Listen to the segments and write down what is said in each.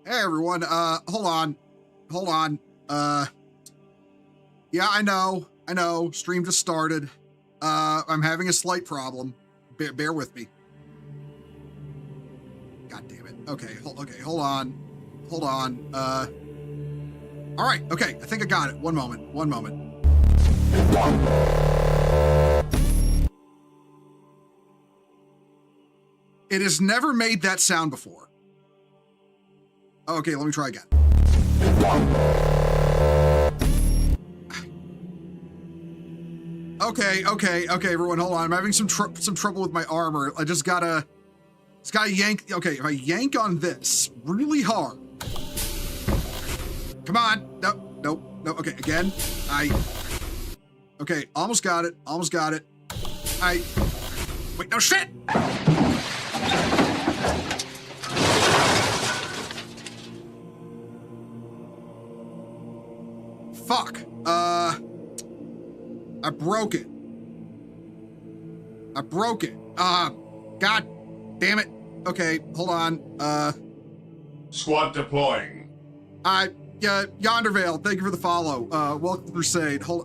Hey everyone, hold on. Yeah, I know, stream just started. I'm having a slight problem. Bear with me. God damn it. Okay, hold on. All right, okay, I think I got it. One moment. It has never made that sound before. Okay, let me try again. Okay, everyone, hold on. I'm having some trouble with my armor. I just gotta yank. Okay, if I yank on this really hard. Come on. No. Okay, again. Okay, almost got it. Wait, no shit! Fuck. I broke it. God damn it. Okay, hold on. Squad deploying. Yondervale, thank you for the follow. Welcome to Crusade. Oh,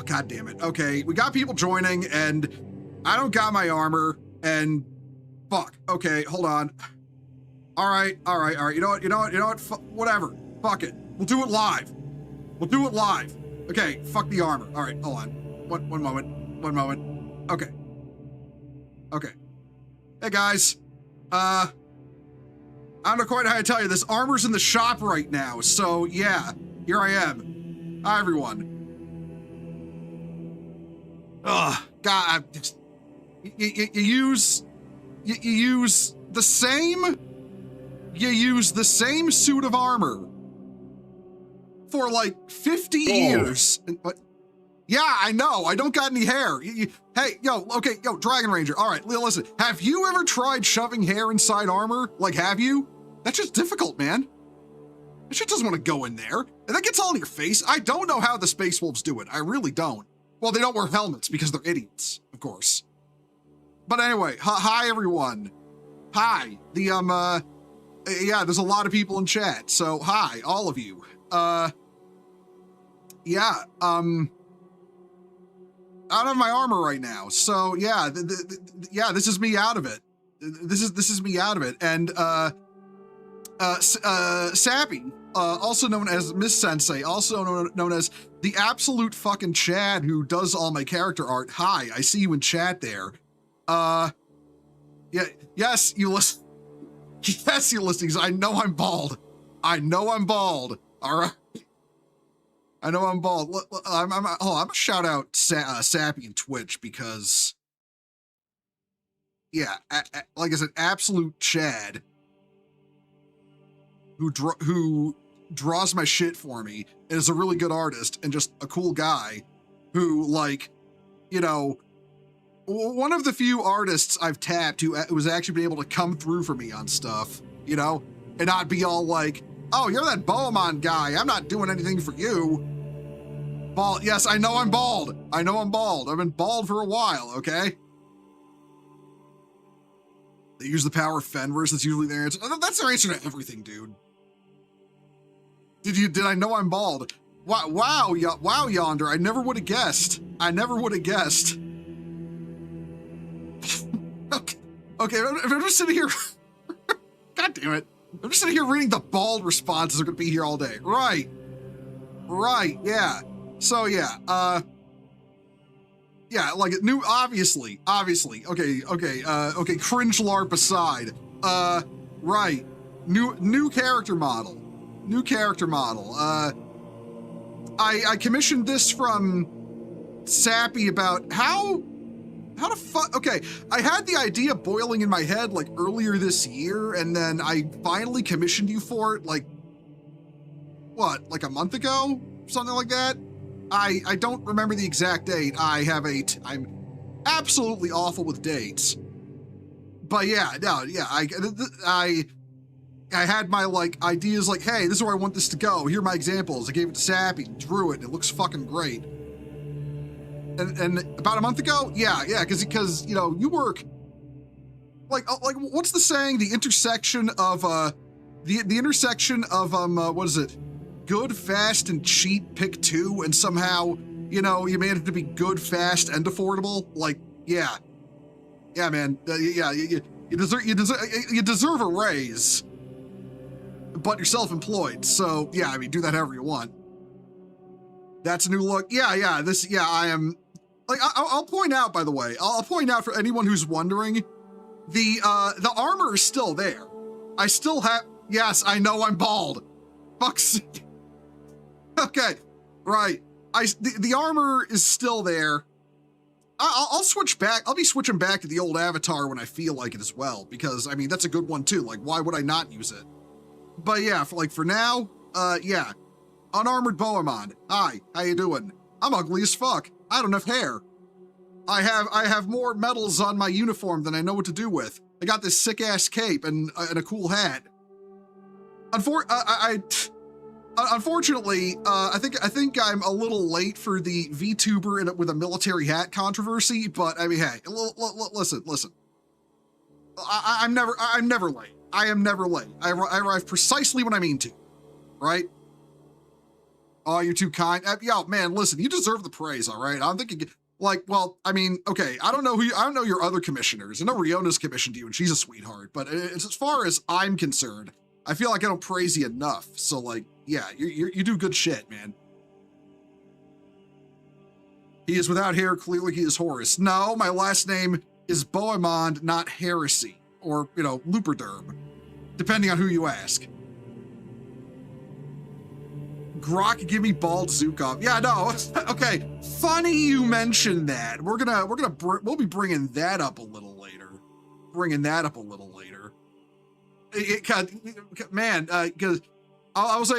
god damn it. Okay, we got people joining, and I don't got my armor, and fuck. Okay, hold on. All right. You know what? Whatever. Fuck it. We'll do it live. Okay, fuck the armor. All right, hold on. One moment. Okay. Hey guys. I don't know quite how to tell you this. Armor's in the shop right now, so yeah, here I am. Hi everyone. Ugh, God, you use the same suit of armor for like 50 years. But yeah, I know. I don't got any hair. Hey, Dragon Ranger. All right, listen. Have you ever tried shoving hair inside armor? Like, have you? That's just difficult, man. That shit doesn't want to go in there. And that gets all in your face. I don't know how the Space Wolves do it. I really don't. Well, they don't wear helmets because they're idiots, of course. But anyway, hi everyone. Hi. Yeah, there's a lot of people in chat. So hi, all of you. Yeah, I don't have my armor right now, so yeah, this is me out of it. This is me out of it. And Sappy, also known as Miss Sensei, also known as the absolute fucking Chad who does all my character art. Hi, I see you in chat there. Yeah, yes, you listen. Yes, you listeners. I know I'm bald. All right. I know I'm bald. I'm gonna shout out Sappy and Twitch because, yeah, like I said, absolute Chad who draws my shit for me and is a really good artist and just a cool guy who, like, you know, one of the few artists I've tapped who was actually been able to come through for me on stuff, you know, and not be all like, oh, you're that Bowman guy. I'm not doing anything for you. Bald. Yes, I know I'm bald. I've been bald for a while, okay? They use the power of Fenris. That's usually their answer. That's their answer to everything, dude. Did I know I'm bald? Wow, Yonder. I never would have guessed. Okay, I'm just sitting here. God damn it. I'm just sitting here reading the bald responses. Are going to be here all day. Right, yeah. So yeah, yeah, like new, obviously, okay, cringe LARP aside, right, new character model, I commissioned this from Sappy about how to fuck, okay, I had the idea boiling in my head like earlier this year, and then I finally commissioned you for it, like, what, like a month ago? Something like that? I don't remember the exact date. I'm absolutely awful with dates. But yeah, no, yeah, I had my like ideas like, hey, this is where I want this to go. Here are my examples. I gave it to Sappy, drew it, and it looks fucking great. And about a month ago, yeah, because you know, you work like what's the saying? The intersection of the intersection of what is it? Good, fast, and cheap. Pick two, and somehow you made it to be good, fast, and affordable. Like, yeah, man, yeah, you deserve a raise, but you're self-employed, so yeah, I mean, do that however you want. That's a new look. Yeah, I am. Like, I'll point out, by the way, I'll point out for anyone who's wondering, the armor is still there. I still have. Yes, I know I'm bald. Fuck's sake. Okay, right. The armor is still there. I'll switch back. I'll be switching back to the old avatar when I feel like it as well, because I mean that's a good one too. Like, why would I not use it? But yeah, for now, yeah. Unarmored Bohemond. Hi, how you doing? I'm ugly as fuck. I don't have hair. I have more medals on my uniform than I know what to do with. I got this sick ass cape and a cool hat. Unfortunately, I think I'm a little late for the VTuber with a military hat controversy. But I mean, hey, listen. I'm never late. I am never late. I arrive precisely when I mean to. Right? Oh, you're too kind. Yo, man, listen, you deserve the praise. All right. I'm thinking. Like, well, I mean, okay, I don't know your other commissioners. I know Riona's commissioned you, and she's a sweetheart. But it's, as far as I'm concerned, I feel like I don't praise you enough. So, like, yeah, you do good shit, man. He is without hair. Clearly, he is Horus. No, my last name is Bohemond, not Heresy, or Luperderm, depending on who you ask. Grok, give me bald Zukov. Yeah, no. Okay, funny you mentioned that. We'll be bringing that up a little later. Man, because I was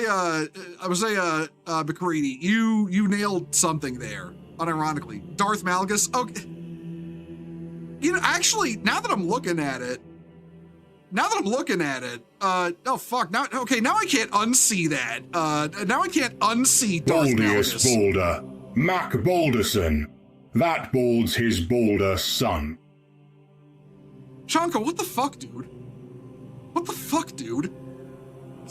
McCready. You nailed something there. Unironically, Darth Malgus. Okay. Actually, now that I'm looking at it. Oh fuck! Now I can't unsee that. Now I can't unsee Darth Baldius Malgus. Balder, Mac Balderson. That balds his Balder son. Chanko, what the fuck, dude?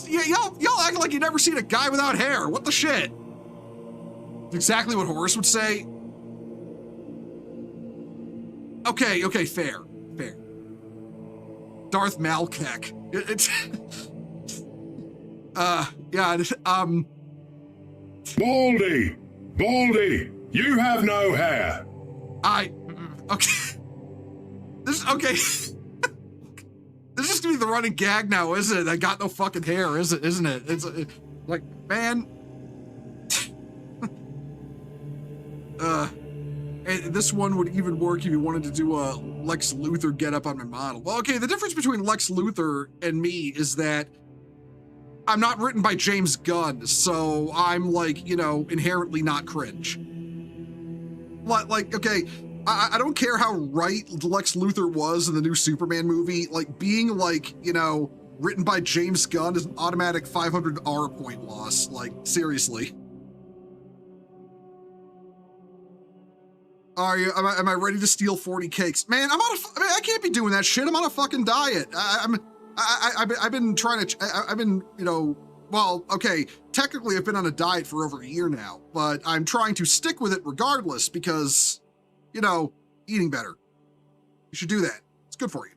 Yeah, y'all act like you never seen a guy without hair. What the shit? Exactly what Horus would say. Okay, fair. Darth Malkek. Baldy, you have no hair. Okay. This is gonna be the running gag now, isn't it? I got no fucking hair, isn't it? It's like, man. And this one would even work if you wanted to do a Lex Luthor get up on my model. Well, okay, the difference between Lex Luthor and me is that I'm not written by James Gunn, so I'm like, inherently not cringe. Like, okay, I don't care how right Lex Luthor was in the new Superman movie, like being like, written by James Gunn is an automatic 500 R point loss, like seriously. Am I ready to steal 40 cakes? Man, I can't be doing that shit. I'm on a fucking diet. I've been trying to, well, okay, technically I've been on a diet for over a year now, but I'm trying to stick with it regardless because, eating better. You should do that. It's good for you.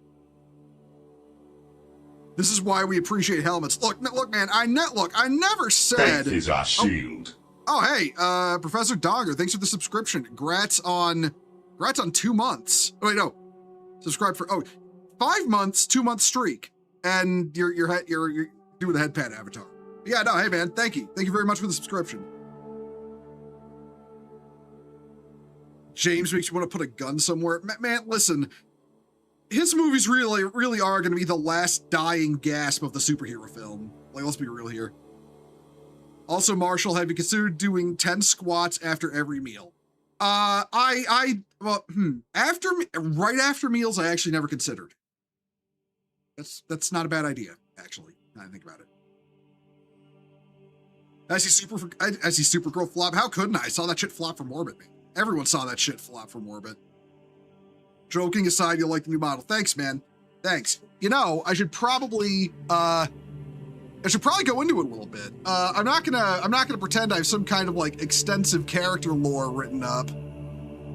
This is why we appreciate helmets. Look, man, I never said. Faith is our shield. Oh, hey, Professor Dogger, thanks for the subscription. Congrats on 2 months. Oh, wait, no. Subscribe for 5 months, 2-month streak. And you're doing the head pad avatar. Yeah, no, hey man, thank you. Thank you very much for the subscription. James makes you want to put a gun somewhere. Man, listen. His movies really are going to be the last dying gasp of the superhero film. Like, let's be real here. Also, Marshall, have you considered doing 10 squats after every meal? Right after meals, I actually never considered. That's not a bad idea, actually, now I think about it. I see Supergirl flop. How couldn't I? I saw that shit flop from orbit, man. Everyone saw that shit flop from orbit. Joking aside, you like the new model. Thanks, man. Thanks. I should probably, I should probably go into it a little bit. I'm not gonna pretend I have some kind of like extensive character lore written up.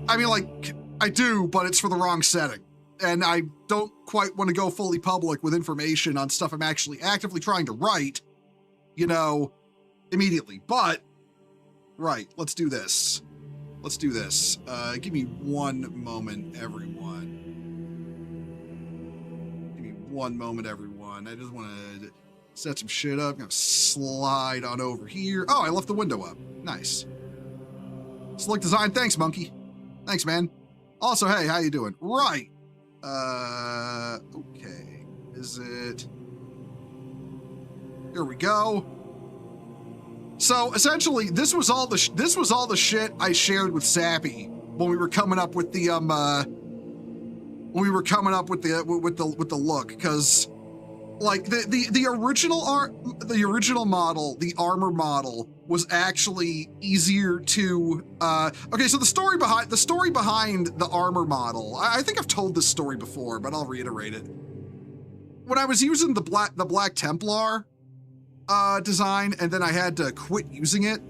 I mean, like, I do, but it's for the wrong setting. And I don't quite want to go fully public with information on stuff I'm actually actively trying to write, you know, immediately. But, right, let's do this. Let's do this. Give me one moment, everyone. Give me one moment, everyone. I just want to set some shit up. I'm gonna slide on over here. Oh, I left the window up. Nice. Slick design. Thanks, monkey. Thanks, man. Also, hey, how you doing? Right. Okay. Is it? Here we go. So essentially, this was all the shit I shared with Sappy when we were coming up with the look, because like the original model, the armor model, was actually easier to okay, so the story behind the armor model, I think I've told this story before, but I'll reiterate it. When I was using the Black Templar design, and then I had to quit using it,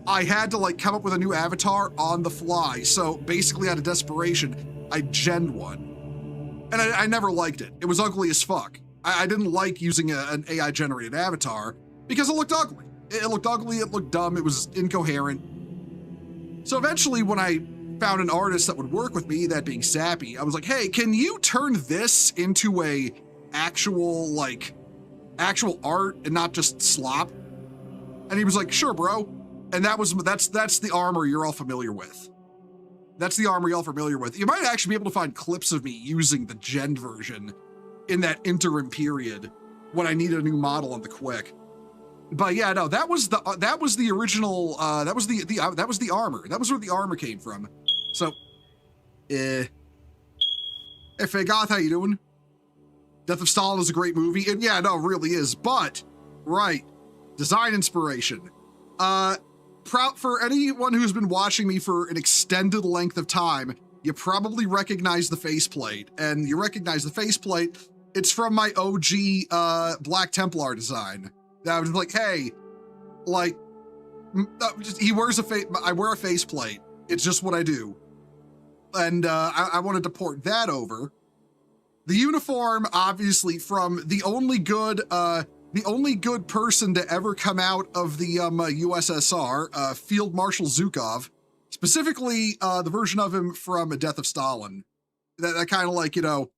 I had to like come up with a new avatar on the fly. So basically, out of desperation, I genned one, and I never liked it. It was ugly as fuck. I didn't like using an AI generated avatar because it looked ugly. It looked ugly, it looked dumb, it was incoherent. So eventually, when I found an artist that would work with me, that being Sappy, I was like, hey, can you turn this into a actual art and not just slop? And he was like, sure, bro. And that's the armor you're all familiar with. That's the armor you're all familiar with. You might actually be able to find clips of me using the gen version in that interim period when I needed a new model on the quick. But yeah, no, that was the original, that was the armor. That was where the armor came from. So, hey, Fagoth, how you doing? Death of Stalin is a great movie, and yeah, no, it really is. But, right, design inspiration. For anyone who's been watching me for an extended length of time, you probably recognize the faceplate, and you recognize the faceplate. It's from my OG Black Templar design. That I was like, hey, like, he wears I wear a faceplate. It's just what I do. And I wanted to port that over. The uniform, obviously, from the only good person to ever come out of the USSR, Field Marshal Zhukov, specifically the version of him from Death of Stalin. That kind of like, you know,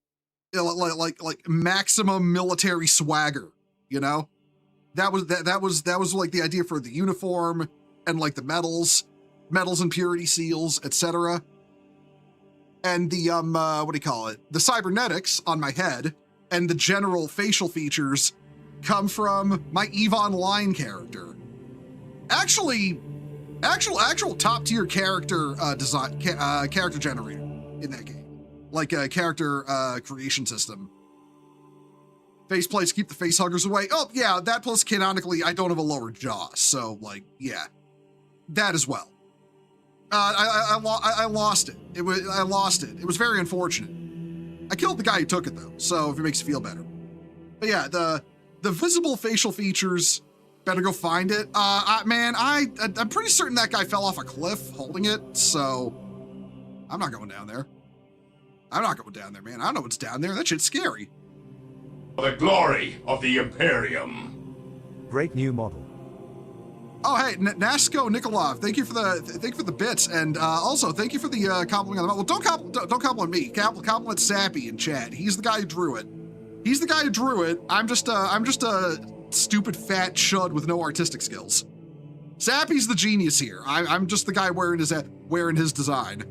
like maximum military swagger, you know? That was like the idea for the uniform and like the medals and purity seals, etc. And the what do you call it? The cybernetics on my head and the general facial features come from my EVE Online character. Actual top tier character design, character generator in that game, like a character creation system. Faceplates keep the face huggers away. Oh yeah, that plus canonically I don't have a lower jaw, so like yeah, that as well. I lost it. I lost it. It was very unfortunate. I killed the guy who took it though, so if it makes you feel better. But yeah, the visible facial features, better go find it. Man, I'm pretty certain that guy fell off a cliff holding it, so I'm not going down there. I'm not going down there, man. I don't know what's down there. That shit's scary. For the glory of the Imperium. Great new model. Oh, hey, Nasko Nikolov, thank you for the bits, and also thank you for the compliment on the model. Well, don't compliment me. Compliment Sappy in chat. He's the guy who drew it. He's the guy who drew it. I'm just a stupid fat chud with no artistic skills. Sappy's the genius here. I'm just the guy wearing his design.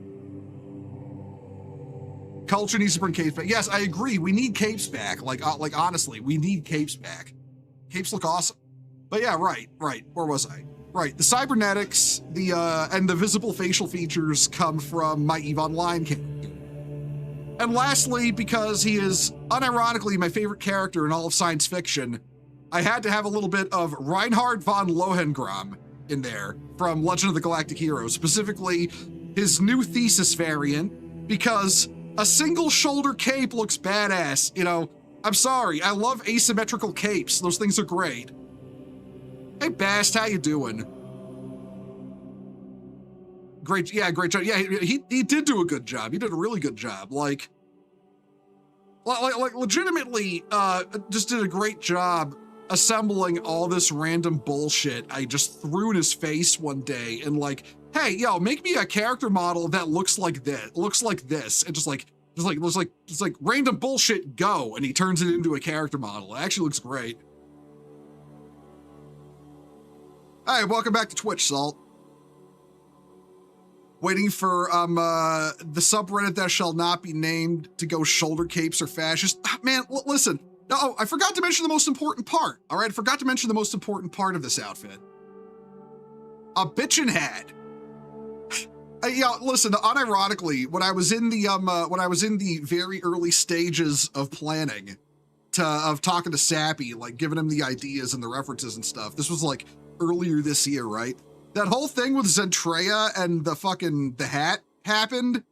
Culture needs to bring capes back. Yes, I agree. We need capes back. Like honestly, we need capes back. Capes look awesome. But yeah, right. Where was I? Right. The cybernetics, and the visible facial features come from my EVE Online character. And lastly, because he is unironically my favorite character in all of science fiction, I had to have a little bit of Reinhard von Lohengrin in there from Legend of the Galactic Heroes, specifically his new thesis variant, because a single shoulder cape looks badass, you know, I'm sorry, I love asymmetrical capes. Those things are great. Hey, Bast, how you doing? Great job. Yeah, he did do a good job. He did a really good job. Like legitimately, just did a great job assembling all this random bullshit I just threw in his face one day and like, hey, yo, make me a character model that looks like this, and just like random bullshit, go, and he turns it into a character model. It actually looks great. Hi, welcome back to Twitch, Salt. Waiting for the subreddit that shall not be named to go shoulder capes or fascist. Man, listen. No, I forgot to mention the most important part. All right, I forgot to mention the most important part of this outfit. A bitchin' hat. Yeah, listen. Unironically, when I was in the very early stages of planning, of talking to Sappy, like giving him the ideas and the references and stuff. This was like earlier this year, right? That whole thing with Zentreya and the hat happened.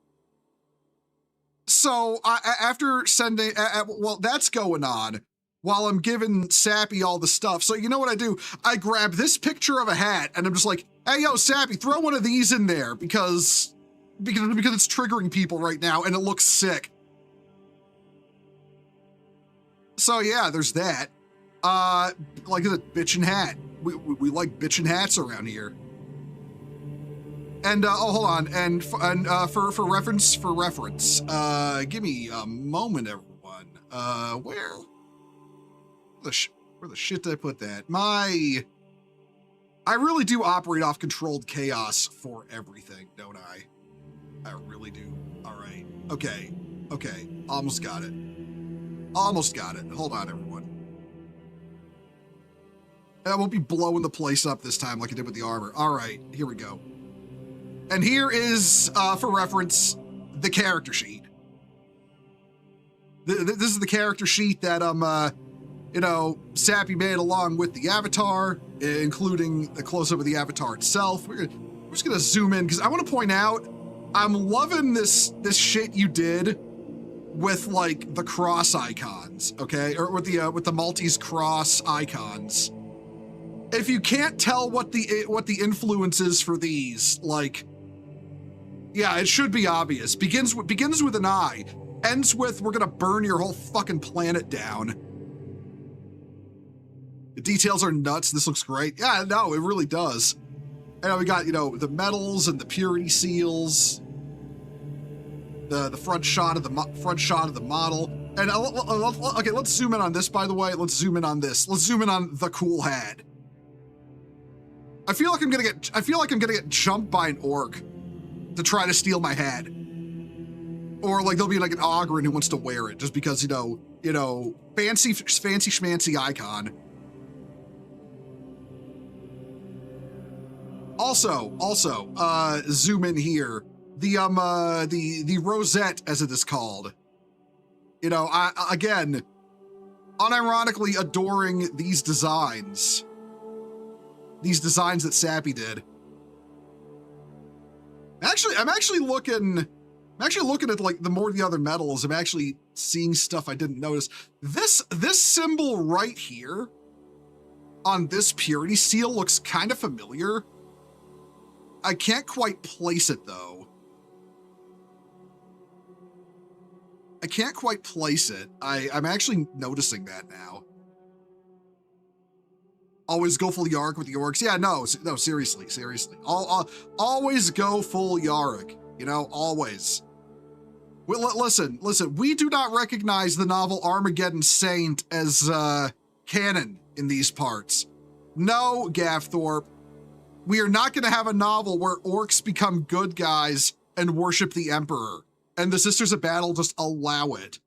So after sending, well, that's going on while I'm giving Sappy all the stuff. So you know what I do? I grab this picture of a hat and I'm just like, hey, yo, Sappy, throw one of these in there because it's triggering people right now and it looks sick. So yeah, there's that. Like a bitchin' hat. We like bitchin' hats around here. And oh, hold on. And for reference, give me a moment, everyone. Where the shit did I put that? I really do operate off controlled chaos for everything, don't I? I really do. All right. Okay. Almost got it. Hold on, everyone. And I won't be blowing the place up this time like I did with the armor. All right, here we go. And here is, for reference, the character sheet. This is the character sheet that, Sappy made along with the avatar, including the close-up of the avatar itself. We're just gonna zoom in, because I want to point out, I'm loving this shit you did with, like, the cross icons, okay? Or with the Maltese cross icons. If you can't tell what the influence is for these, like, yeah, it should be obvious. Begins with an I, ends with we're gonna burn your whole fucking planet down. The details are nuts. This looks great. Yeah, no, it really does. And we got, the medals and the purity seals, the front shot of the model. And okay, let's zoom in on this. By the way, let's zoom in on this. Let's zoom in on the cool hat. I feel like I'm gonna get jumped by an orc to try to steal my hat. Or like there'll be like an Ogren who wants to wear it just because, fancy schmancy icon. Also, zoom in here. The rosette, as it is called. Again, unironically adoring these designs. These designs that Sappy did. I'm actually looking at like the other medals. I'm actually seeing stuff I didn't notice. This symbol right here on this purity seal looks kind of familiar. I can't quite place it though. I can't quite place it. I'm actually noticing that now. Always go full Yarrick with the orcs. Yeah, no, seriously. Always go full Yarrick, always. Well, listen, we do not recognize the novel Armageddon Saint as canon in these parts. No, Gavthorpe. We are not going to have a novel where orcs become good guys and worship the Emperor, and the Sisters of Battle just allow it.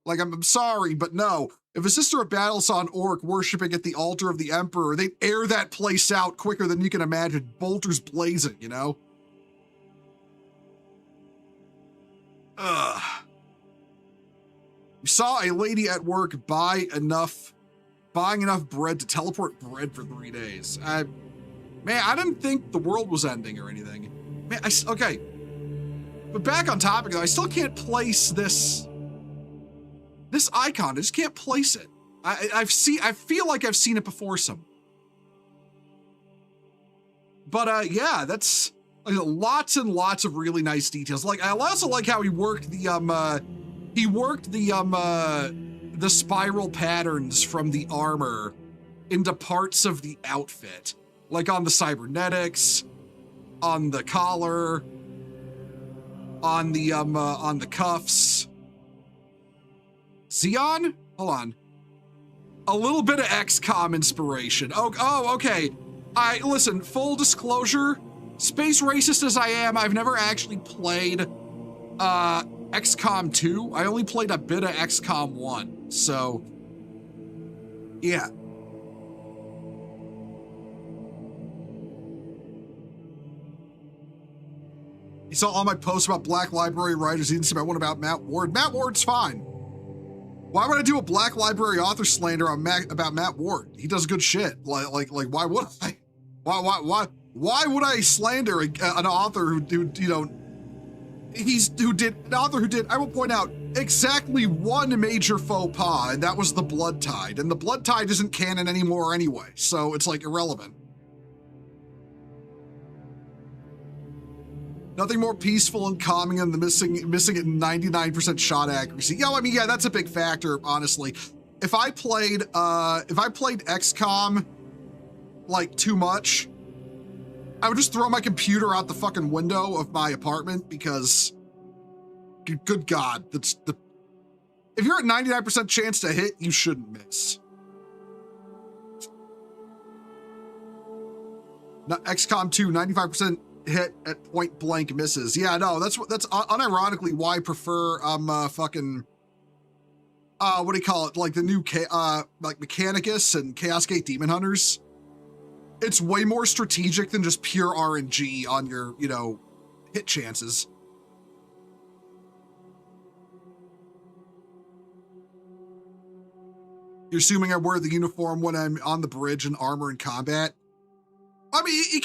Like, I'm sorry, but no. If a Sister of Battle saw an orc worshiping at the altar of the Emperor, they'd air that place out quicker than you can imagine. Bolters blazing, Ugh. You saw a lady at work buying enough bread to teleport bread for 3 days. Man, I didn't think the world was ending or anything. Man, okay. But back on topic, though, I still can't place this This icon, I just can't place it. I feel like I've seen it before some. But yeah, that's like, lots and lots of really nice details. Like, I also like how he worked the spiral patterns from the armor into parts of the outfit, like on the cybernetics, on the collar, on the cuffs. Xeon? Hold on. A little bit of XCOM inspiration. Oh, okay. Listen, full disclosure, space racist as I am, I've never actually played XCOM 2. I only played a bit of XCOM 1. So, yeah. He saw all my posts about Black Library writers. He didn't see my one about Matt Ward. Matt Ward's fine. Why would I do a Black Library author slander on about Matt Ward? He does good shit. Like, why would I? Why would I slander an author who you know, an author who did, I will point out, exactly one major faux pas, and that was the Blood Tide. And the Blood Tide isn't canon anymore anyway, so it's like irrelevant. Nothing more peaceful and calming than the missing at 99% shot accuracy. Yo, I mean, yeah, that's a big factor, honestly. If I played XCOM like too much, I would just throw my computer out the fucking window of my apartment because, good God, if you're at 99% chance to hit, you shouldn't miss. XCOM 2, 95% hit at point blank misses. Yeah, no, that's unironically why I prefer fucking what do you call it? Like the new like Mechanicus and Chaos Gate Demon Hunters. It's way more strategic than just pure RNG on your, you know, hit chances. You're assuming I wear the uniform when I'm on the bridge in armor and combat. I mean, you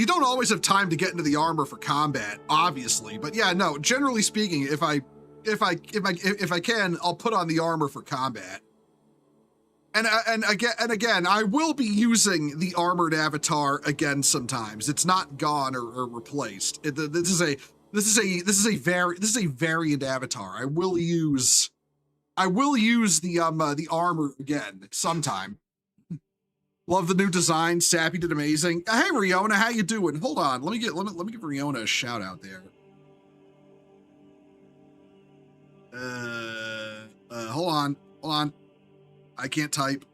don't always have time to get into the armor for combat, obviously. But yeah, no, generally speaking, if I can, I'll put on the armor for combat. And again, I will be using the armored avatar again sometimes. It's not gone or replaced. This is a variant avatar. I will use the armor again sometime. Love the new design. Sappy did amazing. Hey Riona, how you doing? Hold on, let me give Riona a shout out there. Hold on. I can't type.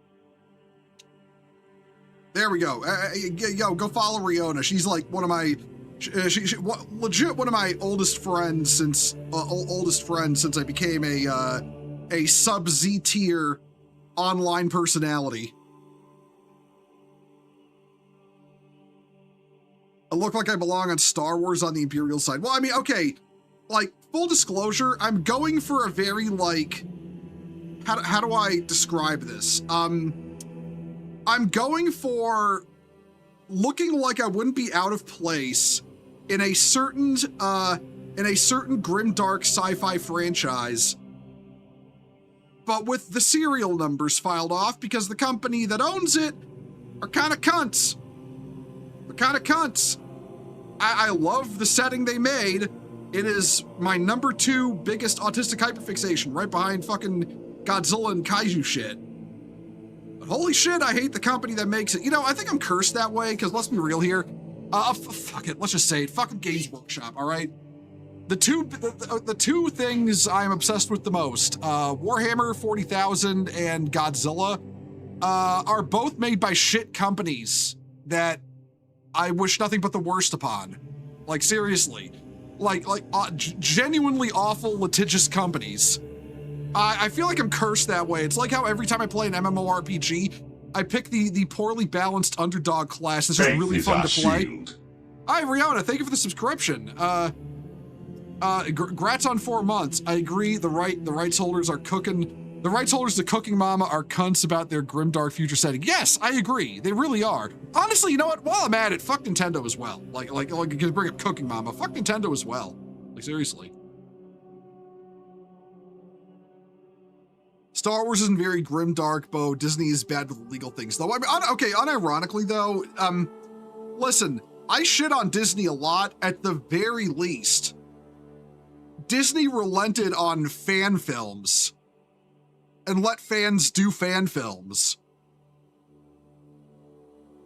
There we go. Yo, go follow Riona. She's like one of my, legit one of my oldest friends since I became a sub Z tier online personality. I look like I belong on Star Wars on the Imperial side. Well, I mean, okay, like full disclosure, I'm going for a very like, how do I describe this? I'm going for looking like I wouldn't be out of place in a certain grimdark sci-fi franchise, but with the serial numbers filed off because the company that owns it are kind of cunts. They're kind of cunts. I love the setting they made. It is my number 2 biggest autistic hyperfixation, right behind fucking Godzilla and Kaiju shit. But holy shit, I hate the company that makes it. You know, I think I'm cursed that way, because let's be real here. Fuck it, let's just say it. Fucking Games Workshop, all right? The two things I'm obsessed with the most, Warhammer 40,000 and Godzilla, are both made by shit companies that I wish nothing but the worst upon. Like, seriously. Like genuinely awful, litigious companies. I feel like I'm cursed that way. It's like how every time I play an MMORPG, I pick the poorly balanced underdog class. It's just really fun to play. Shield. Hi, Rihanna. Thank you for the subscription. Grats on 4 months. I agree. The rights holders are cooking. The rights holders to Cooking Mama are cunts about their grimdark future setting. Yes, I agree. They really are. Honestly, you know what? While I'm at it, fuck Nintendo as well. Like you can bring up Cooking Mama. Fuck Nintendo as well. Like, seriously. Star Wars isn't very grim dark, Bo. Disney is bad with legal things, though. I mean, okay, unironically, though, listen, I shit on Disney a lot. At the very least, Disney relented on fan films and let fans do fan films.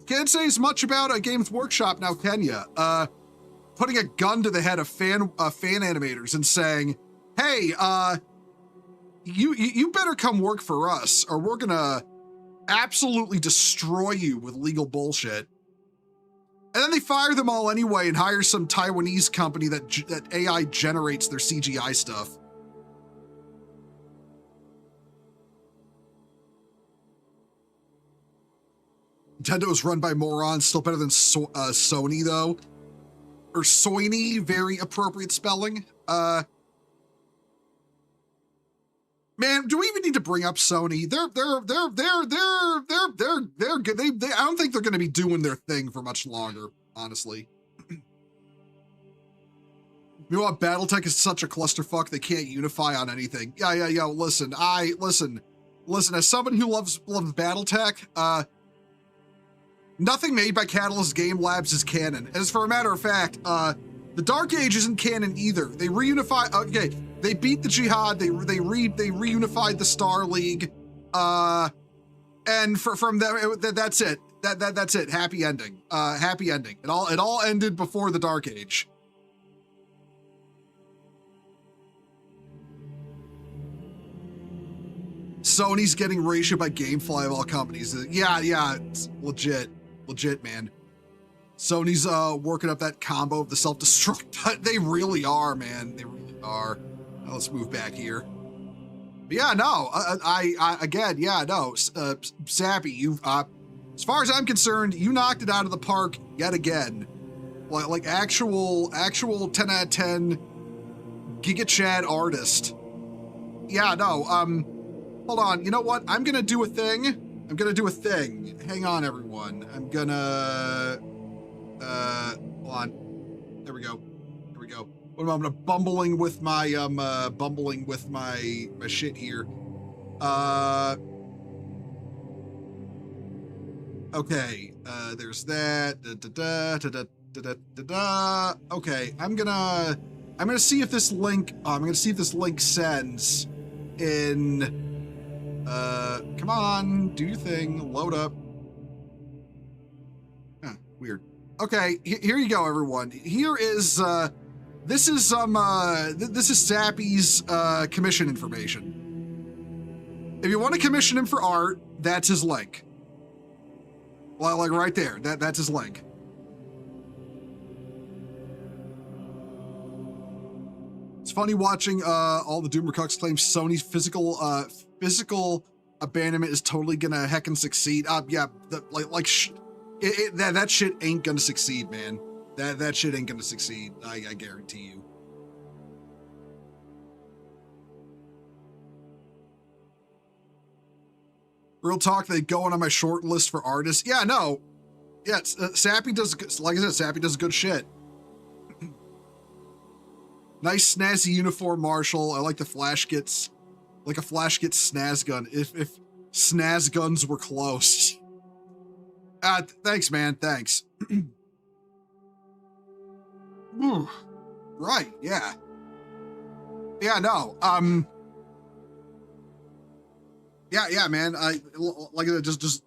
Can't say as much about a Games Workshop now, can ya? Putting a gun to the head of fan animators and saying, "Hey, you better come work for us, or we're gonna absolutely destroy you with legal bullshit." And then they fire them all anyway and hire some Taiwanese company that AI generates their CGI stuff. Nintendo is run by morons, still better than Sony though. Or Sony, very appropriate spelling. Man, do we even need to bring up Sony? They're good. They I don't think they're gonna be doing their thing for much longer, honestly. You know what? BattleTech is such a clusterfuck, they can't unify on anything. Yeah, listen, as someone who loves BattleTech, nothing made by Catalyst Game Labs is canon. As for a matter of fact, the Dark Age isn't canon either. They reunify. Okay, they beat the Jihad. They reunified the Star League, and from that, that's it. That's it. Happy ending. Happy ending. It all ended before the Dark Age. Sony's getting ratioed by GameFly of all companies. Yeah, it's legit, man. Sony's working up that combo of the self-destruct, but they really are, man. They really are. Now let's move back here. But yeah, no, Sappy, you, as far as I'm concerned, you knocked it out of the park yet again. Like actual 10 out of 10 Giga Chad artist. Yeah, no, hold on. You know what? I'm gonna do a thing. Hang on, everyone. I'm gonna, hold on. There we go. What am I bumbling with my, my shit here? Okay. There's that. Okay. I'm gonna see if this link, sends in, come on, do your thing, load up. Huh, weird. Okay, here you go, everyone. Here is, this is Sappy's, commission information. If you want to commission him for art, that's his link. Well, like right there, that's his link. It's funny watching all the Doomer Cucks claim Sony's physical abandonment is totally gonna heckin' succeed. Yeah, that shit ain't gonna succeed, man. That shit ain't gonna succeed. I guarantee you. Real talk, they going on my short list for artists. Yeah, no. Yeah, Sappy does, like I said, Sappy does good shit. Nice snazzy uniform, Marshall. I like the Flash gets, like a Flash gets snaz gun. If snaz guns were close. Thanks, man. Thanks. Right. Yeah. Yeah. No. Yeah, man. Like I said, just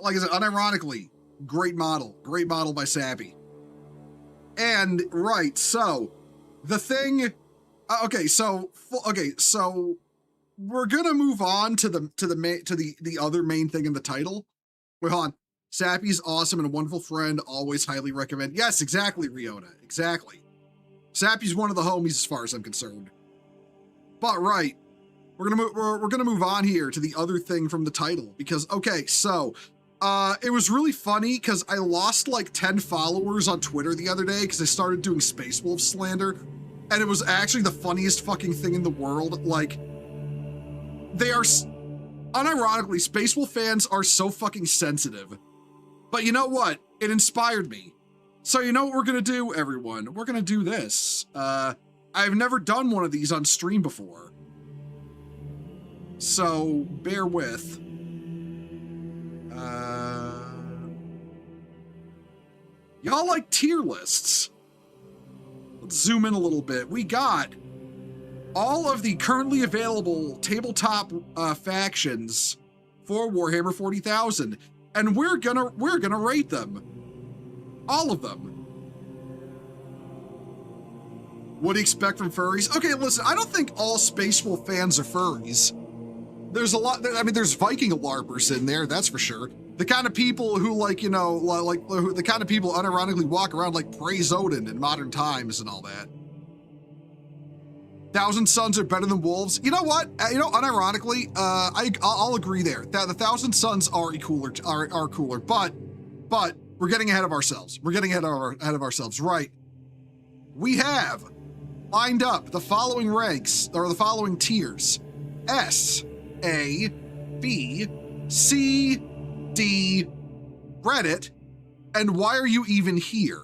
like I said, unironically, great model by Sappy. And right, so the thing. Okay, so we're gonna move on to the other main thing in the title. Wait, hold on. Sappy's awesome and a wonderful friend. Always highly recommend. Yes, exactly, Riona. Exactly. Sappy's one of the homies as far as I'm concerned. But right. We're gonna move on here to the other thing from the title because okay, so it was really funny because I lost like 10 followers on Twitter the other day because I started doing Space Wolf slander, and it was actually the funniest fucking thing in the world. Like, they are, unironically, Space Wolf fans are so fucking sensitive. But you know what? It inspired me. So you know what we're gonna do, everyone? We're gonna do this. I've never done one of these on stream before. So bear with. Y'all like tier lists. Let's zoom in a little bit. We got all of the currently available tabletop factions for Warhammer 40,000, and we're gonna rate them. All of them. What do you expect from furries? Okay, listen, I don't think all Space Wolf fans are furries. There's a lot, I mean, there's Viking LARPers in there, that's for sure. The kind of people who the kind of people unironically walk around like praise Odin in modern times and all that. Thousand Sons are better than wolves. You know what? Unironically, I'll agree there. That the Thousand Sons are cooler, but we're getting ahead of ourselves. We're getting ahead of ourselves, right? We have lined up the following ranks, or the following tiers: S, A, B, C, D, Reddit, and why are you even here?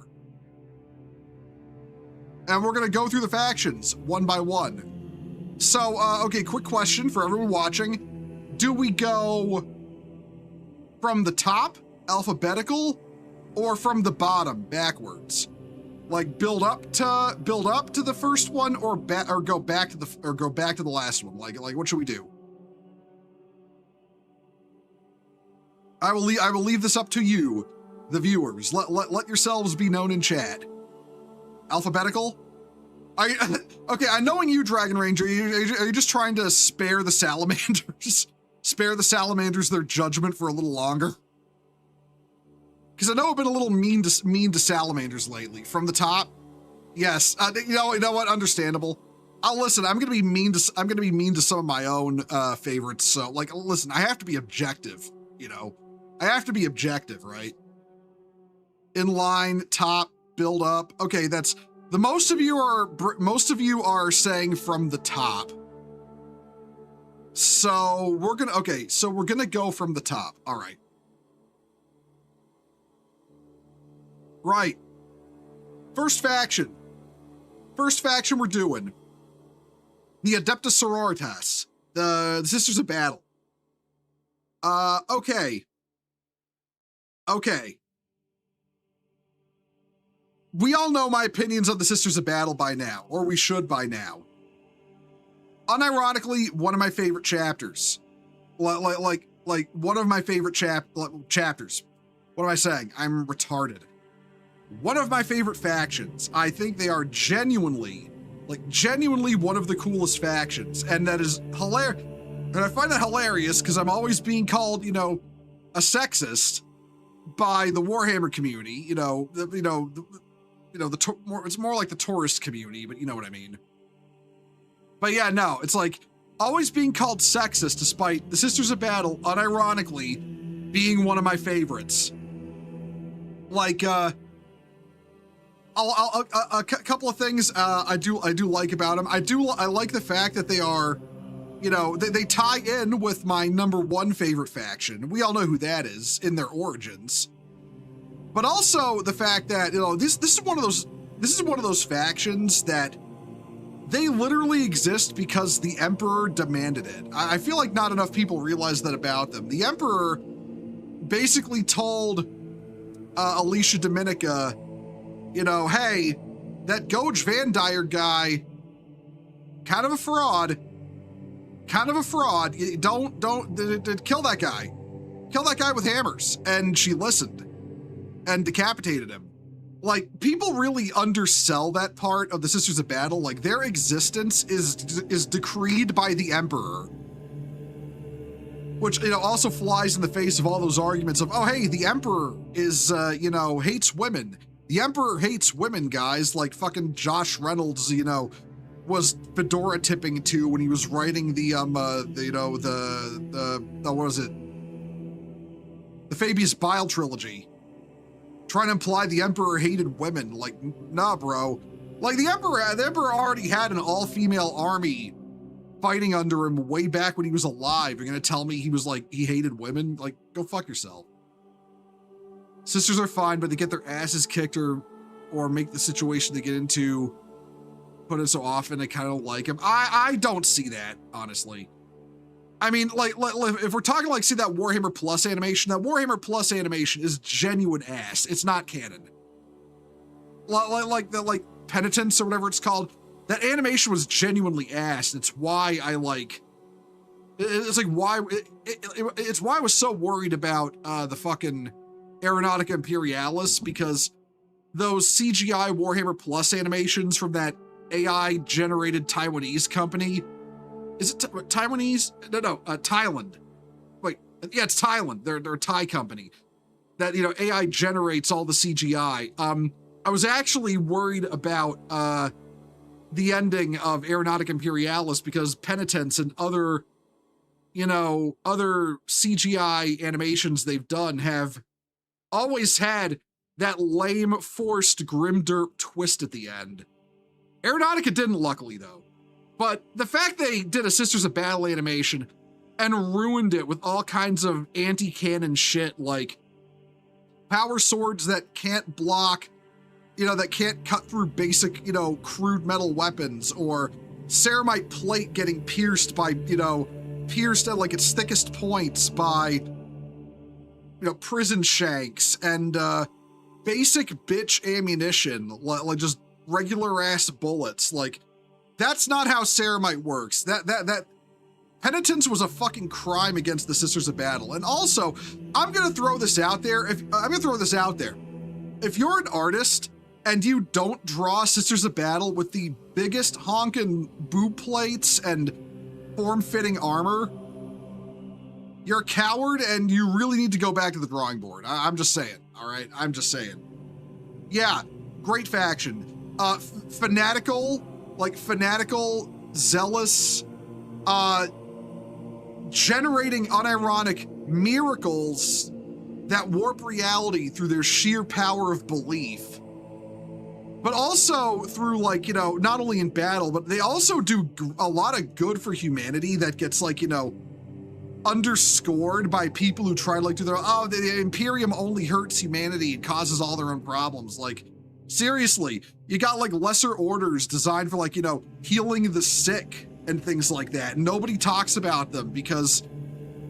And we're gonna go through the factions one by one. So, okay, quick question for everyone watching. Do we go from the top, alphabetical, or from the bottom, backwards? Like build up to the first one, or go back to the last one? Like what should we do? I will leave this up to you, the viewers. Let yourselves be known in chat. Alphabetical? Okay, I knowing you, Dragon Ranger, are you just trying to spare the salamanders? Spare the salamanders their judgment for a little longer? Because I know I've been a little mean to salamanders lately. From the top, yes. You know what? Understandable. Listen. I'm gonna be mean to some of my own favorites. So, like, listen. I have to be objective. You know, I have to be objective, right? In line, top, build up. Okay, that's the most of you are saying from the top. So we're gonna go from the top. All right. Right. First faction we're doing. The Adeptus Sororitas. The Sisters of Battle. Okay. We all know my opinions on the Sisters of Battle by now, or we should by now. Unironically, one of my favorite chapters. Like one of my favorite chapters. What am I saying? I'm retarded. One of my favorite factions. I think they are genuinely one of the coolest factions, and that is hilarious. And I find that hilarious because I'm always being called, a sexist by the Warhammer community. It's more like the tourist community, but you know what I mean. But yeah, no, it's like always being called sexist, despite the Sisters of Battle, unironically, being one of my favorites. Like, a couple of things I do like about them. I like the fact that they are, they tie in with my number one favorite faction. We all know who that is in their origins. But also the fact that, this is one of those factions that they literally exist because the Emperor demanded it. I feel like not enough people realize that about them. The Emperor basically told Alicia Dominica, hey, that Goj Van Dyer guy, kind of a fraud. Don't kill that guy. Kill that guy with hammers. And she listened and decapitated him. Like, people really undersell that part of the Sisters of Battle. Like, their existence is decreed by the Emperor. Which, also flies in the face of all those arguments of, oh, hey, the Emperor is, hates women. The Emperor hates women, guys, like fucking Josh Reynolds, was fedora tipping to when he was writing the Fabius Bile trilogy, trying to imply the Emperor hated women. Like, nah, bro. Like, the Emperor already had an all-female army fighting under him way back when he was alive. You're gonna tell me he hated women? Like, go fuck yourself. Sisters are fine, but they get their asses kicked or make the situation they get into put in so often I kind of like him. I don't see that, honestly. I mean, like, if we're talking like, see that Warhammer Plus animation, that Warhammer Plus animation is genuine ass. It's not canon. Like the Penitence or whatever it's called, that animation was genuinely ass. It's why I like, it's like why, it's why I was so worried about the fucking Aeronautica Imperialis, because those CGI Warhammer Plus animations from that AI generated Taiwanese company, is it Taiwanese? No, Thailand. Wait, yeah, it's Thailand. They're a Thai company that, you know, AI generates all the CGI. I was actually worried about the ending of Aeronautica Imperialis because Penitence and other, you know, other CGI animations they've done have always had that lame, forced grimderp twist at the end. Aeronautica didn't, luckily, though. But the fact they did a Sisters of Battle animation and ruined it with all kinds of anti-canon shit, like power swords that can't block, you know, that can't cut through basic, you know, crude metal weapons, or ceramite plate getting pierced by, you know, pierced at like its thickest points by, you know, prison shanks, and basic bitch ammunition, like just regular ass bullets. Like, that's not how ceramite works. That Penitence was a fucking crime against the Sisters of Battle. And also, I'm gonna throw this out there. If you're an artist and you don't draw Sisters of Battle with the biggest honkin' boob plates and form-fitting armor, you're a coward and you really need to go back to the drawing board. I'm just saying, all right? I'm just saying. Yeah, great faction. Fanatical, zealous, generating unironic miracles that warp reality through their sheer power of belief. But also through, like, you know, not only in battle, but they also do a lot of good for humanity that gets, like, you know, underscored by people who try to, like, do their, oh, the Imperium only hurts humanity and causes all their own problems. Like, seriously, you got, like, lesser orders designed for, like, you know, healing the sick and things like that. Nobody talks about them because,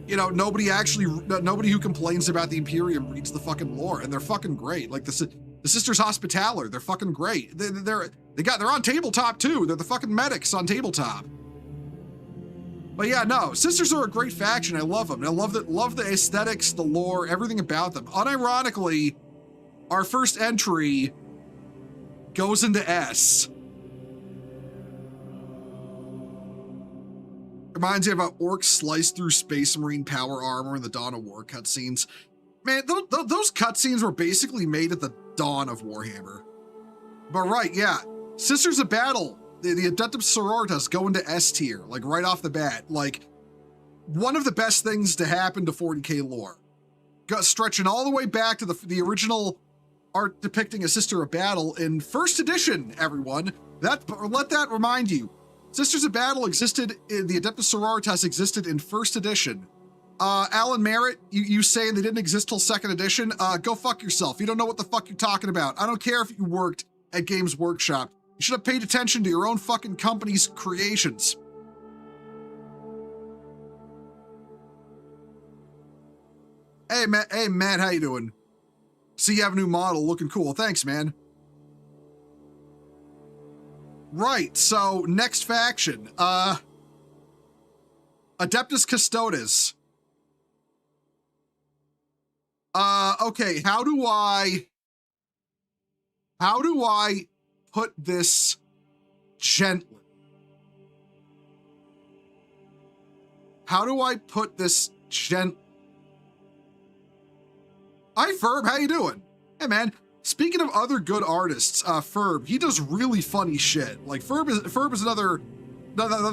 you know, nobody who complains about the Imperium reads the fucking lore, and they're fucking great. Like, the Sisters Hospitaller, they're fucking great. They're on tabletop too. They're the fucking medics on tabletop. But yeah, no, Sisters are a great faction. I love them. I love the aesthetics, the lore, everything about them. Unironically, our first entry goes into S. Reminds me about orcs sliced through Space Marine power armor in the Dawn of War cutscenes. Man, those cutscenes were basically made at the dawn of Warhammer. But right, yeah. Sisters of Battle, the Adeptus Sororitas go into S tier, like right off the bat. Like, one of the best things to happen to 40k lore. Stretching all the way back to the original art depicting a Sister of Battle in first edition, everyone. Let that remind you. Sisters of Battle existed, the Adeptus Sororitas existed in first edition. Alan Merritt, you saying they didn't exist till second edition? Go fuck yourself. You don't know what the fuck you're talking about. I don't care if you worked at Games Workshop. You should have paid attention to your own fucking company's creations. Hey, Matt, how you doing? See, you have a new model, looking cool. Thanks, man. Right, so next faction. Adeptus Custodes. Okay, how do I put this gently? Hi, Ferb, how you doing? Hey, man. Speaking of other good artists, Ferb, he does really funny shit. Like, Ferb is another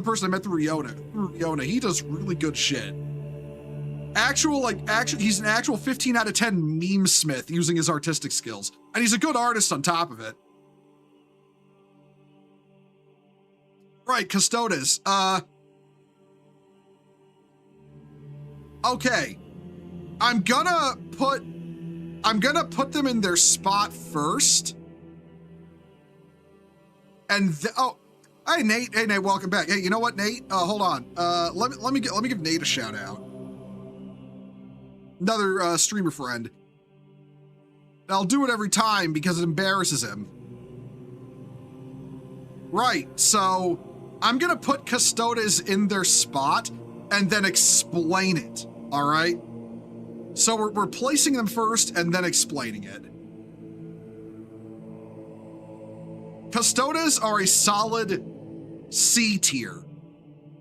person I met through Riona. He does really good shit. He's an actual 15 out of 10 meme smith using his artistic skills. And he's a good artist on top of it. Right, Custodes. Okay. I'm gonna put them in their spot first. And Hey, Nate. Hey, Nate, welcome back. Hey, you know what, Nate? Hold on. Let me give Nate a shout out. Another streamer friend. I'll do it every time because it embarrasses him. Right, so I'm gonna put Custodes in their spot and then explain it, all right? So we're placing them first and then explaining it. Custodes are a solid C tier.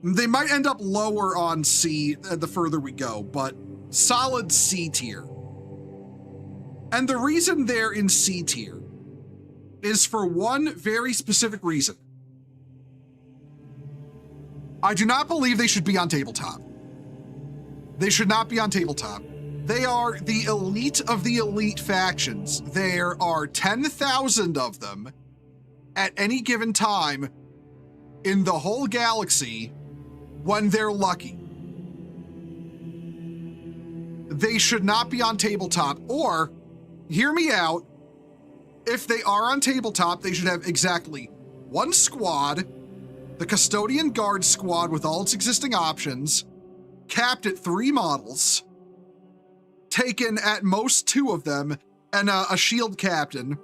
They might end up lower on C the further we go, but solid C tier. And the reason they're in C tier is for one very specific reason. I do not believe they should be on tabletop. They should not be on tabletop. They are the elite of the elite factions. There are 10,000 of them at any given time in the whole galaxy when they're lucky. They should not be on tabletop, or, hear me out, if they are on tabletop, they should have exactly one squad, the Custodian Guard squad with all its existing options, capped at 3 models, taken at most 2 of them, and a shield captain.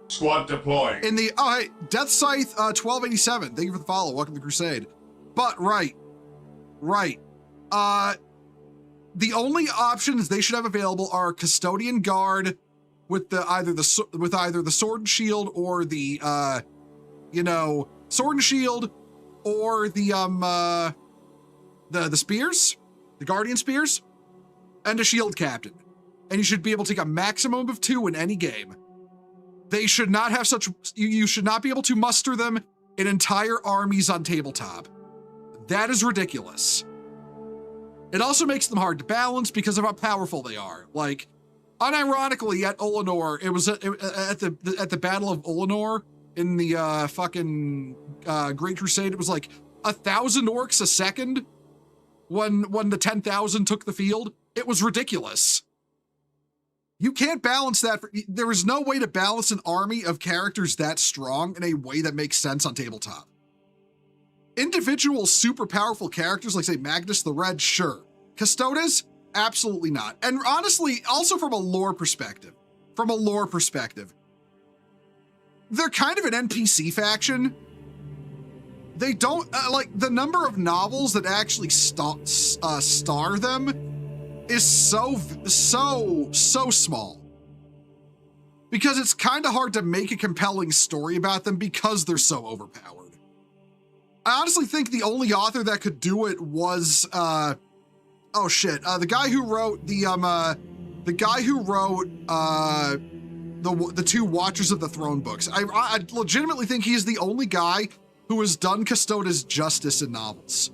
Squad deploying. In the, oh hey, Death Scythe 1287, thank you for the follow, welcome to the Crusade. But right. The only options they should have available are Custodian Guard with either the sword and shield or the sword and shield, or the spears, the Guardian spears, and a shield captain. And you should be able to take a maximum of 2 in any game. They should not have you should not be able to muster them in entire armies on tabletop. That is ridiculous. It also makes them hard to balance because of how powerful they are. Like, unironically, at Olenor, it was at the Battle of Olenor in the fucking Great Crusade. It was like 1,000 orcs a second when the 10,000 took the field. It was ridiculous. You can't balance that. There is no way to balance an army of characters that strong in a way that makes sense on tabletop. Individual super powerful characters like, say, Magnus the Red, sure. Custodes, absolutely not. And honestly, also from a lore perspective, they're kind of an NPC faction. They don't, like, the number of novels that actually star them is so small. Because it's kind of hard to make a compelling story about them because they're so overpowered. I honestly think the only author that could do it was, the guy who wrote the 2 Watchers of the Throne books. I legitimately think he's the only guy who has done Custodes justice in novels.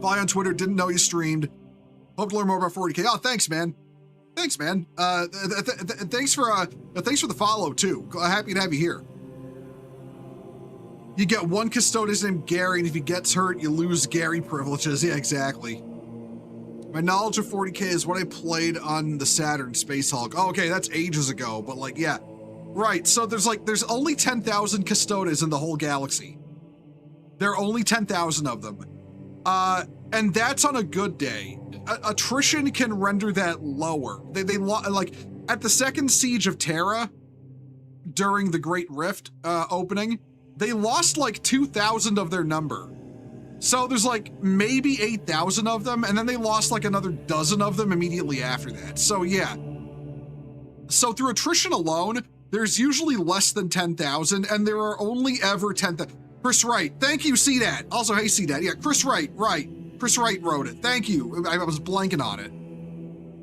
Follow on Twitter, didn't know you streamed. Hope to learn more about 40k. Oh, thanks, man. Thanks for the follow too. Happy to have you here. You get one Custodes named Gary, and if he gets hurt, you lose Gary privileges. Yeah, exactly. My knowledge of 40k is what I played on the Saturn Space Hulk. Oh, okay, that's ages ago, but like, yeah. Right, so there's only 10,000 Custodes in the whole galaxy. There are only 10,000 of them. And that's on a good day. Attrition can render that lower. Like, at the second siege of Terra, during the Great Rift opening, they lost like 2,000 of their number. So there's like maybe 8,000 of them, and then they lost like another dozen of them immediately after that. So yeah. So through attrition alone, there's usually less than 10,000, and there are only ever 10,000. Chris Wright, thank you, CDAT. Also, hey, CDAT, yeah, Chris Wright, right. Chris Wright wrote it, thank you. I was blanking on it.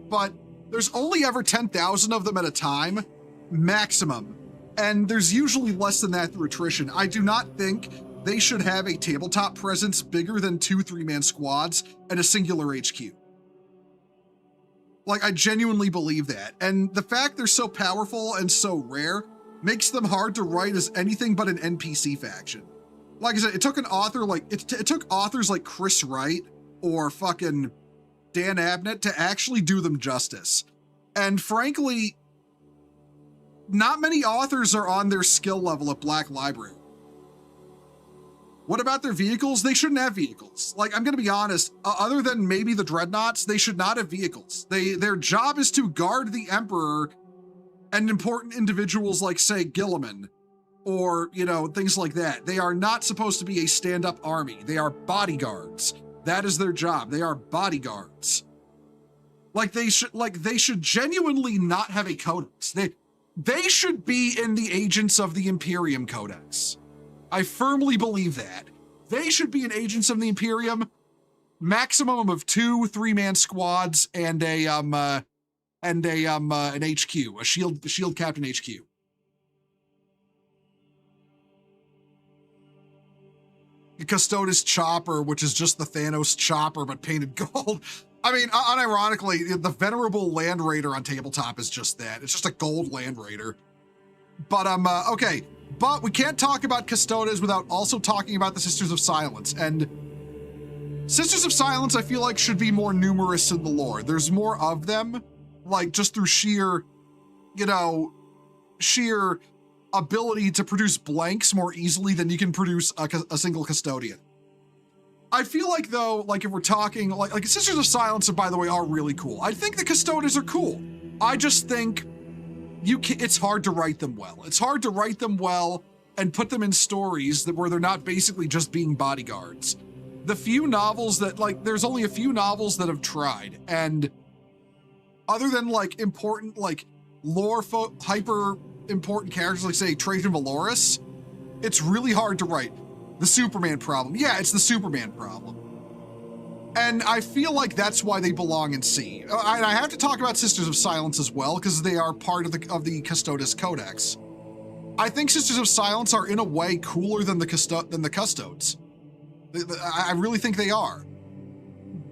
But there's only ever 10,000 of them at a time, maximum. And there's usually less than that through attrition. I do not think they should have a tabletop presence bigger than 2 3-man squads and a singular HQ. Like, I genuinely believe that. And the fact they're so powerful and so rare makes them hard to write as anything but an NPC faction. Like I said, it took an author like, it took authors like Chris Wright or fucking Dan Abnett to actually do them justice. And frankly, not many authors are on their skill level at Black Library. What about their vehicles? They shouldn't have vehicles. Like, I'm gonna be honest, other than maybe the Dreadnoughts, they should not have vehicles. Their job is to guard the Emperor and important individuals like, say, Gilliman, or, you know, things like that. They are not supposed to be a stand-up army. They are bodyguards. That is their job. They are bodyguards. Like, they should genuinely not have a codex. They should be in the Agents of the Imperium Codex. I firmly believe that. They should be in Agents of the Imperium, maximum of 2 3-man squads and an HQ, a shield captain HQ. The Custodes chopper, which is just the Thanos chopper but painted gold. I mean, unironically, the venerable Land Raider on tabletop is just that. It's just a gold Land Raider. But okay. But we can't talk about Custodes without also talking about the Sisters of Silence. And Sisters of Silence, I feel like, should be more numerous in the lore. There's more of them, like, just through sheer, you know, sheer ability to produce blanks more easily than you can produce a single custodian. I feel like, though, like, if we're talking, like Sisters of Silence, by the way, are really cool. I think the Custodes are cool. I just think it's hard to write them well. It's hard to write them well and put them in stories where they're not basically just being bodyguards. The few novels that, like, there's only a few novels that have tried, and other than, like, important, like, hyper important characters, like, say, Trajan Valoris, it's really hard to write. The Superman problem. Yeah, it's the Superman problem. And I feel like that's why they belong in C. I have to talk about Sisters of Silence as well, because they are part of the Custodes Codex. I think Sisters of Silence are in a way cooler than the Custodes. I really think they are.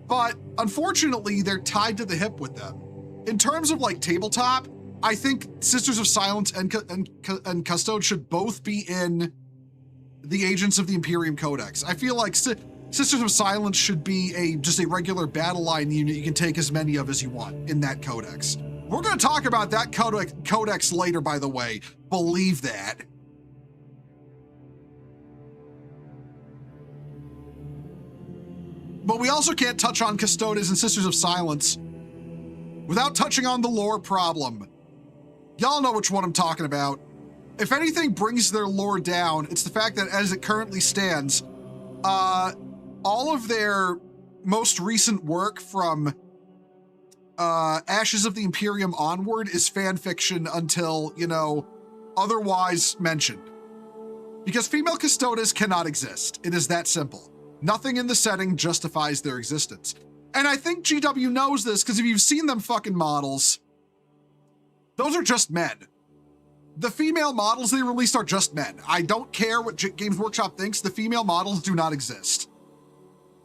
But unfortunately, they're tied to the hip with them. In terms of, like, tabletop, I think Sisters of Silence and Custodes should both be in the Agents of the Imperium Codex. I feel like Sisters of Silence should be just a regular battle line unit you can take as many of as you want in that codex. We're going to talk about that codex later, by the way. Believe that. But we also can't touch on Custodes and Sisters of Silence without touching on the lore problem. Y'all know which one I'm talking about. If anything brings their lore down, it's the fact that as it currently stands, all of their most recent work from Ashes of the Imperium onward is fan fiction until, you know, otherwise mentioned. Because female Custodes cannot exist. It is that simple. Nothing in the setting justifies their existence. And I think GW knows this, because if you've seen them fucking models, those are just men. The female models they released are just men. I don't care what Games Workshop thinks. The female models do not exist.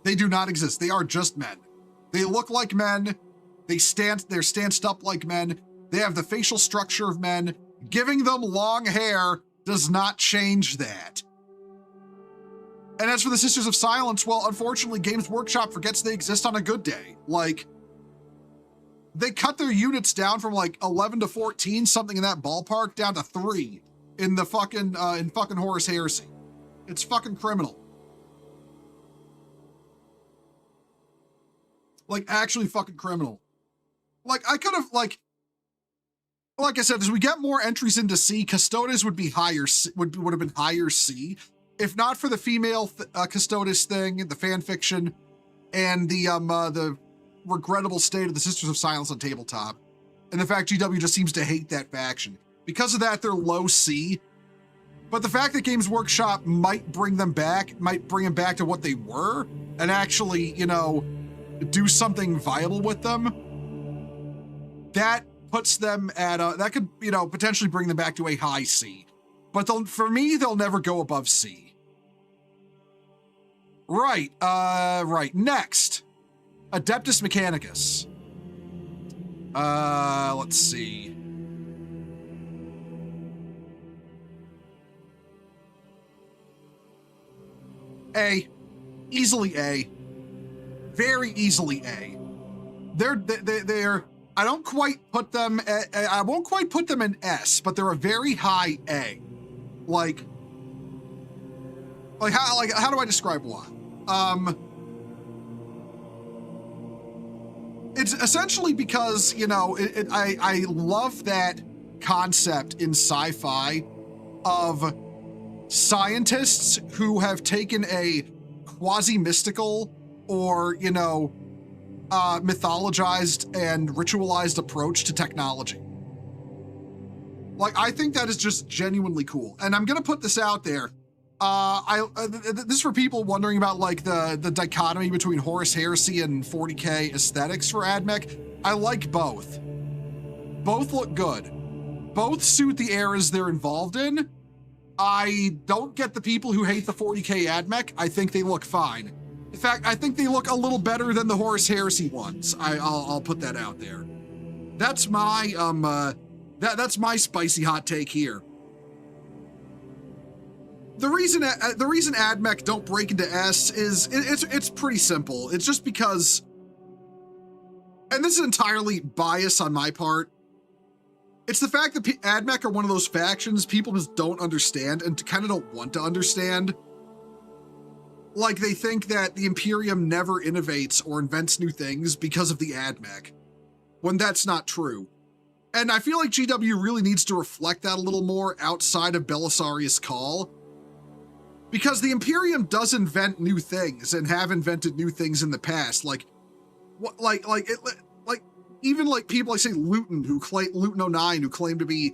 They do not exist. They are just men. They look like men. They're stanced up like men. They have the facial structure of men. Giving them long hair does not change that. And as for the Sisters of Silence, well, unfortunately, Games Workshop forgets they exist on a good day. Like, they cut their units down from like 11 to 14, something in that ballpark, down to 3 in the fucking Horus Heresy. It's fucking criminal. Like, actually fucking criminal. Like, I could have, like I said, as we get more entries into C, Custodes would be higher, would have been higher C, if not for the female Custodes thing, the fan fiction, and the regrettable state of the Sisters of Silence on tabletop, and the fact GW just seems to hate that faction. Because of that, they're low C. But the fact that Games Workshop might bring them back to what they were, and actually, you know, do something viable with them, that puts them at that could, you know, potentially bring them back to a high C. But for me, they'll never go above C. Right, next. Adeptus Mechanicus. Let's see. A. Easily A. Very easily A. They're I don't quite put them, I won't quite put them in S, but they're a very high A. Like how do I describe why? It's essentially because, you know, I love that concept in sci-fi of scientists who have taken a quasi-mystical or, you know, mythologized and ritualized approach to technology. Like, I think that is just genuinely cool. And I'm going to put this out there. This is for people wondering about like the dichotomy between Horus Heresy and 40k aesthetics for AdMech. I like both. Both look good. Both suit the eras they're involved in. I don't get the people who hate the 40k AdMech. I think they look fine. In fact, I think they look a little better than the Horus Heresy ones. I'll put that out there. That's my that's my spicy hot take here. The reason AdMech don't break into S is it's pretty simple. It's just because, and this is entirely bias on my part, it's the fact that AdMech are one of those factions people just don't understand and kind of don't want to understand. Like, they think that the Imperium never innovates or invents new things because of the AdMech, when that's not true. And I feel like GW really needs to reflect that a little more outside of Belisarius' Call. Because the Imperium does invent new things and have invented new things in the past. Like even like people like say Luton, Luton 09, who claim to be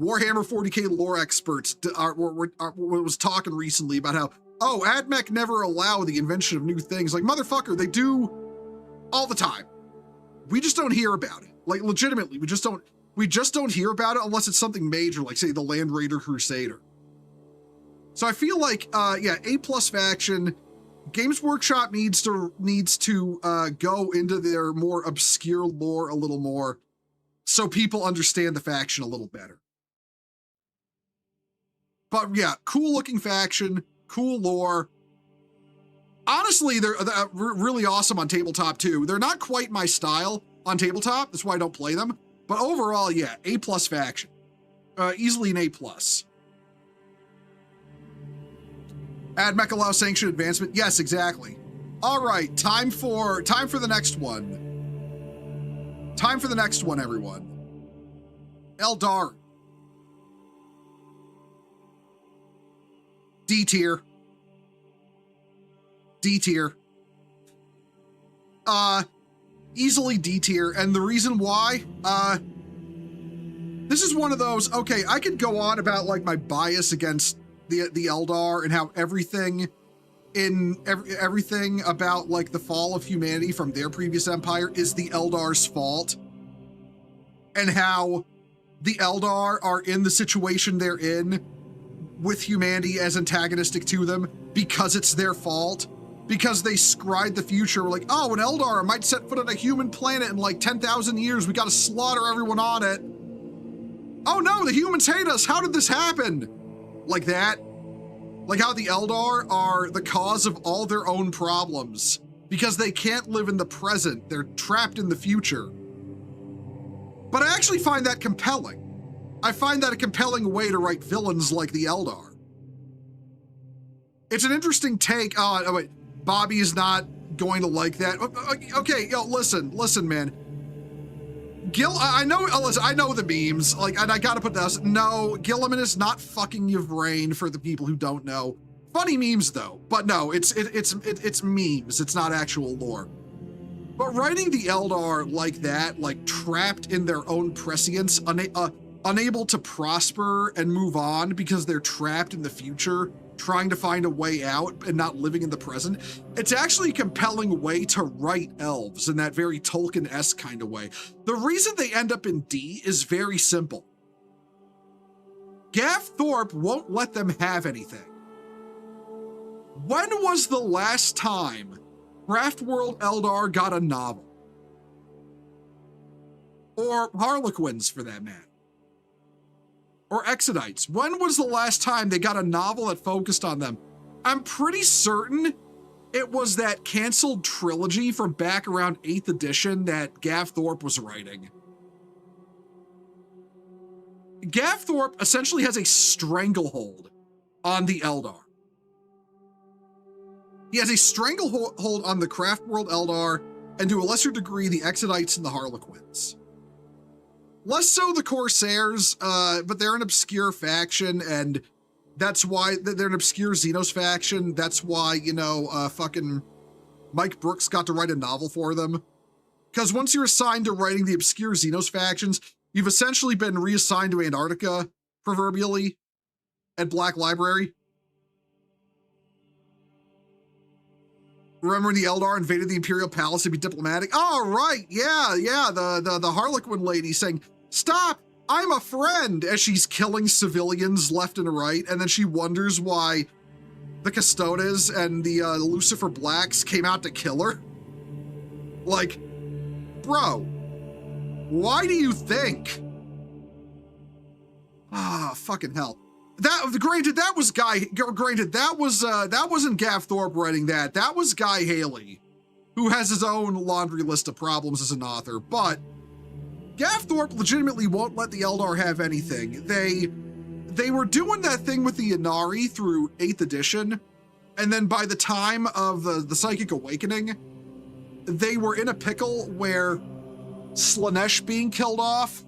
Warhammer 40k lore experts, was talking recently about how, oh, AdMech never allow the invention of new things. Like, motherfucker, they do all the time. We just don't hear about it. Like, legitimately, we just don't hear about it unless it's something major, like say the Land Raider Crusader. So I feel like, yeah, A+ faction. Games Workshop needs to go into their more obscure lore a little more, so people understand the faction a little better. But yeah, cool looking faction, cool lore. Honestly, they're really awesome on tabletop too. They're not quite my style on tabletop, that's why I don't play them. But overall, yeah, A+ faction, easily an A+. AdMech allows sanctioned advancement. Yes, exactly. All right, time for the next one. Time for the next one, everyone. Eldar. D tier. D tier. Easily D tier, and the reason why, this is one of those, okay, I could go on about like my bias against the Eldar and how everything about like the fall of humanity from their previous empire is the Eldar's fault, and how the Eldar are in the situation they're in with humanity as antagonistic to them because it's their fault, because they scried the future. We're like, oh, an Eldar might set foot on a human planet in like 10,000 years. We got to slaughter everyone on it. Oh no, the humans hate us. How did this happen? Like that. Like how the Eldar are the cause of all their own problems because they can't live in the present. They're trapped in the future. But I actually find that compelling. I find that a compelling way to write villains like the Eldar. It's an interesting take. Oh, wait, Bobby is not going to like that. Okay, yo, listen, man. Gil, I know the memes, like, and I gotta put this. No, Gilliman is not fucking your brain for the people who don't know. Funny memes though, but no, it's memes. It's not actual lore. But writing the Eldar like that, like trapped in their own prescience, unable to prosper and move on because they're trapped in the future, trying to find a way out and not living in the present. It's actually a compelling way to write elves in that very Tolkien-esque kind of way. The reason they end up in D is very simple. Gav Thorpe won't let them have anything. When was the last time Craftworld Eldar got a novel? Or Harlequins, for that matter. Or Exodites. When was the last time they got a novel that focused on them? I'm pretty certain it was that canceled trilogy from back around 8th edition that Gav Thorpe was writing. Gavthorpe essentially has a stranglehold on the Eldar. He has a stranglehold on the Craftworld Eldar, and to a lesser degree, the Exodites and the Harlequins. Less so the Corsairs, but they're an obscure faction, and that's why they're an obscure Xenos faction. That's why, fucking Mike Brooks got to write a novel for them. Because once you're assigned to writing the obscure Xenos factions, you've essentially been reassigned to Antarctica, proverbially, at Black Library. Remember when the Eldar invaded the Imperial Palace to be diplomatic? Oh, right, yeah, the Harlequin lady saying, "Stop, I'm a friend," as she's killing civilians left and right, and then she wonders why the Custodes and the Lucifer Blacks came out to kill her. Like, bro, why do you think? Fucking hell. That wasn't Gav Thorpe writing that. That was Guy Haley, who has his own laundry list of problems as an author. But Gav Thorpe legitimately won't let the Eldar have anything. They were doing that thing with the Inari through 8th edition, and then by the time of the Psychic Awakening, they were in a pickle where Slaanesh being killed off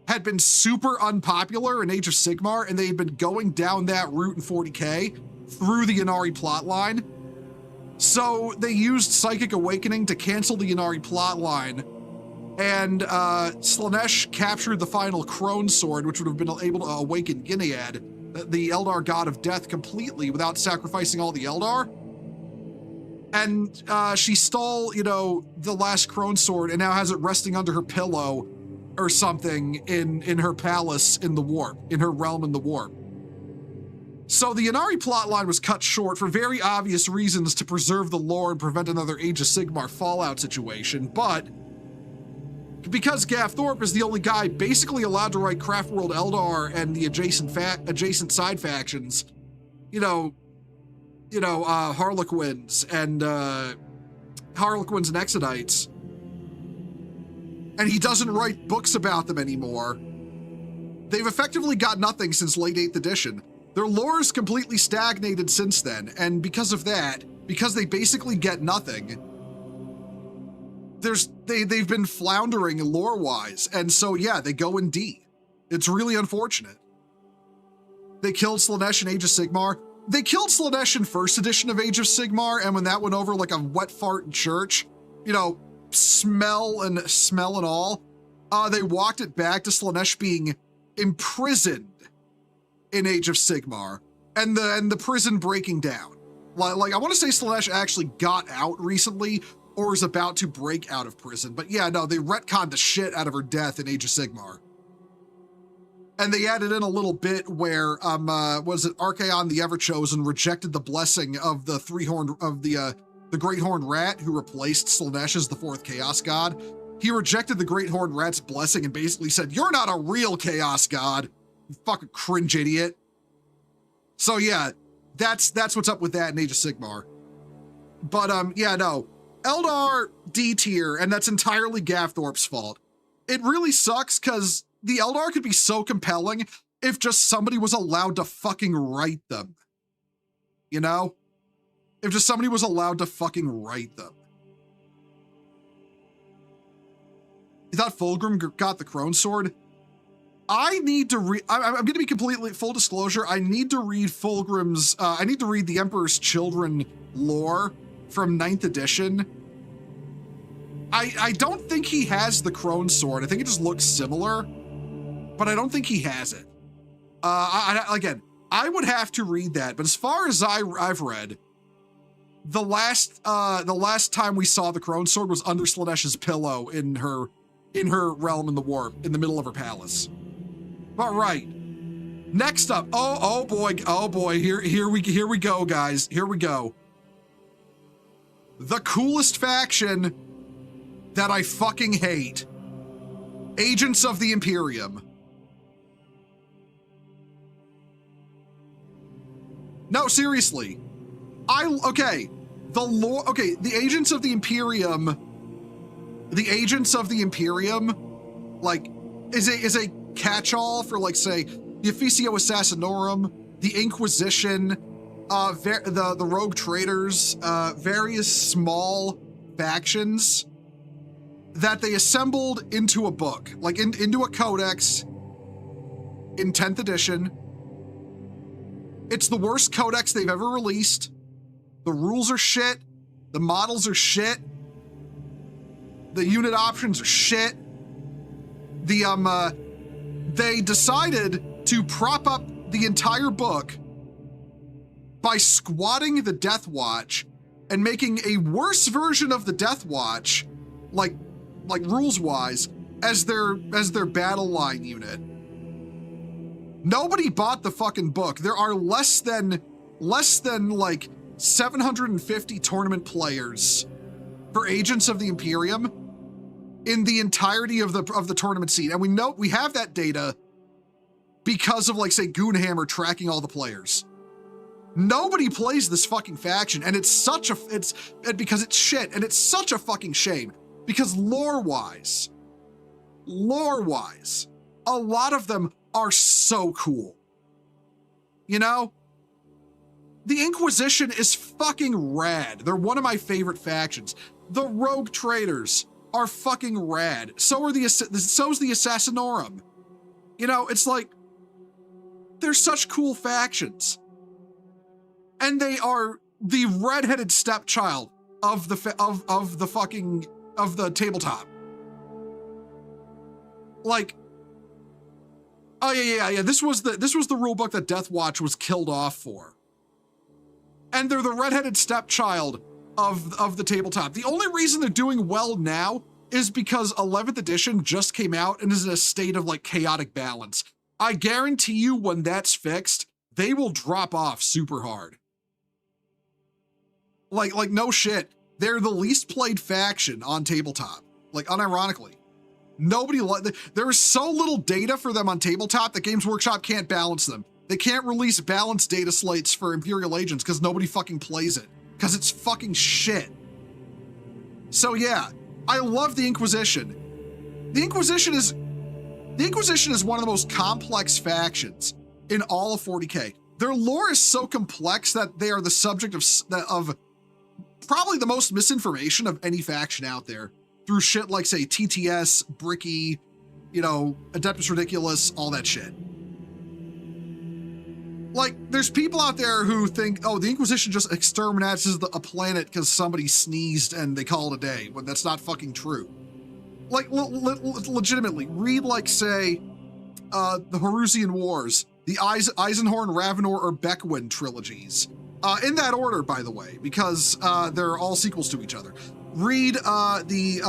had been super unpopular in Age of Sigmar, and they had been going down that route in 40k through the Inari plotline. So they used Psychic Awakening to cancel the Inari plotline, and Slaanesh captured the final Crone Sword, which would have been able to awaken Gilead, the Eldar god of death, completely without sacrificing all the Eldar. And she stole, the last Crone Sword and now has it resting under her pillow or something in her palace in the warp, in her realm in the warp. So the Inari plotline was cut short for very obvious reasons to preserve the lore and prevent another Age of Sigmar Fallout situation, but because Gav Thorpe is the only guy basically allowed to write Craftworld Eldar and the adjacent side factions, Harlequins and Exodites, and he doesn't write books about them anymore, they've effectively got nothing since late 8th edition. Their lore is completely stagnated since then, and because of that, because they basically get nothing, they've been floundering lore-wise, and so yeah, they go in D. It's really unfortunate. They killed Slaanesh in Age of Sigmar. They killed Slaanesh in 1st edition of Age of Sigmar, and when that went over like a wet fart in church, smell and all, they walked it back to Slaanesh being imprisoned in Age of Sigmar, and the prison breaking down. Like I want to say Slaanesh actually got out recently, or is about to break out of prison, but yeah, no, they retconned the shit out of her death in Age of Sigmar. And they added in a little bit where, Archaon the Everchosen rejected the blessing of the the Great Horned Rat, who replaced Slaanesh as the 4th Chaos God. He rejected the Great Horned Rat's blessing and basically said, "You're not a real Chaos God, you fucking cringe idiot." So yeah, that's what's up with that in Age of Sigmar. But yeah, no, Eldar D tier, and that's entirely Gav Thorpe's fault. It really sucks because the Eldar could be so compelling if just somebody was allowed to fucking write them. If just somebody was allowed to fucking write them. You thought Fulgrim got the Crone Sword? I need to read, I'm going to be completely, full disclosure, I need to read Fulgrim's, I need to read the Emperor's Children lore from 9th edition. I don't think he has the Crone Sword. I think it just looks similar, but I don't think he has it. Again, I would have to read that, but as far as I've read, the last time we saw the Crone Sword was under Slaanesh's pillow in her realm in the warp, in the middle of her palace. But right, next up, oh boy, here we go, guys, here we go. The coolest faction that I fucking hate, Agents of the Imperium. No, seriously. The Agents of the Imperium, like, is a catch-all for, like, say, the Officio Assassinorum, the Inquisition, the Rogue Traders, various small factions that they assembled into a book, like into a codex in 10th edition. It's the worst codex they've ever released. The rules are shit. The models are shit. The unit options are shit. They decided to prop up the entire book by squatting the Death Watch and making a worse version of the Death Watch, like rules-wise, as their battle line unit. Nobody bought the fucking book. There are less than like 750 tournament players for Agents of the Imperium in the entirety of the tournament scene. And we have that data because of, like, say, Goonhammer tracking all the players. Nobody plays this fucking faction, and because it's shit, and it's such a fucking shame. Because lore-wise, a lot of them are so cool. You know? The Inquisition is fucking rad. They're one of my favorite factions. The Rogue Traders are fucking rad. So's the Assassinorum. You know, it's like, they're such cool factions. And they are the redheaded stepchild of the tabletop. Like, oh yeah. This was the rule book that Death Watch was killed off for. And they're the redheaded stepchild of the tabletop. The only reason they're doing well now is because 11th edition just came out and is in a state of, like, chaotic balance. I guarantee you when that's fixed, they will drop off super hard. Like no shit. They're the least played faction on tabletop. Like, unironically. There is so little data for them on tabletop that Games Workshop can't balance them. They can't release balanced data slates for Imperial Agents because nobody fucking plays it. Because it's fucking shit. So yeah, I love the Inquisition. The Inquisition is one of the most complex factions in all of 40k. Their lore is so complex that they are the subject of probably the most misinformation of any faction out there through shit like, say, TTS, Bricky, you know, Adeptus Ridiculous, all that shit. Like, there's people out there who think, oh, the Inquisition just exterminates a planet because somebody sneezed and they call it a day, when that's not fucking true. Like, legitimately, read, like, say, the Horusian Wars, the Eisenhorn, Ravenor, or Beckwin trilogies. In that order, by the way, because they're all sequels to each other. Read the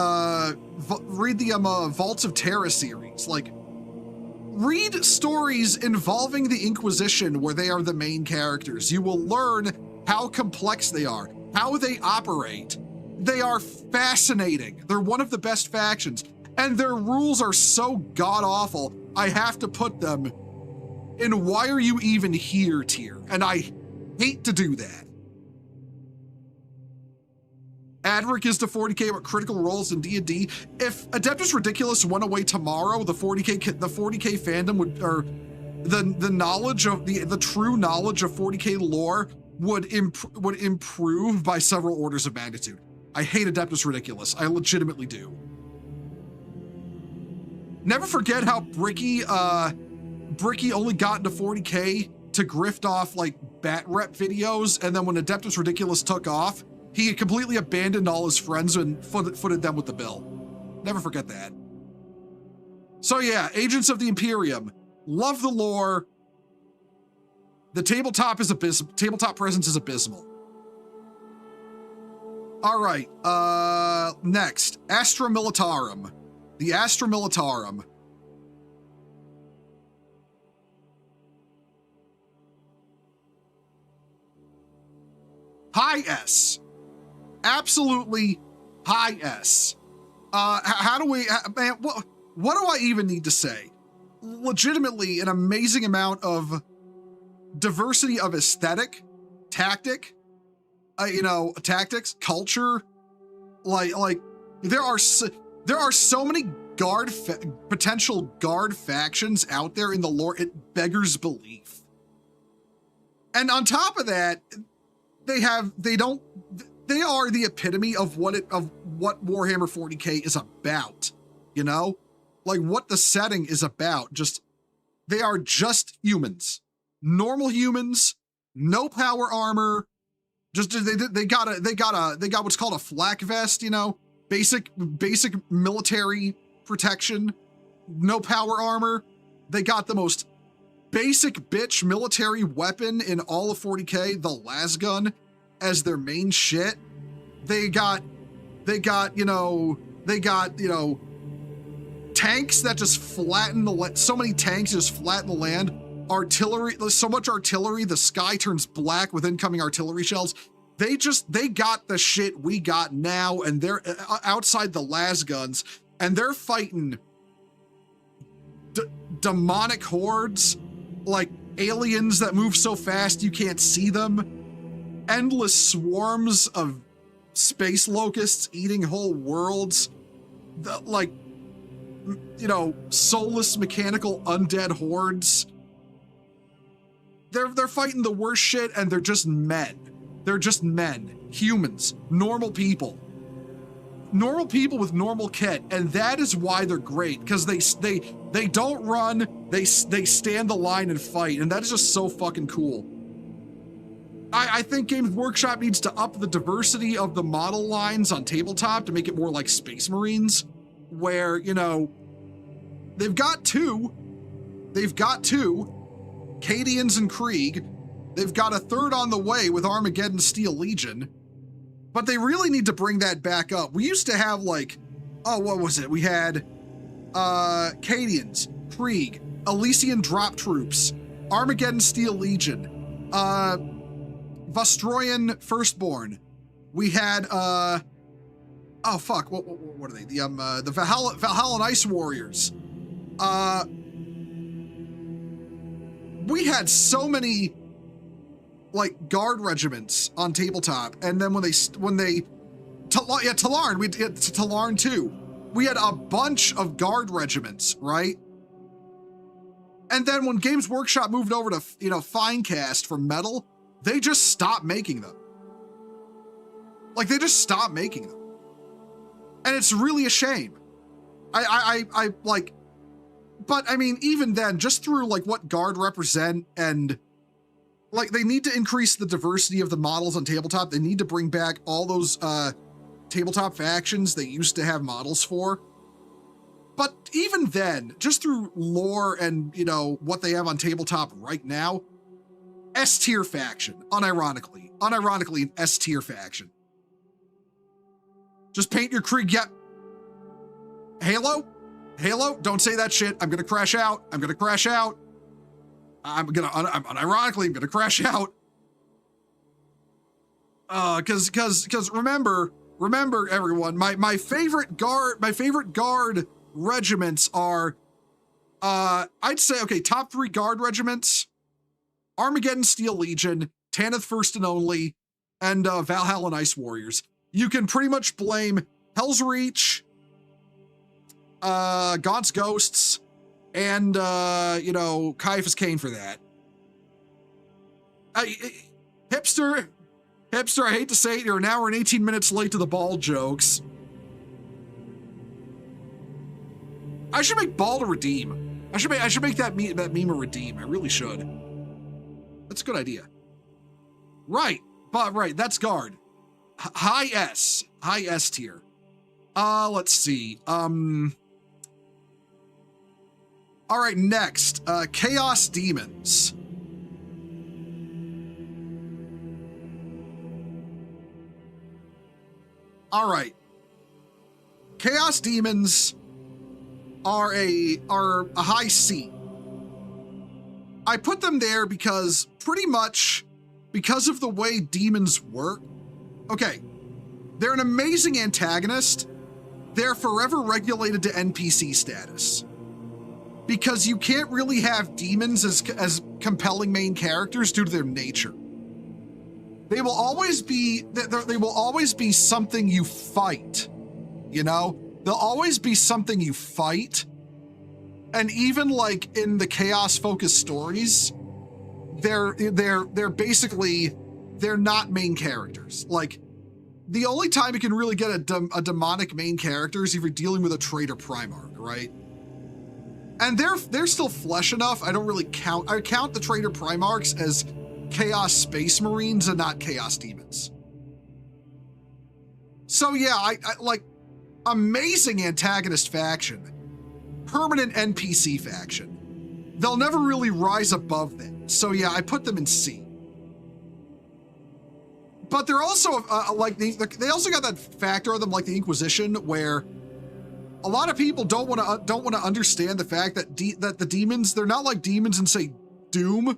Vaults of Terra series. Like, read stories involving the Inquisition where they are the main characters. You will learn how complex they are, how they operate. They are fascinating. They're one of the best factions, and their rules are so god-awful, I have to put them in why are you even here tier, and I hate to do that. Adric is to 40k what Critical Roles in D&D. If Adeptus Ridiculous went away tomorrow, the 40k fandom would, or the knowledge of the true knowledge of 40k lore would improve by several orders of magnitude. I hate Adeptus Ridiculous. I legitimately do. Never forget how Bricky only got into 40k to grift off, like, bat rep videos, and then when Adeptus Ridiculous took off, he completely abandoned all his friends and footed them with the bill. Never forget that. So yeah, Agents of the Imperium. Love the lore. The tabletop presence is abysmal. All right, next, Astra Militarum. The Astra Militarum. High S. Absolutely high S. How do we, man, what do I even need to say? Legitimately, an amazing amount of diversity of aesthetic, tactics, culture. Like there are so many potential guard factions out there in the lore, it beggars belief. And on top of that, they are the epitome of what Warhammer 40k is about, you know? Like what the setting is about. They are just humans. Normal humans, no power armor. They got what's called a flak vest, you know? Basic military protection, no power armor. They got the most basic bitch military weapon in all of 40k, the lasgun, as their main shit. They got tanks that just flatten so many tanks just flatten the land. Artillery, so much artillery, the sky turns black with incoming artillery shells. They got the shit we got now, and they're outside the lasguns, and they're fighting demonic hordes, like aliens that move so fast you can't see them, endless swarms of space locusts eating whole worlds, soulless mechanical undead hordes. They're fighting the worst shit, and they're just men. They're just men, humans, normal people with normal kit, and that is why they're great, because they don't run, they stand the line and fight, and that is just so fucking cool. I think Games Workshop needs to up the diversity of the model lines on tabletop to make it more like Space Marines, where, you know, they've got two, Cadians and Krieg. They've got a third on the way with Armageddon Steel Legion, but they really need to bring that back up. We used to have what was it? We had Cadians, Krieg, Elysian Drop Troops, Armageddon Steel Legion, Vostroyan Firstborn. We had what are they? The Valhalla Ice Warriors. We had so many guard regiments on tabletop, and then Talarn, we did Talarn too. We had a bunch of guard regiments, right? And then when Games Workshop moved over to Finecast for metal, they just stopped making them. They just stopped making them, and it's really a shame. But I mean, even then, just through what guard represent, and they need to increase the diversity of the models on tabletop. They need to bring back all those tabletop factions they used to have models for. But even then, just through lore and, what they have on tabletop right now, S-tier faction, unironically an S-tier faction. Just paint your Krieg, yep. Halo, don't say that shit. I'm gonna crash out. Unironically, I'm gonna crash out. Cause remember everyone, my favorite guard regiments are, I'd say, okay, top 3 guard regiments: Armageddon Steel Legion, Tanith First and Only, and Valhalla Ice Warriors. You can pretty much blame Hell's Reach, Gaunt's Ghosts, and Caiaphas Cain for that. Hipster, I hate to say it, you're an hour and 18 minutes late to the ball jokes. I should make ball to redeem. I should make that meme a redeem. I really should. That's a good idea. Right, that's guard. High S tier. Let's see. All right, next, Chaos Demons. All right. Chaos Demons are a high C. I put them there because pretty much because of the way demons work. Okay, they're an amazing antagonist. They're forever regulated to NPC status, because you can't really have demons as compelling main characters due to their nature. They will always be something you fight, There'll always be something you fight. And even like in the chaos-focused stories, they're basically, they're not main characters. Like, the only time you can really get a demonic main character is if you're dealing with a traitor Primarch, right? And they're still flesh enough. I don't really count. I count the traitor Primarchs as Chaos Space Marines and not Chaos Demons. So yeah, I like amazing antagonist faction, permanent NPC faction. They'll never really rise above that. So yeah, I put them in C. But they're also like they also got that factor of them like the Inquisition, where a lot of people don't want to understand the fact that that the demons, they're not like demons in say Doom,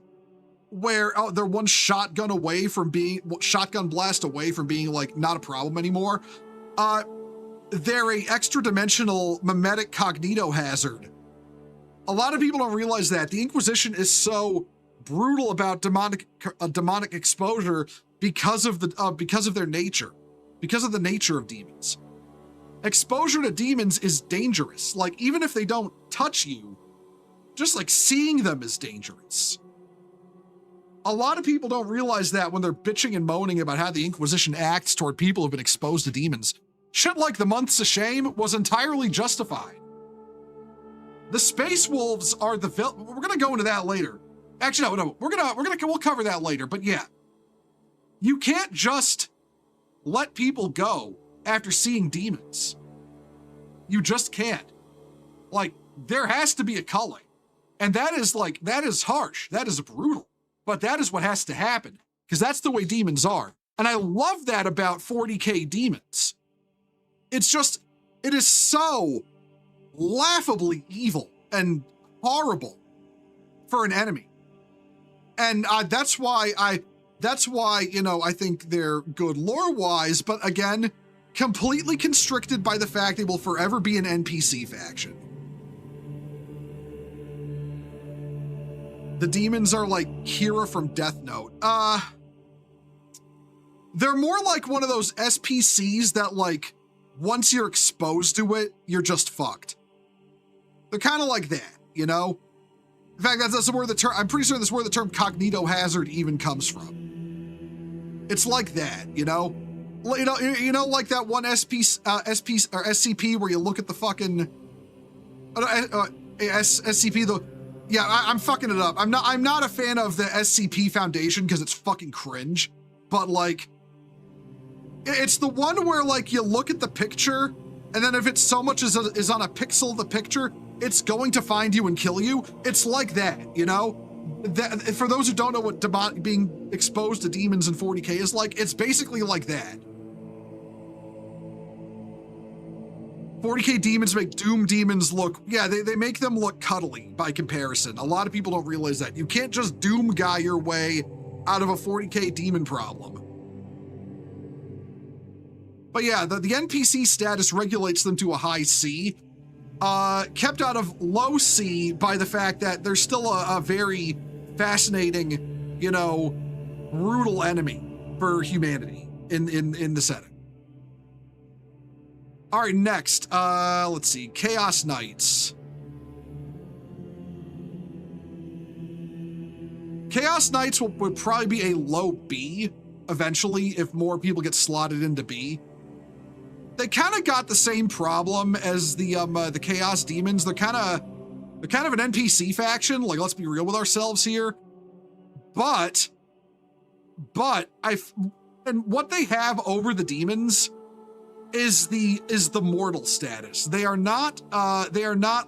where they're one shotgun blast away from being like not a problem anymore. They're a extra dimensional mimetic cognito hazard. A lot of people don't realize that the Inquisition is so brutal about demonic exposure because of their nature, because of the nature of demons. Exposure to demons is dangerous. Like, even if they don't touch you, just like seeing them is dangerous. A lot of people don't realize that when they're bitching and moaning about how the Inquisition acts toward people who've been exposed to demons. Shit like the Months of Shame was entirely justified. The Space Wolves are the villain. We're gonna go into that later. Actually, no, we'll cover that later. But yeah, you can't just let people go after seeing demons. You just can't. Like, there has to be a culling. And that is harsh. That is brutal. But that is what has to happen, because that's the way demons are. And I love that about 40k demons. It's just, it is so laughably evil and horrible for an enemy. And that's why, you know, I think they're good lore-wise, but again, completely constricted by the fact they will forever be an NPC faction. The demons are like Kira from Death Note. They're more like one of those SPCs that, like, once you're exposed to it, you're just fucked. They're kind of like that, you know? In fact, that's where the term, I'm pretty sure that's where the term cognito hazard even comes from. It's like that, you know? You know, like that one SCP where you look at the fucking SCP. I'm fucking it up. I'm not a fan of the SCP Foundation because it's fucking cringe. But like, it's the one where like you look at the picture, and then if it's so much as is on a pixel of the picture, it's going to find you and kill you. It's like that, you know? That, for those who don't know what being exposed to demons in 40k is like, it's basically like that. 40k demons make Doom demons look, yeah, they make them look cuddly by comparison. A lot of people don't realize that. You can't just Doom guy your way out of a 40k demon problem. But yeah, the NPC status regulates them to a high C, kept out of low C by the fact that they're still a very fascinating, you know, brutal enemy for humanity in the setting. All right, next, let's see, Chaos Knights. Chaos Knights would probably be a low B eventually if more people get slotted into B. They kind of got the same problem as the Chaos Demons. They're kind of an NPC faction. Like, let's be real with ourselves here. But and what they have over the demons is the mortal status. They are not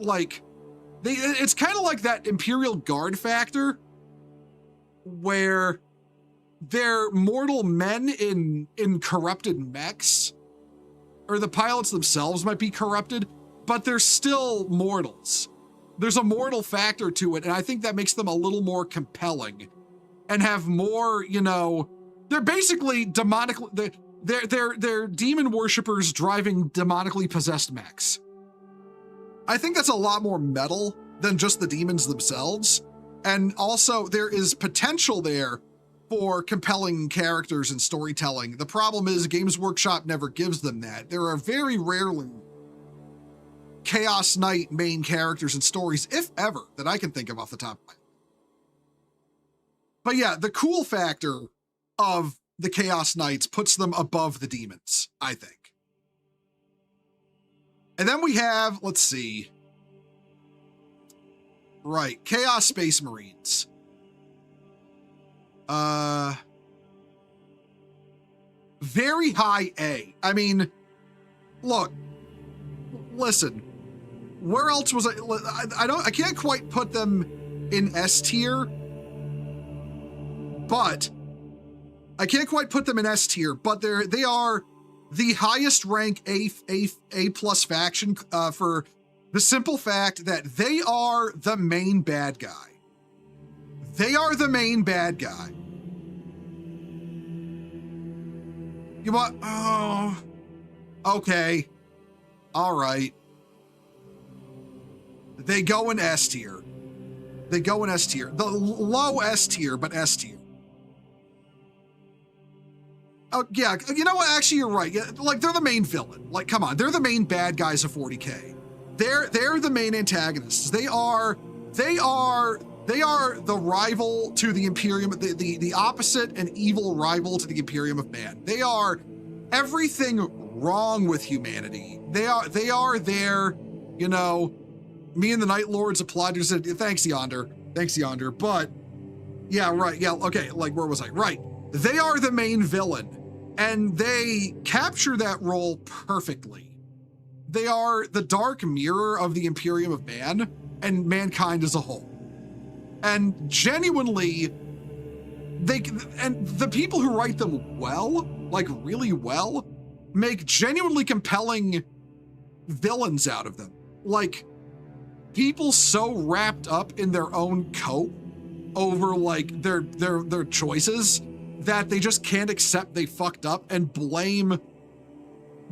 like it's kind of like that Imperial Guard factor where they're mortal men in corrupted mechs, or the pilots themselves might be corrupted, but they're still mortals. There's a mortal factor to it, and I think that makes them a little more compelling and have more, you know, they're basically demonically, they're demon worshippers driving demonically possessed mechs. I think that's a lot more metal than just the demons themselves. And also there is potential there for compelling characters and storytelling. The problem is Games Workshop never gives them that. There are very rarely Chaos Knight main characters and stories, if ever, that I can think of off the top of my head. But yeah, the cool factor of the Chaos Knights puts them above the demons, I think. And then we have, let's see. Right, Chaos Space Marines. Very high A. I mean, look, listen, where else was I can't quite put them in S tier, but I can't quite put them in S tier, but they are the highest rank A plus faction for the simple fact that they are the main bad guy. They are the main bad guy. You want? Oh, okay. All right. They go in S tier. They go in S tier. The low S tier, but S tier. Oh, yeah. You know what? Actually, you're right. Like, they're the main villain. Like, come on. They're the main bad guys of 40k. They're the main antagonists. They are the rival to the Imperium, the opposite and evil rival to the Imperium of Man. They are everything wrong with humanity. They are there, you know, me and the Night Lords applaud you. Said, thanks, Yonder. Thanks, Yonder. But yeah, right. Yeah. Okay. Like, where was I? Right. They are the main villain and they capture that role perfectly. They are the dark mirror of the Imperium of Man and mankind as a whole. And genuinely, the people who write them well, like really well, make genuinely compelling villains out of them. Like, people so wrapped up in their own coat over like their choices that they just can't accept they fucked up and blame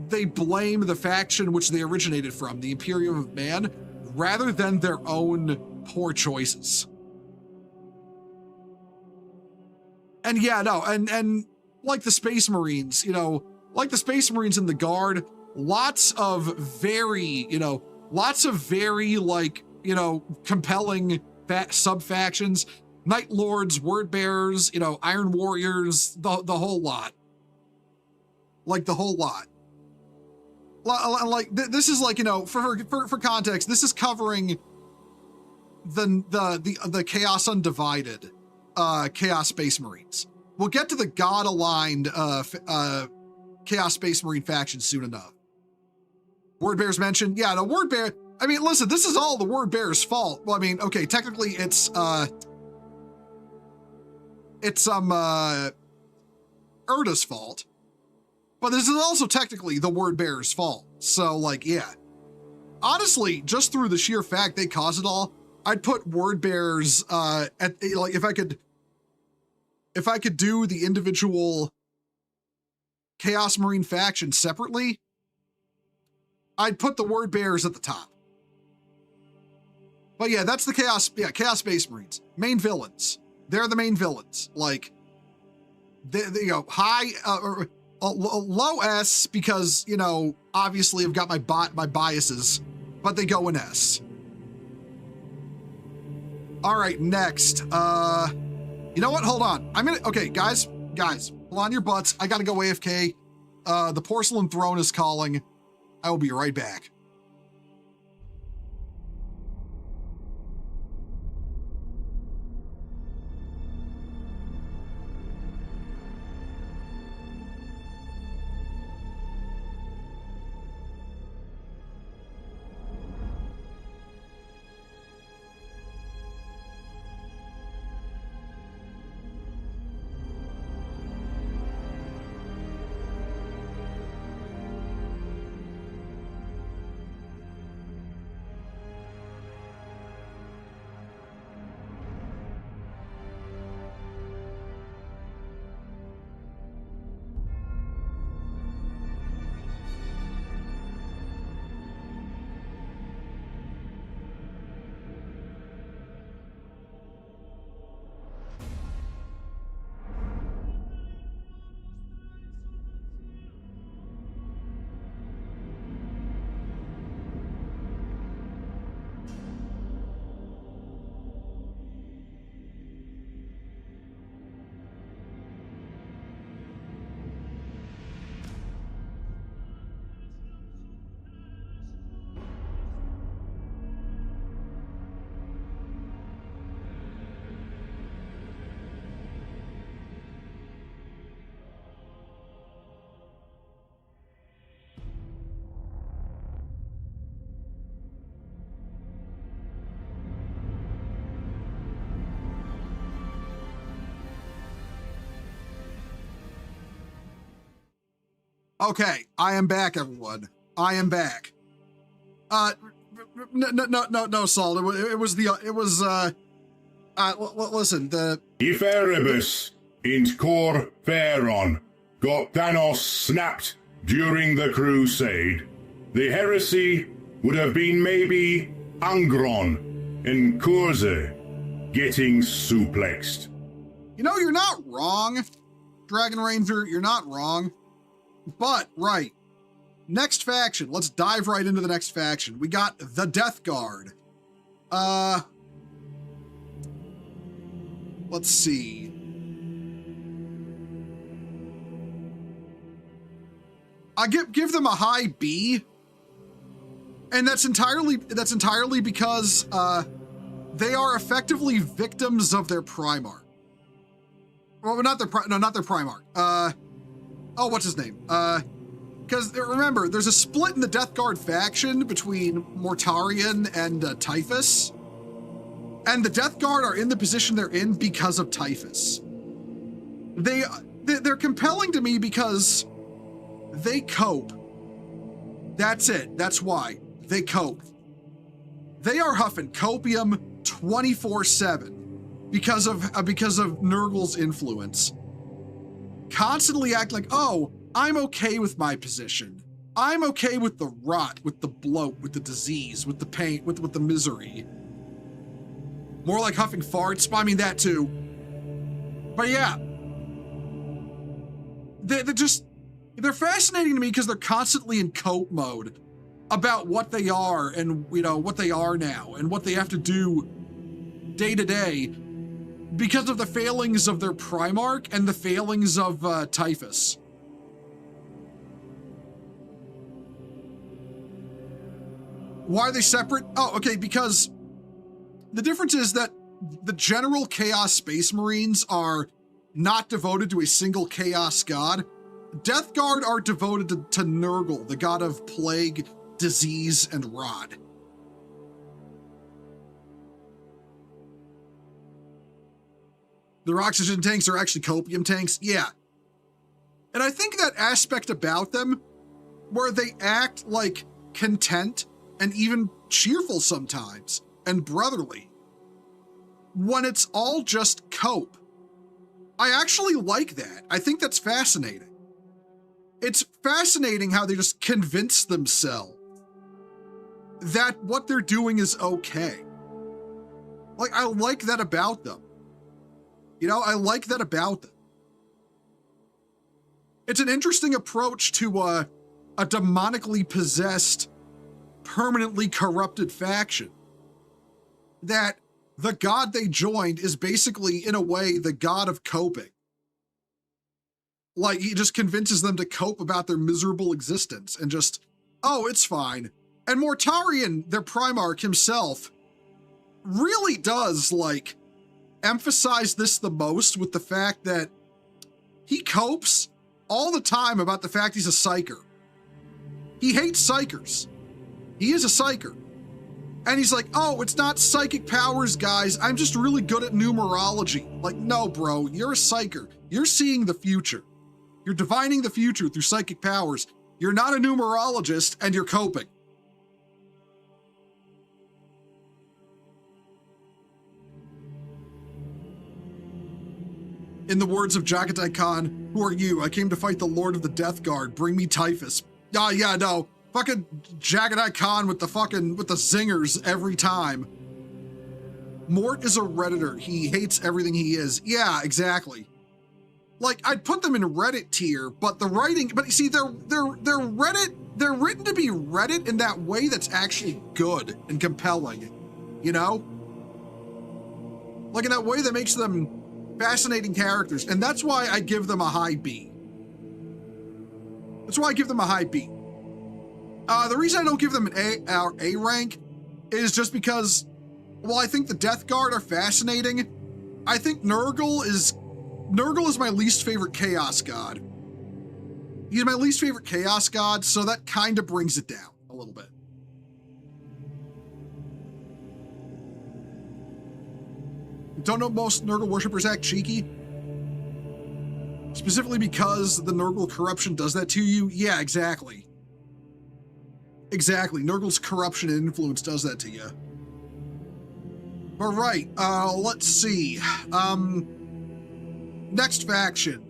the faction which they originated from, the Imperium of Man, rather than their own poor choices. And yeah, no, and like the Space Marines, you know, like the Space Marines in the Guard, lots of very, like, you know, compelling sub-factions, Night Lords, Word Bearers, you know, Iron Warriors, the whole lot. Like, the whole lot. Like, this is like, you know, for context, this is covering the Chaos Undivided Chaos Space Marines. We'll get to the God-aligned Chaos Space Marine faction soon enough. Word Bearers mentioned, yeah, the Word Bear, I mean, listen, this is all the Word Bearers' fault. Well, I mean, okay, technically it's Erda's fault, but this is also technically the Word Bearers' fault. So, like, yeah. Honestly, just through the sheer fact they caused it all, I'd put Word Bearers at, like, if I could do the individual Chaos Marine faction separately, I'd put the Word Bearers at the top. But yeah, that's the Chaos Space Marines. Main villains. They're the main villains. Like, they you know, high, or low S because, you know, obviously I've got my biases, but they go in S. All right, next. You know what? Hold on. Okay, guys, hold on your butts. I gotta go AFK. The Porcelain Throne is calling. I will be right back. Okay, I am back, everyone. I am back. No, Saul. Listen, Erebus int cor Pharaon got Thanos snapped during the crusade. The heresy would have been maybe Angron and Kurze getting suplexed. You know, you're not wrong, Dragon Ranger. You're not wrong. But, right. Next faction. Let's dive right into the next faction. We got the Death Guard. Let's see. I give them a high B. And that's entirely because they are effectively victims of their Primarch. Well, not their Primarch. What's his name? Because remember, there's a split in the Death Guard faction between Mortarion and Typhus. And the Death Guard are in the position they're in because of Typhus. They're compelling to me because they cope. That's it. That's why. They cope. They are huffing copium 24/7 because of Nurgle's influence. Constantly act like, oh, I'm okay with my position. I'm okay with the rot, with the bloat, with the disease, with the pain, with the misery. More like huffing farts. I mean, that too. But yeah. They're fascinating to me because they're constantly in cope mode about what they are and, you know, what they are now and what they have to do day to day because of the failings of their Primarch and the failings of Typhus. Why are they separate? Oh, okay, because the difference is that the general Chaos Space Marines are not devoted to a single Chaos god. Death Guard are devoted to Nurgle, the god of plague, disease, and rot. Their oxygen tanks are actually copium tanks, yeah. And I think that aspect about them, where they act like content and even cheerful sometimes, and brotherly, when it's all just cope. I actually like that. I think that's fascinating. It's fascinating how they just convince themselves that what they're doing is okay. Like, I like that about them. You know, I like that about them. It's an interesting approach to a demonically possessed, permanently corrupted faction. That the god they joined is basically, in a way, the god of coping. Like, he just convinces them to cope about their miserable existence and just, oh, it's fine. And Mortarion, their Primarch himself, really does, like, emphasize this the most with the fact that he copes all the time about the fact he's a psyker. He hates psykers. He is a psyker. And he's like, oh, it's not psychic powers, guys. I'm just really good at numerology. Like, no, bro, you're a psyker. You're seeing the future. You're divining the future through psychic powers. You're not a numerologist, and you're coping. In the words of Jagatai Khan, who are you? I came to fight the Lord of the Death Guard. Bring me Typhus. Yeah, no. Fucking Jagatai Khan with the zingers every time. Mort is a Redditor. He hates everything he is. Yeah, exactly. Like, I'd put them in Reddit tier, but the writing, but you see, they're written to be Reddit in that way that's actually good and compelling, you know? Like, in that way that makes them fascinating characters, and that's why I give them a high B. That's why I give them a high B. The reason I don't give them an A rank is just because, well, I think the Death Guard are fascinating. I think Nurgle is my least favorite Chaos God. He's my least favorite Chaos God, so that kind of brings it down a little bit. Don't know most Nurgle worshippers act cheeky? Specifically because the Nurgle corruption does that to you? Yeah, exactly. Exactly. Nurgle's corruption and influence does that to you. All right. Let's see. Next faction.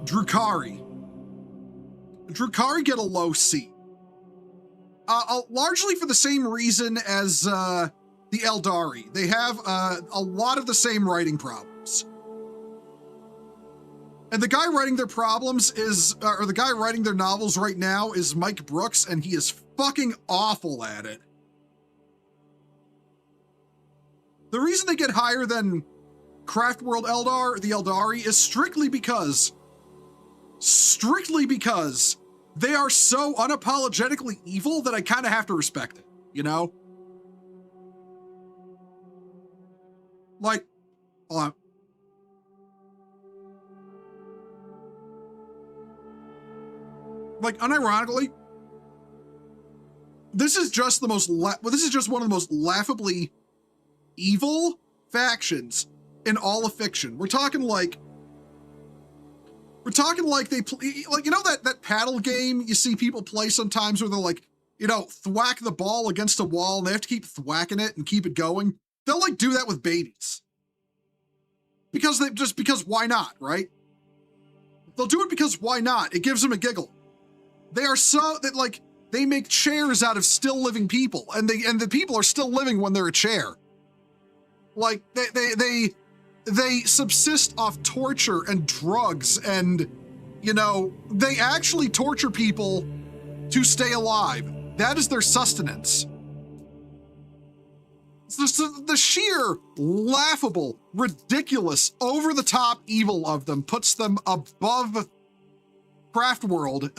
Drukhari. Drukhari get a low C. Largely for the same reason as the Eldari. They have a lot of the same writing problems. And the guy writing their problems is, or the guy writing their novels right now is Mike Brooks, and he is fucking awful at it. The reason they get higher than Craftworld Eldar, the Eldari, is strictly because they are so unapologetically evil that I kind of have to respect it, you know? Like, hold on. Like, unironically, this is just one of the most laughably evil factions in all of fiction. We're talking like they play, like, you know that paddle game you see people play sometimes where they're like, you know, thwack the ball against a wall and they have to keep thwacking it and keep it going. They'll like do that with babies. Because why not, right? They'll do it because why not? It gives them a giggle. They are so that like they make chairs out of still living people, and the people are still living when they're a chair. Like they subsist off torture and drugs, and you know, they actually torture people to stay alive. That is their sustenance. The sheer laughable, ridiculous, over-the-top evil of them puts them above Craftworld, the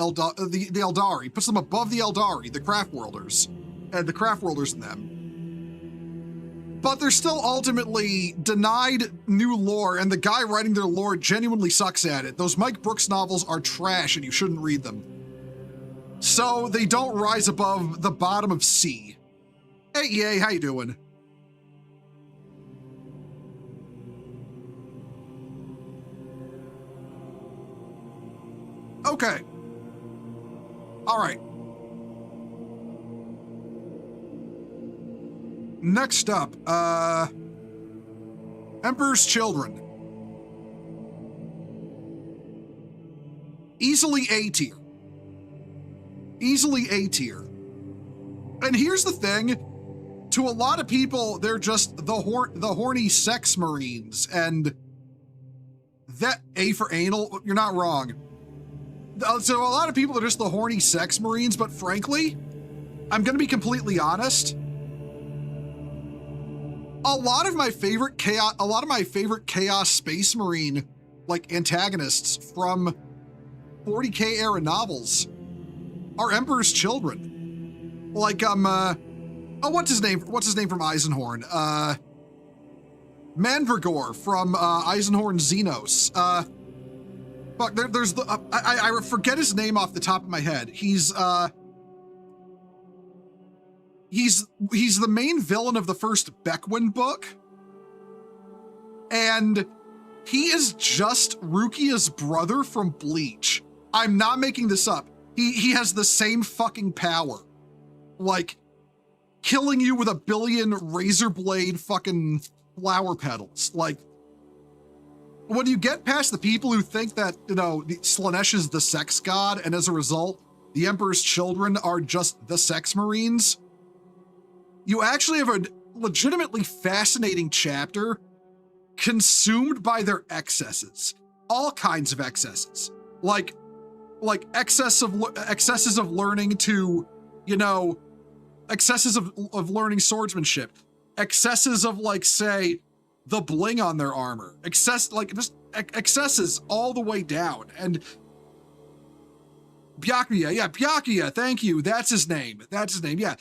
Eldari, puts them above the Eldari, the Craftworlders, and the Craftworlders in them. But they're still ultimately denied new lore, and the guy writing their lore genuinely sucks at it. Those Mike Brooks novels are trash, and you shouldn't read them. So they don't rise above the bottom of C. Hey, EA, how you doing? Okay. All right. Next up, Emperor's Children. Easily A tier. Easily A tier. And here's the thing. To a lot of people, they're just the horny sex marines, and that A for anal, you're not wrong. So a lot of people are just the horny sex marines, but frankly, I'm gonna be completely honest. A lot of my favorite chaos space marine like antagonists from 40k era novels are Emperor's Children. Like what's his name from Eisenhorn? Mandragore from Eisenhorn Xenos. Fuck, there's the I forget his name off the top of my head. He's the main villain of the first Beckwin book, and he is just Rukia's brother from Bleach. I'm not making this up. He has the same fucking power, like killing you with a billion razor blade fucking flower petals. Like, when you get past the people who think that, you know, Slaanesh is the sex god, and as a result, the Emperor's Children are just the sex marines, you actually have a legitimately fascinating chapter consumed by their excesses. All kinds of excesses. Like excesses of learning to, you know, excesses of learning swordsmanship. Excesses of, like, say, the bling on their armor. Excesses all the way down. And Byakuya, thank you. That's his name, yeah.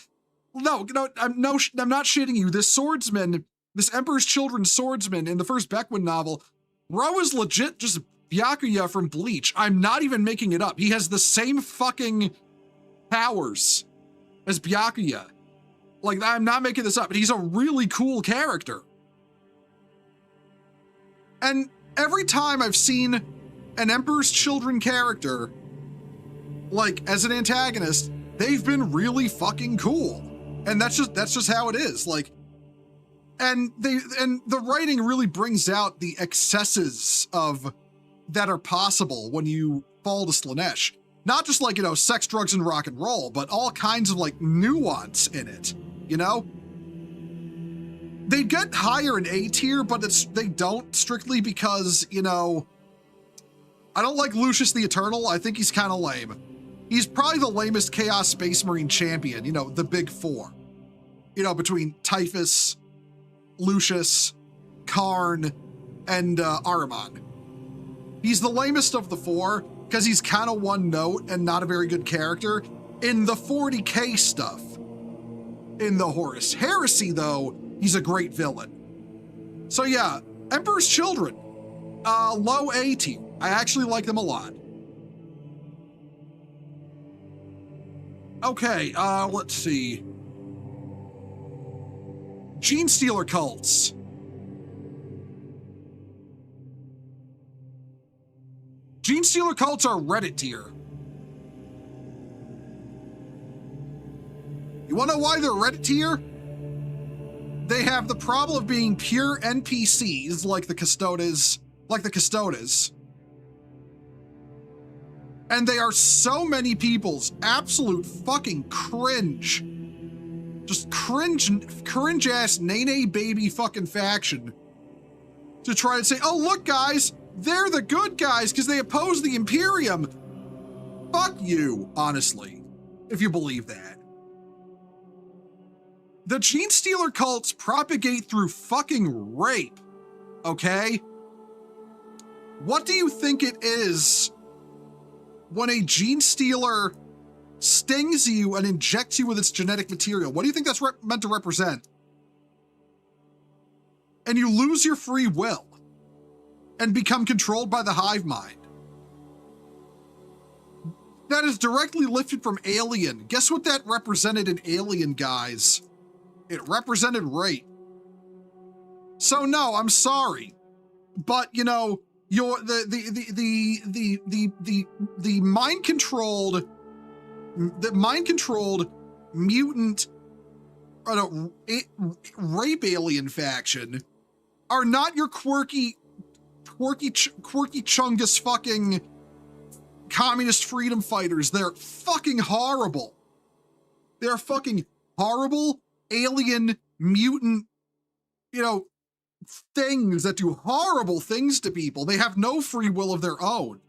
No, I'm not shitting you. This swordsman, this Emperor's Children swordsman in the first Beckwin novel, Ro is legit just Byakuya from Bleach. I'm not even making it up. He has the same fucking powers as Byakuya. Like, I'm not making this up, but he's a really cool character. And every time I've seen an Emperor's Children character, like, as an antagonist, they've been really fucking cool. And that's just how it is. Like, and the writing really brings out the excesses of that are possible when you fall to Slaanesh. Not just like, sex, drugs, and rock and roll, but all kinds of like nuance in it, They get higher in A tier, but they don't strictly because, I don't like Lucius the Eternal. I think he's kind of lame. He's probably the lamest Chaos Space Marine champion, the big four. Between Typhus, Lucius, Karn, and Ahriman. He's the lamest of the four because he's kind of one note and not a very good character in the 40k stuff. In the Horus Heresy, though, he's a great villain. So yeah, Emperor's Children, low A tier. I actually like them a lot. Okay, let's see. Gene Stealer cults. Gene Stealer cults are Reddit tier. You wanna know why they're Reddit tier? They have the problem of being pure NPCs like the Custodes. And they are so many people's absolute fucking cringe. Just cringe ass Nene baby fucking faction to try and say, oh, look, guys, they're the good guys because they oppose the Imperium. Fuck you, honestly, if you believe that. The Gene Stealer cults propagate through fucking rape, okay? What do you think it is when a Gene Stealer stings you and injects you with its genetic material? What do you think that's meant to represent? And you lose your free will and become controlled by the hive mind. That is directly lifted from Alien. Guess what that represented in Alien, guys? It represented rape. So no, I'm sorry, but the mind-controlled mutant rape alien faction are not your quirky chungus fucking communist freedom fighters. They're fucking horrible. They're fucking horrible alien mutant, things that do horrible things to people. They have no free will of their own.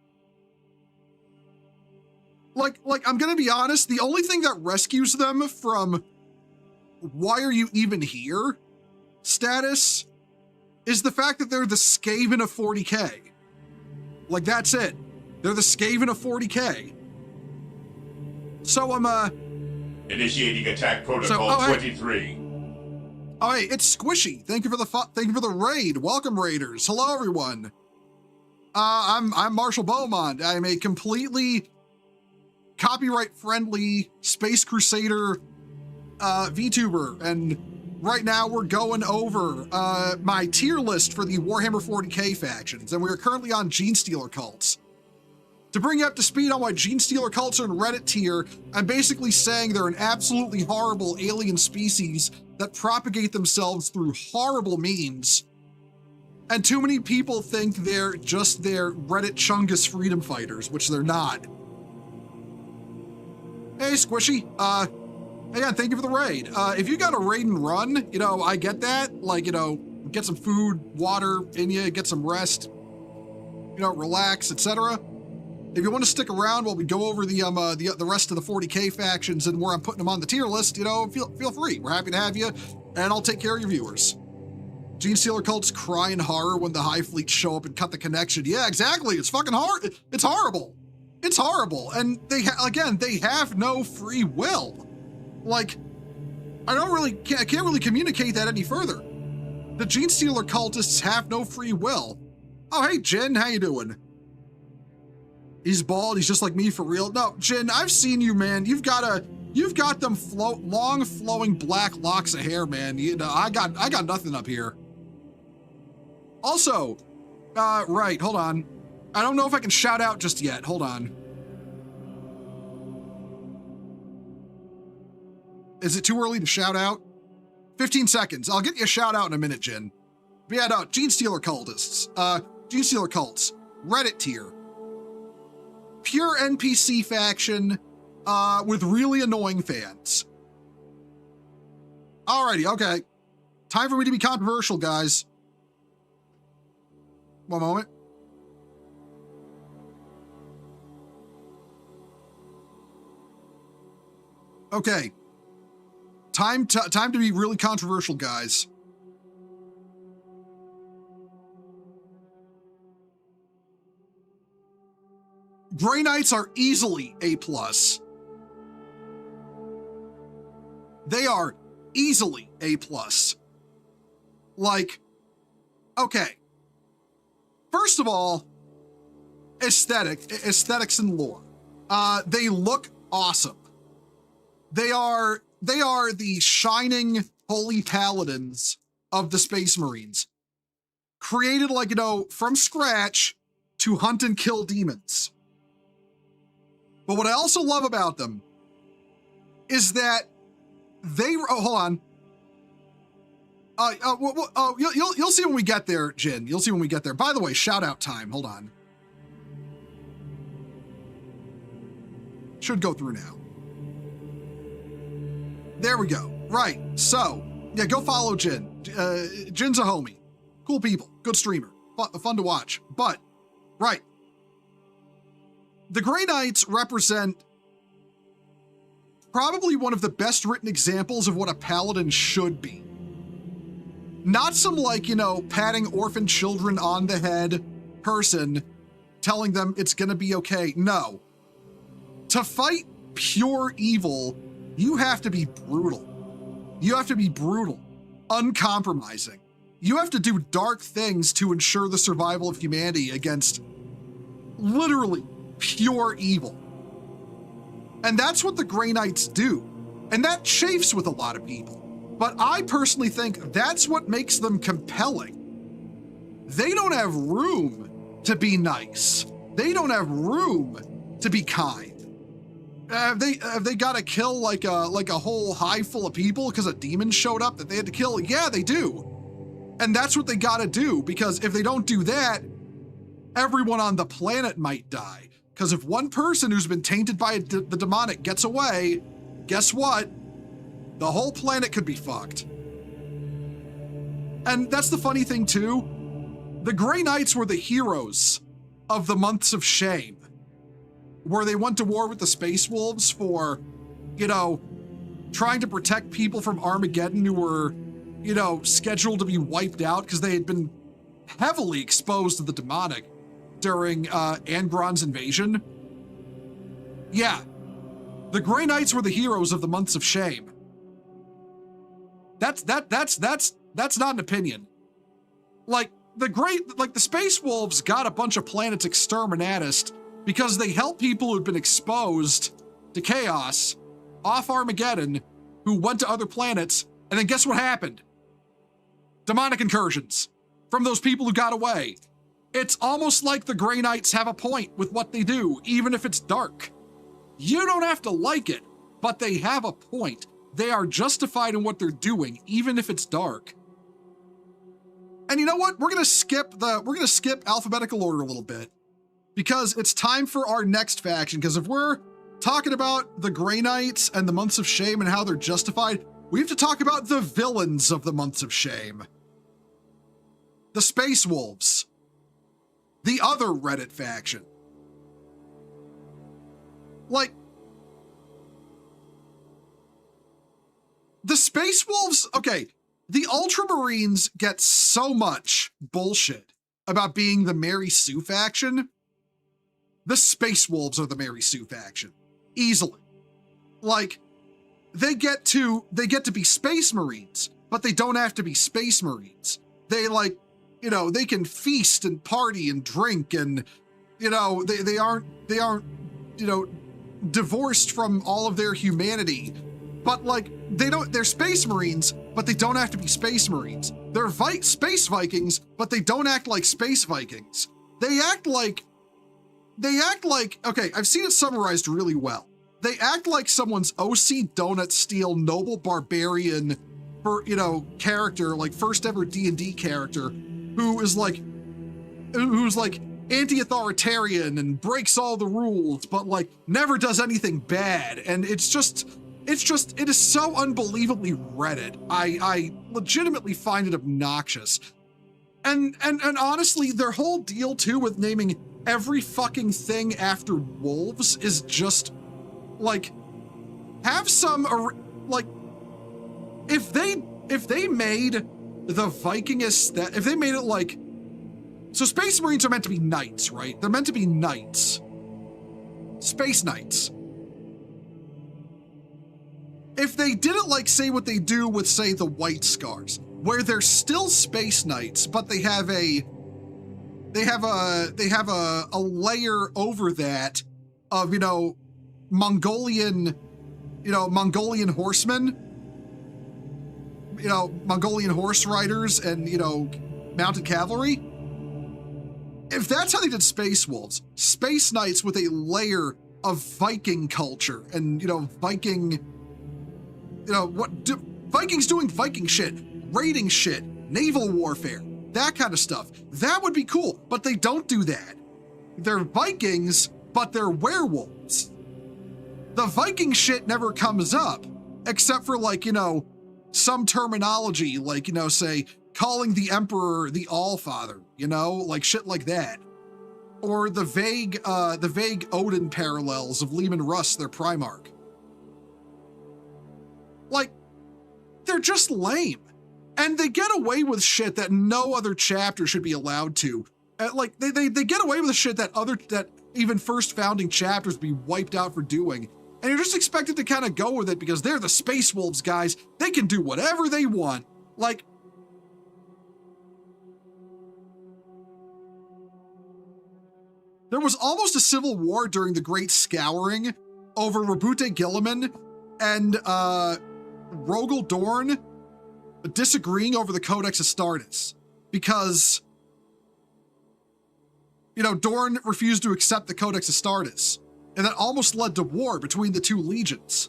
Like, I'm gonna be honest, the only thing that rescues them from why are you even here status is the fact that they're the Skaven of 40k. Like, that's it. They're the Skaven of 40k. So Initiating attack protocol 23. Oh, hey, it's Squishy. Thank you for the raid. Welcome, raiders. Hello, everyone. I'm Marshall Beaumont. I'm a completely copyright-friendly Space Crusader VTuber, and right now we're going over my tier list for the Warhammer 40k factions, and we are currently on Gene Stealer cults. To bring you up to speed on why Gene Stealer cults are in Reddit tier, I'm basically saying they're an absolutely horrible alien species that propagate themselves through horrible means. And too many people think they're just their Reddit Chungus freedom fighters, which they're not. Hey, Squishy. Again, thank you for the raid. If you got a raid and run, I get that. Like, get some food, water in you, get some rest, relax, etc. If you want to stick around while we go over the rest of the 40k factions and where I'm putting them on the tier list, feel free. We're happy to have you, and I'll take care of your viewers. Gene Stealer cults cry in horror when the Hive Fleet show up and cut the connection. Yeah, exactly. It's fucking hard. It's horrible. It's horrible. And they have no free will. Like, I can't really communicate that any further. The Gene Stealer cultists have no free will. Oh, hey, Jin, how you doing? He's bald. He's just like me for real. No, Jin, I've seen you, man. You've got You've got them long flowing black locks of hair, man. You know, I got nothing up here. Also, right, hold on. I don't know if I can shout out just yet. Hold on. Is it too early to shout out? 15 seconds. I'll get you a shout out in a minute, Jin. But yeah, no, Gene Stealer cultists. Gene Stealer cults. Reddit tier. Pure NPC faction, with really annoying fans. Alrighty, okay. Time for me to be controversial, guys. One moment. Okay. Time to be really controversial, guys. Grey Knights are easily A+. They are easily A+. Like, okay. First of all, aesthetics and lore. They look awesome. They are the shining holy paladins of the Space Marines. Created, like, you know, from scratch to hunt and kill demons. But what I also love about them is that they, hold on. You'll see when we get there, Jin. You'll see when we get there. By the way, shout out time. Hold on. Should go through now. There we go. Right. So, yeah, go follow Jin. Jin's a homie. Cool people. Good streamer. Fun to watch. But, right. The Grey Knights represent probably one of the best written examples of what a paladin should be. Not some, like, you know, patting orphan children on the head person, telling them it's gonna be okay. No. To fight pure evil, you have to be brutal. You have to be brutal, uncompromising. You have to do dark things to ensure the survival of humanity against literally pure evil. And that's what the Grey Knights do. And that chafes with a lot of people. But I personally think that's what makes them compelling. They don't have room to be nice. They don't have room to be kind. Have they got to kill like a whole hive full of people because a demon showed up that they had to kill? Yeah, they do. And that's what they got to do, because if they don't do that, everyone on the planet might die. Because if one person who's been tainted by the demonic gets away, guess what? The whole planet could be fucked. And that's the funny thing too. The Grey Knights were the heroes of the months of shame, where they went to war with the Space Wolves for, you know, trying to protect people from Armageddon who were, you know, scheduled to be wiped out because they had been heavily exposed to the demonic during Angron's invasion. Yeah, the Grey Knights were the heroes of the months of shame. That's not an opinion. Like the Space Wolves got a bunch of planets exterminatus because they helped people who'd been exposed to chaos off Armageddon, who went to other planets, and then guess what happened? Demonic incursions from those people who got away. It's almost like the Grey Knights have a point with what they do, even if it's dark. You don't have to like it, but they have a point. They are justified in what they're doing, even if it's dark. And you know what? We're gonna skip alphabetical order a little bit, because it's time for our next faction. Because if we're talking about the Grey Knights and the months of shame and how they're justified, we have to talk about the villains of the months of shame. The Space Wolves. The other Reddit faction. Like, the Space Wolves, okay, the Ultramarines get so much bullshit about being the Mary Sue faction. The Space Wolves are the Mary Sue faction. Easily. Like, they get to be Space Marines, but they don't have to be Space Marines. They, like, you know, they can feast and party and drink, and, you know, they aren't, you know, divorced from all of their humanity, but like they're space marines, but they don't have to be space marines. They're space Vikings, but they don't act like space Vikings. They act like, okay, I've seen it summarized really well. They act like someone's OC Donut Steel noble barbarian character, like first ever D&D character, who's like anti-authoritarian and breaks all the rules, but like never does anything bad. And it is so unbelievably Reddit. I legitimately find it obnoxious. And honestly, their whole deal too with naming every fucking thing after wolves is just like, have some, like, if they made the Viking aesthetic, if they made it like, so Space Marines are meant to be knights, right? They're meant to be knights. Space knights. If they did it like, say, what they do with, say, the White Scars, where they're still space knights, but they have a layer over that of, Mongolian horsemen, Mongolian horse riders and, mounted cavalry. If that's how they did Space Wolves, Space Knights with a layer of Viking culture and, Vikings doing Viking shit, raiding shit, naval warfare, that kind of stuff. That would be cool, but they don't do that. They're Vikings, but they're werewolves. The Viking shit never comes up, except for like, some terminology, like, say, calling the Emperor the Allfather, like shit like that. Or the vague Odin parallels of Leman Russ, their Primarch. Like, they're just lame. And they get away with shit that no other chapter should be allowed to. Like, they get away with the shit that even first founding chapters be wiped out for doing. And you're just expected to kind of go with it because they're the Space Wolves guys. They can do whatever they want. Like, there was almost a civil war during the Great Scouring over Rabute Gilliman and Rogel Dorn disagreeing over the Codex Astartes because, Dorn refused to accept the Codex Astartes, and that almost led to war between the two legions.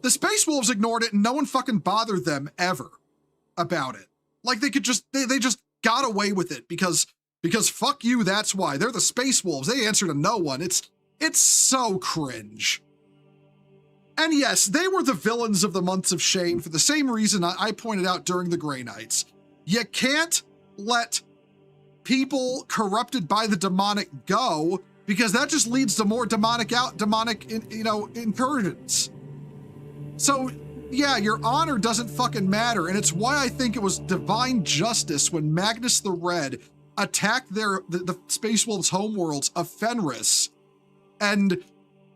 The Space Wolves ignored it, and no one fucking bothered them ever about it. Like, they just got away with it because fuck you, that's why. They're the Space Wolves. They answer to no one. It's so cringe. And yes, they were the villains of the Months of Shame for the same reason I pointed out during the Grey Knights. You can't let people corrupted by the demonic go, because that just leads to more demonic incursions. So yeah, your honor doesn't fucking matter, and it's why I think it was divine justice when Magnus the Red attacked the Space Wolves' homeworlds of Fenris, and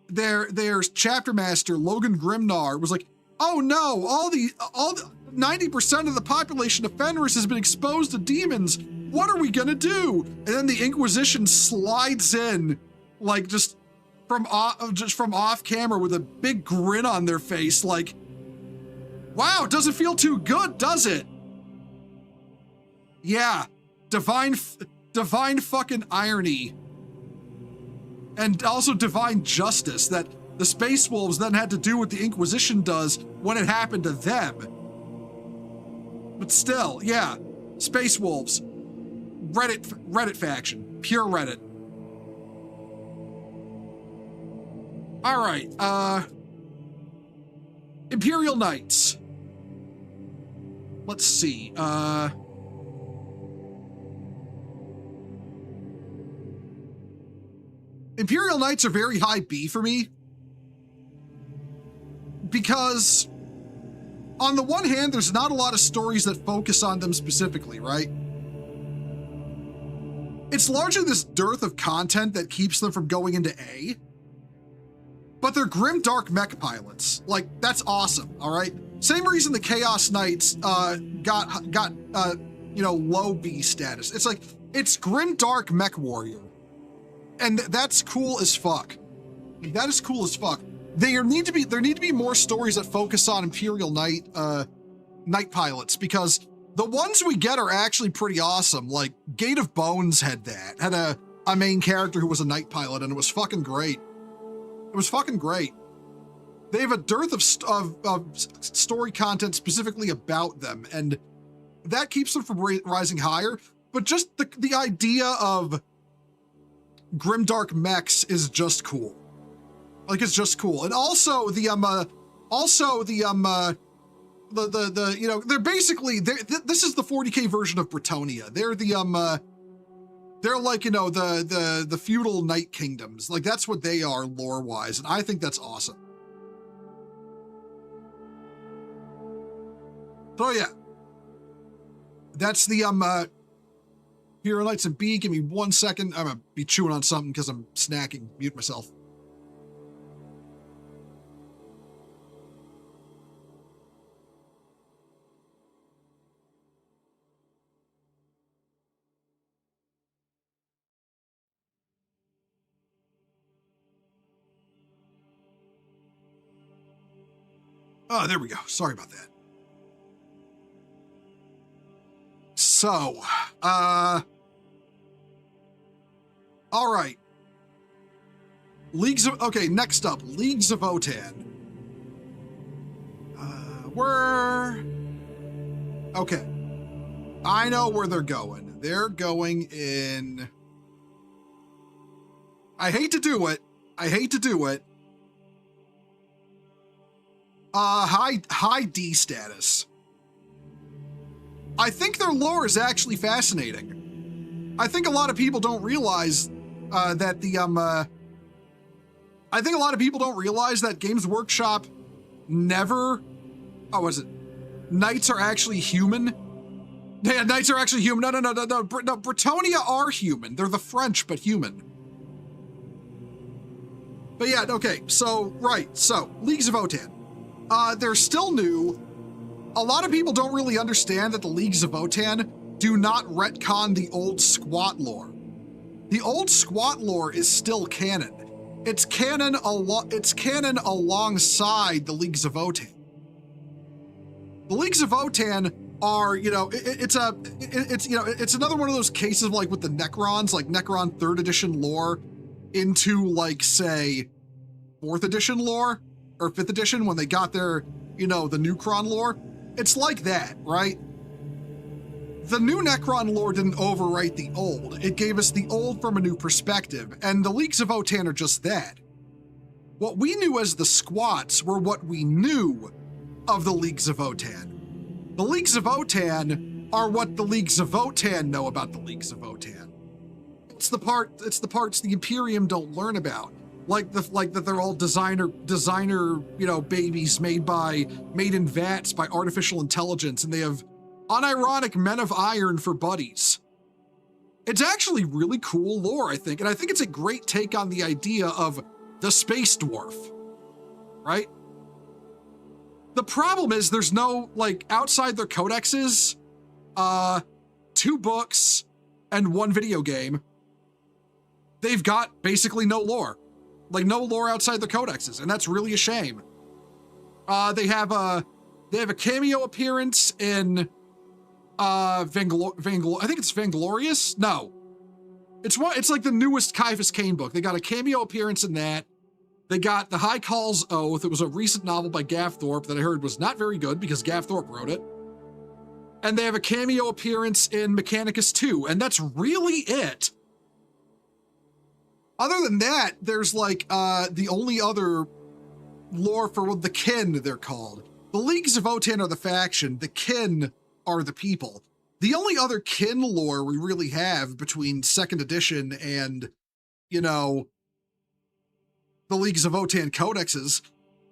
their chapter master Logan Grimnar was like, "Oh no, all the 90% of the population of Fenris has been exposed to demons. What are we gonna do?" And then the Inquisition slides in, like just from off camera with a big grin on their face, like, "Wow, doesn't feel too good, does it?" Yeah, divine fucking irony. And also divine justice that the Space Wolves then had to do what the Inquisition does when it happened to them. But still, yeah, Space Wolves, Reddit faction, pure Reddit. All right, Imperial Knights. Let's see, Imperial Knights are very high B for me because on the one hand, there's not a lot of stories that focus on them specifically, right? It's largely this dearth of content that keeps them from going into A, but they're grim dark mech pilots. Like, that's awesome, all right? Same reason the Chaos Knights got low B status. It's like, it's grim dark mech warrior. And that's cool as fuck. That is cool as fuck. There need to be more stories that focus on Imperial Knight pilots, because the ones we get are actually pretty awesome. Like Gate of Bones had a main character who was a Knight pilot, and it was fucking great. It was fucking great. They have a dearth of story content specifically about them, and that keeps them from rising higher. But just the idea of grimdark mechs is just cool. Like, it's just cool. And also the you know, they're basically, this is the 40k version of Bretonnia. They're like, you know, the feudal knight kingdoms. Like, that's what they are lore-wise, and I think that's awesome. So yeah, that's the Hero Knights and B. Give me 1 second. I'm gonna be chewing on something because I'm snacking. Mute myself. Oh, there we go. Sorry about that. So, all right. Okay, next up, Leagues of Votann. Okay. I know where they're going. They're going in... I hate to do it. High D status. I think their lore is actually fascinating. I think a lot of people don't realize that Games Workshop never... Oh, was it? Knights are actually human? Yeah, Knights are actually human. No. Bretonnia are human. They're the French, but human. But yeah, okay, so, Leagues of Votann. They're still new. A lot of people don't really understand that the Leagues of Votann do not retcon the old squat lore. The old squat lore is still canon. It's canon alongside the Leagues of Votann. The Leagues of Votann are, you know, it's another one of those cases like with the Necrons, like Necron 3rd edition lore into, like, say, 4th edition lore or 5th edition when they got their, you know, the Necron lore. It's like that, right? The new Necron lore didn't overwrite the old. It gave us the old from a new perspective, and the Leagues of Votann are just that. What we knew as the squats were what we knew of the Leagues of Votann. The Leagues of Votann are what the Leagues of Votann know about the Leagues of Votann. It's the parts the Imperium don't learn about. Like that they're all designer, you know, babies made in vats by artificial intelligence, and they have unironic men of iron for buddies. It's actually really cool lore, I think, and I think it's a great take on the idea of the space dwarf, right? The problem is there's no, like, outside their codexes, 2 books and 1 video game, they've got basically no lore. Like, no lore outside the codexes, and that's really a shame. They have a cameo appearance in I think it's Vainglorious? No. It's like the newest Caiaphas Cain book. They got a cameo appearance in that. They got The High Call's Oath. It was a recent novel by Gav Thorpe that I heard was not very good because Gav Thorpe wrote it. And they have a cameo appearance in Mechanicus 2, and that's really it. Other than that, there's like the only other lore for the kin, they're called. The Leagues of Votann are the faction, the kin are the people. The only other kin lore we really have between 2nd edition and, you know, the Leagues of Votann codexes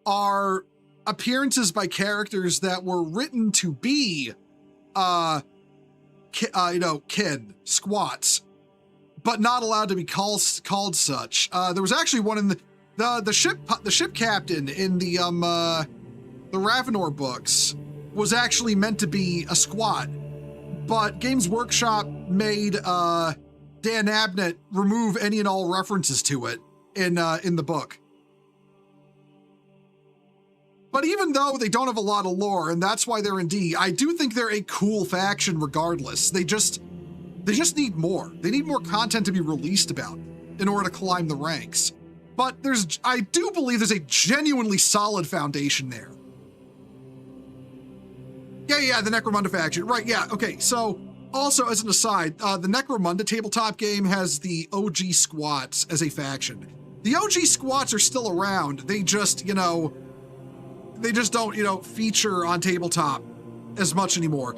are appearances by characters that were written to be, kin, squats, but not allowed to be called such. There was actually one in the ship captain in the Ravenor books was actually meant to be a squat, but Games Workshop made Dan Abnett remove any and all references to it in the book. But even though they don't have a lot of lore, and that's why they're in D, I do think they're a cool faction regardless. They just need more. They need more content to be released about in order to climb the ranks. But I do believe there's a genuinely solid foundation there. Yeah, the Necromunda faction. Right, yeah, okay. So, also as an aside, the Necromunda tabletop game has the OG Squats as a faction. The OG Squats are still around. They just, don't, feature on tabletop as much anymore.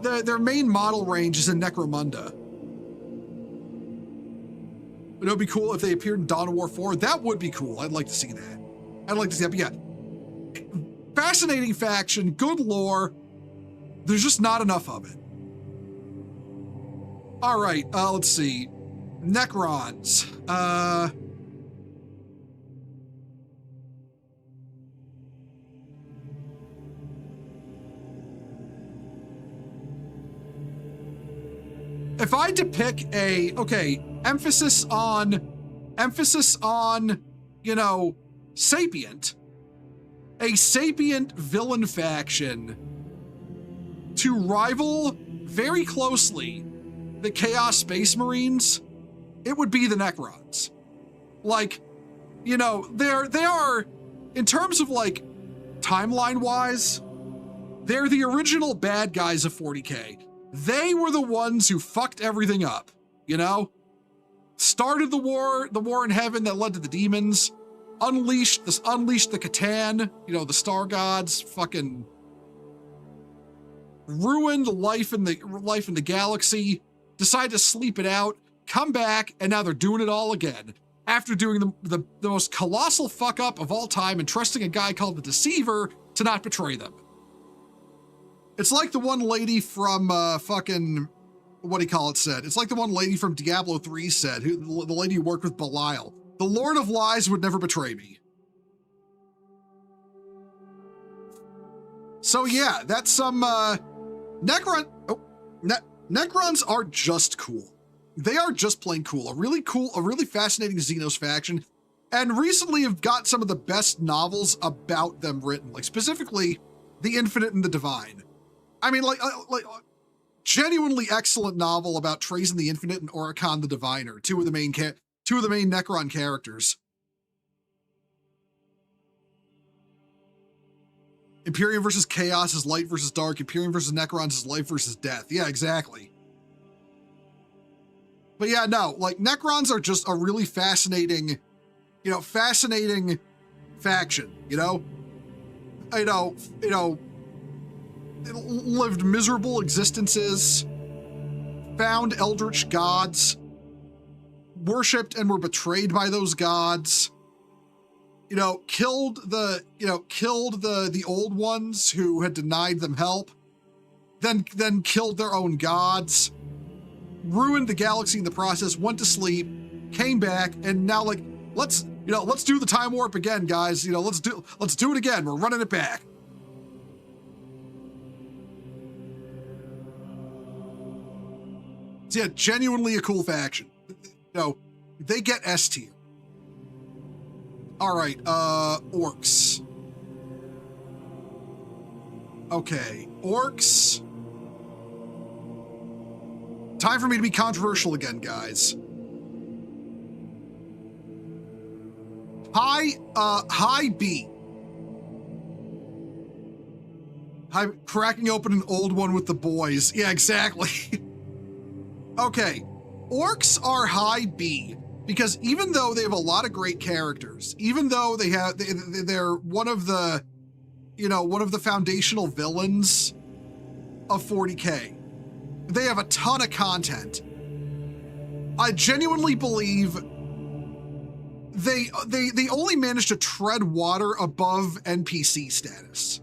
Their main model range is in Necromunda. It would be cool if they appeared in Dawn of War 4. That would be cool. I'd like to see that. But yeah. Fascinating faction, good lore. There's just not enough of it. All right, let's see. Necrons. If I had to pick emphasis on, sapient, a sapient villain faction to rival very closely the Chaos Space Marines, it would be the Necrons. Like, they are, in terms of like, timeline-wise, they're the original bad guys of 40k. They were the ones who fucked everything up, Started the war in heaven that led to the demons, unleashed the Catan, the star gods, fucking ruined life in the galaxy, decided to sleep it out, come back, and now they're doing it all again. After doing the most colossal fuck up of all time and trusting a guy called the Deceiver to not betray them. It's like the one lady from said. It's like the one lady from Diablo 3 said, the lady who worked with Belial. The Lord of Lies would never betray me. So yeah, that's some Necrons are just cool. They are just plain cool. A really fascinating Xenos faction. And recently have got some of the best novels about them written, like specifically The Infinite and the Divine. I mean, like genuinely excellent novel about Trazen the Infinite and Oricon the Diviner, two of the main Necron characters. Imperium versus Chaos is light versus dark. Imperium versus Necrons is life versus death. Yeah, exactly. But yeah, no, like Necrons are just a really fascinating faction, lived miserable existences, found eldritch gods, worshipped and were betrayed by those gods, killed the old ones who had denied them help, then killed their own gods, ruined the galaxy in the process, went to sleep, came back, and now let's do the time warp again, guys. Let's do it again. We're running it back. So yeah, genuinely a cool faction. They get S tier. All right, orcs. Okay, orcs. Time for me to be controversial again, guys. High B. I'm cracking open an old one with the boys. Yeah, exactly. Okay, orcs are high B because even though they have a lot of great characters, even though they're one of the foundational villains of 40k, they have a ton of content. I genuinely believe they only manage to tread water above NPC status.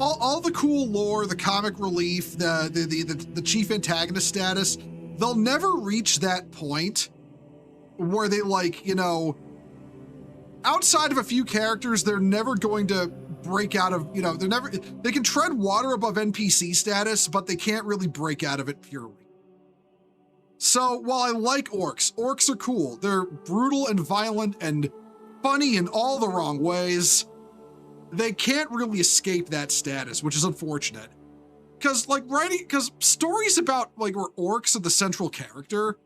All the cool lore, the comic relief, the chief antagonist status, they'll never reach that point where they outside of a few characters, they're never going to break out of, they can tread water above NPC status, but they can't really break out of it purely. So while I like orcs are cool. They're brutal and violent and funny in all the wrong ways. They can't really escape that status, which is unfortunate. Because stories about where orcs are the central character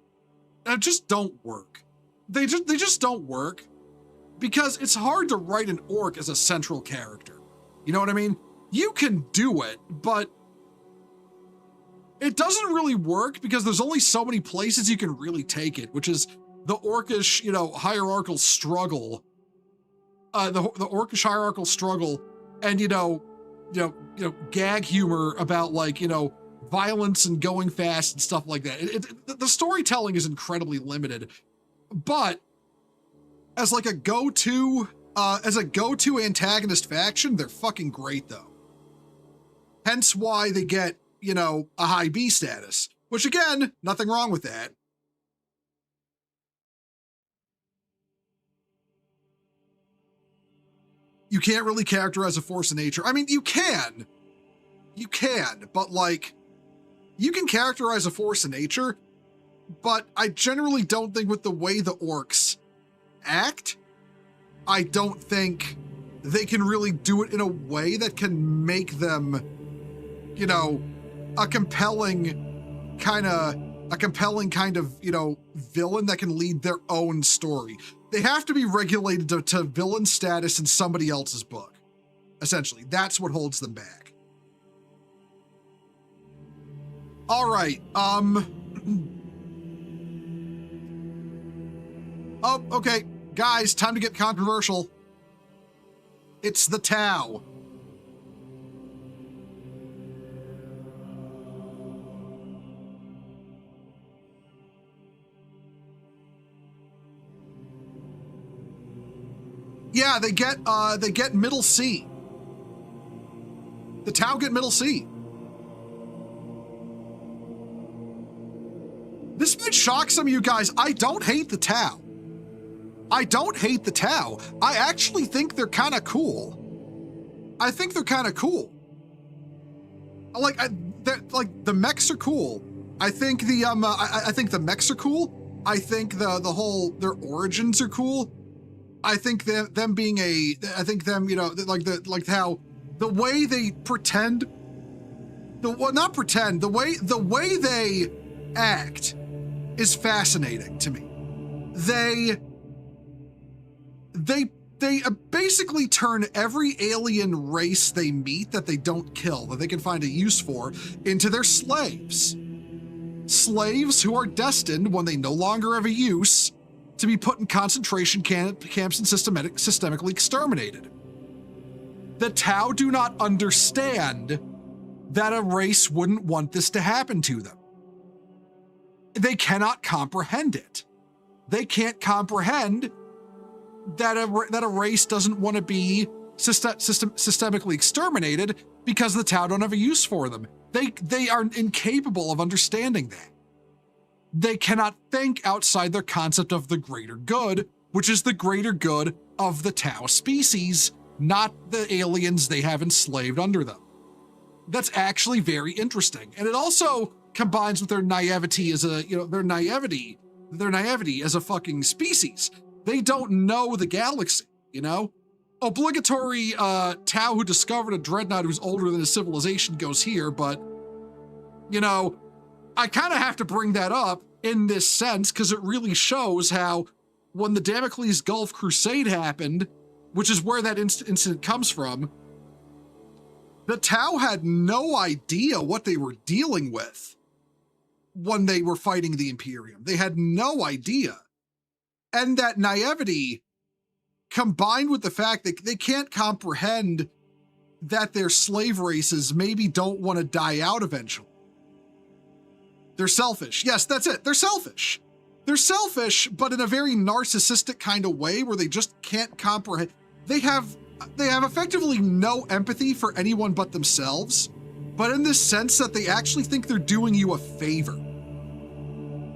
just don't work. They just don't work because it's hard to write an orc as a central character. You know what I mean? You can do it, but it doesn't really work because there's only so many places you can really take it, which is the orcish, hierarchical struggle. The orcish hierarchical struggle, and gag humor about violence and going fast and stuff like that. The storytelling is incredibly limited, but as a go-to antagonist faction, they're fucking great though. Hence why they get a high B status, which again, nothing wrong with that. You can't really characterize a force of nature. I mean, you can, but you can characterize a force of nature, but I generally don't think with the way the orcs act, I don't think they can really do it in a way that can make them, a compelling kind of, villain that can lead their own story. They have to be regulated to villain status in somebody else's book. Essentially, that's what holds them back. All right, oh, okay, guys, time to get controversial. It's the Tau. Yeah, they get middle C. The Tau get middle C. This might shock some of you guys. I don't hate the Tau. I actually think they're kind of cool. The mechs are cool. I think I think the mechs are cool. I think their origins are cool. I think them being how the way they pretend, the way they act is fascinating to me. They basically turn every alien race they meet that they don't kill, that they can find a use for, into their slaves. Slaves who are destined, when they no longer have a use, to be put in concentration camps and systemically exterminated. The Tau do not understand that a race wouldn't want this to happen to them. They cannot comprehend it. They can't comprehend that a race doesn't want to be systemically exterminated because the Tau don't have a use for them. They are incapable of understanding that. They cannot think outside their concept of the greater good, which is the greater good of the Tau species, not the aliens they have enslaved under them. That's actually very interesting. And it also combines with their naivety as their naivety as a fucking species. They don't know the galaxy, Obligatory Tau who discovered a dreadnought who's older than his civilization goes here, but, I kind of have to bring that up in this sense because it really shows how when the Damocles Gulf Crusade happened, which is where that incident comes from, the Tau had no idea what they were dealing with when they were fighting the Imperium. They had no idea. And that naivety, combined with the fact that they can't comprehend that their slave races maybe don't want to die out eventually. They're selfish. Yes, that's it. They're selfish. They're selfish, but in a very narcissistic kind of way where they just can't comprehend. They have effectively no empathy for anyone but themselves, but in this sense that they actually think they're doing you a favor.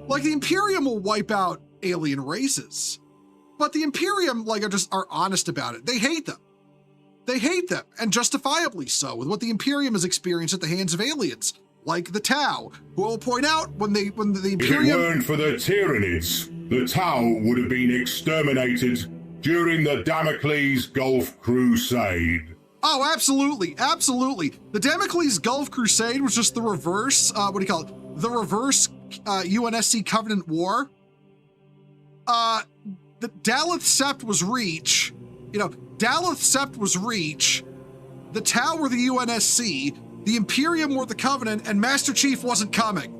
Like the Imperium will wipe out alien races, but the Imperium are honest about it. They hate them. They hate them, and justifiably so, with what the Imperium has experienced at the hands of aliens. Like the Tau, who will point out when the Imperium... If it weren't for the Tyranids, the Tau would have been exterminated during the Damocles Gulf Crusade. Oh, absolutely, absolutely. The Damocles Gulf Crusade was just the reverse, the reverse UNSC Covenant War. The Daleth Sept was Reach. Daleth Sept was Reach. The Tau were the UNSC. The Imperium were the Covenant, and Master Chief wasn't coming.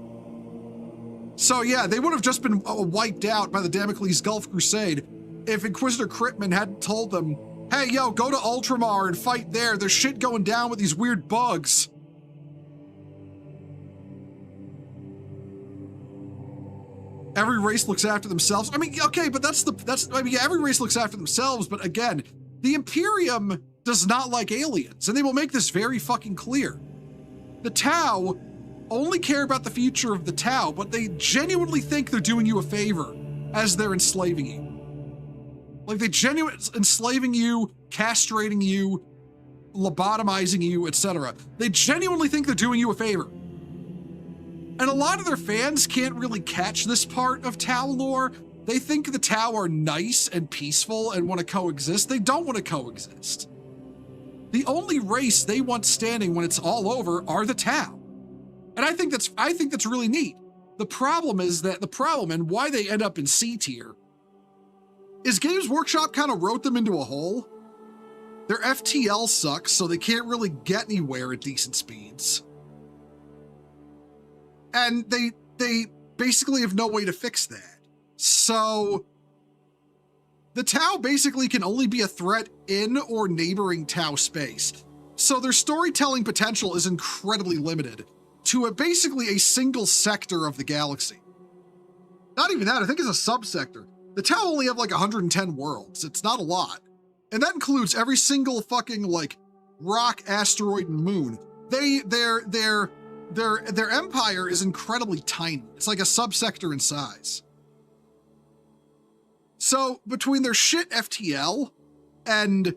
So yeah, they would have just been wiped out by the Damocles Gulf Crusade if Inquisitor Cryptman hadn't told them, hey, yo, go to Ultramar and fight there. There's shit going down with these weird bugs. Every race looks after themselves. I mean, okay, but every race looks after themselves, but again, the Imperium does not like aliens, and they will make this very fucking clear. The Tau only care about the future of the Tau, but they genuinely think they're doing you a favor as they're enslaving you. Like, they genuinely enslaving you, castrating you, lobotomizing you, etc. They genuinely think they're doing you a favor. And a lot of their fans can't really catch this part of Tau lore. They think the Tau are nice and peaceful and want to coexist. They don't want to coexist. The only race they want standing when it's all over are the Tau. And I think that's really neat. The problem and why they end up in C tier is Games Workshop kind of wrote them into a hole. Their FTL sucks, so they can't really get anywhere at decent speeds. And they basically have no way to fix that. So the Tau basically can only be a threat in or neighboring Tau space. So their storytelling potential is incredibly limited to basically a single sector of the galaxy. Not even that, I think it's a subsector. The Tau only have like 110 worlds. It's not a lot. And that includes every single fucking like rock, asteroid, and moon. Their empire is incredibly tiny. It's like a subsector in size. So between their shit FTL and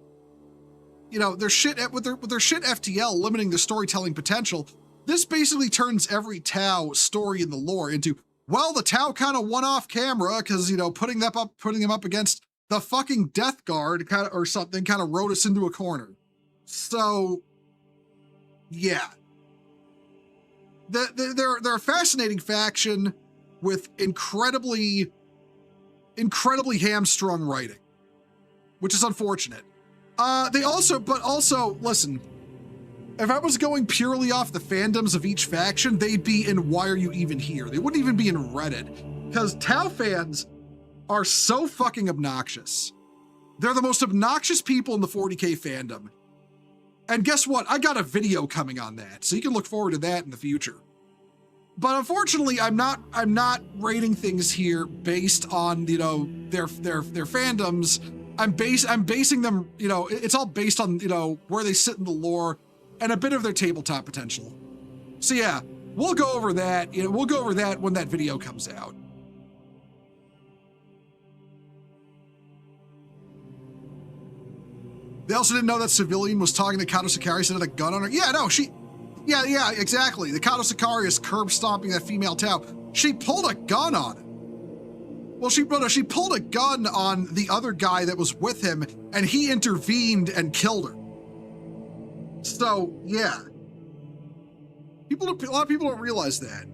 their shit FTL limiting the storytelling potential, this basically turns every Tau story in the lore into, well, the Tau kind of won off camera because, putting them up against the fucking Death Guard kind of wrote us into a corner. So, yeah. They're a fascinating faction with incredibly hamstrung writing, which is unfortunate. Listen, if I was going purely off the fandoms of each faction, they'd be in Why Are You Even Here? They wouldn't even be in Reddit, because Tau fans are so fucking obnoxious. They're the most obnoxious people in the 40k fandom. And guess what? I got a video coming on that, so you can look forward to that in the future. But unfortunately, I'm not rating things here based on, their fandoms. I'm basing them, it's all based on, where they sit in the lore and a bit of their tabletop potential. So yeah, we'll go over that. We'll go over that when that video comes out. They also didn't know that civilian was talking to Kato Sakari, said had a gun on her. Yeah, no, yeah, exactly. The Kato Sakari is curb stomping that female Tau. She pulled a gun on him. Well, she pulled a gun on the other guy that was with him, and he intervened and killed her. So, yeah. A lot of people don't realize that.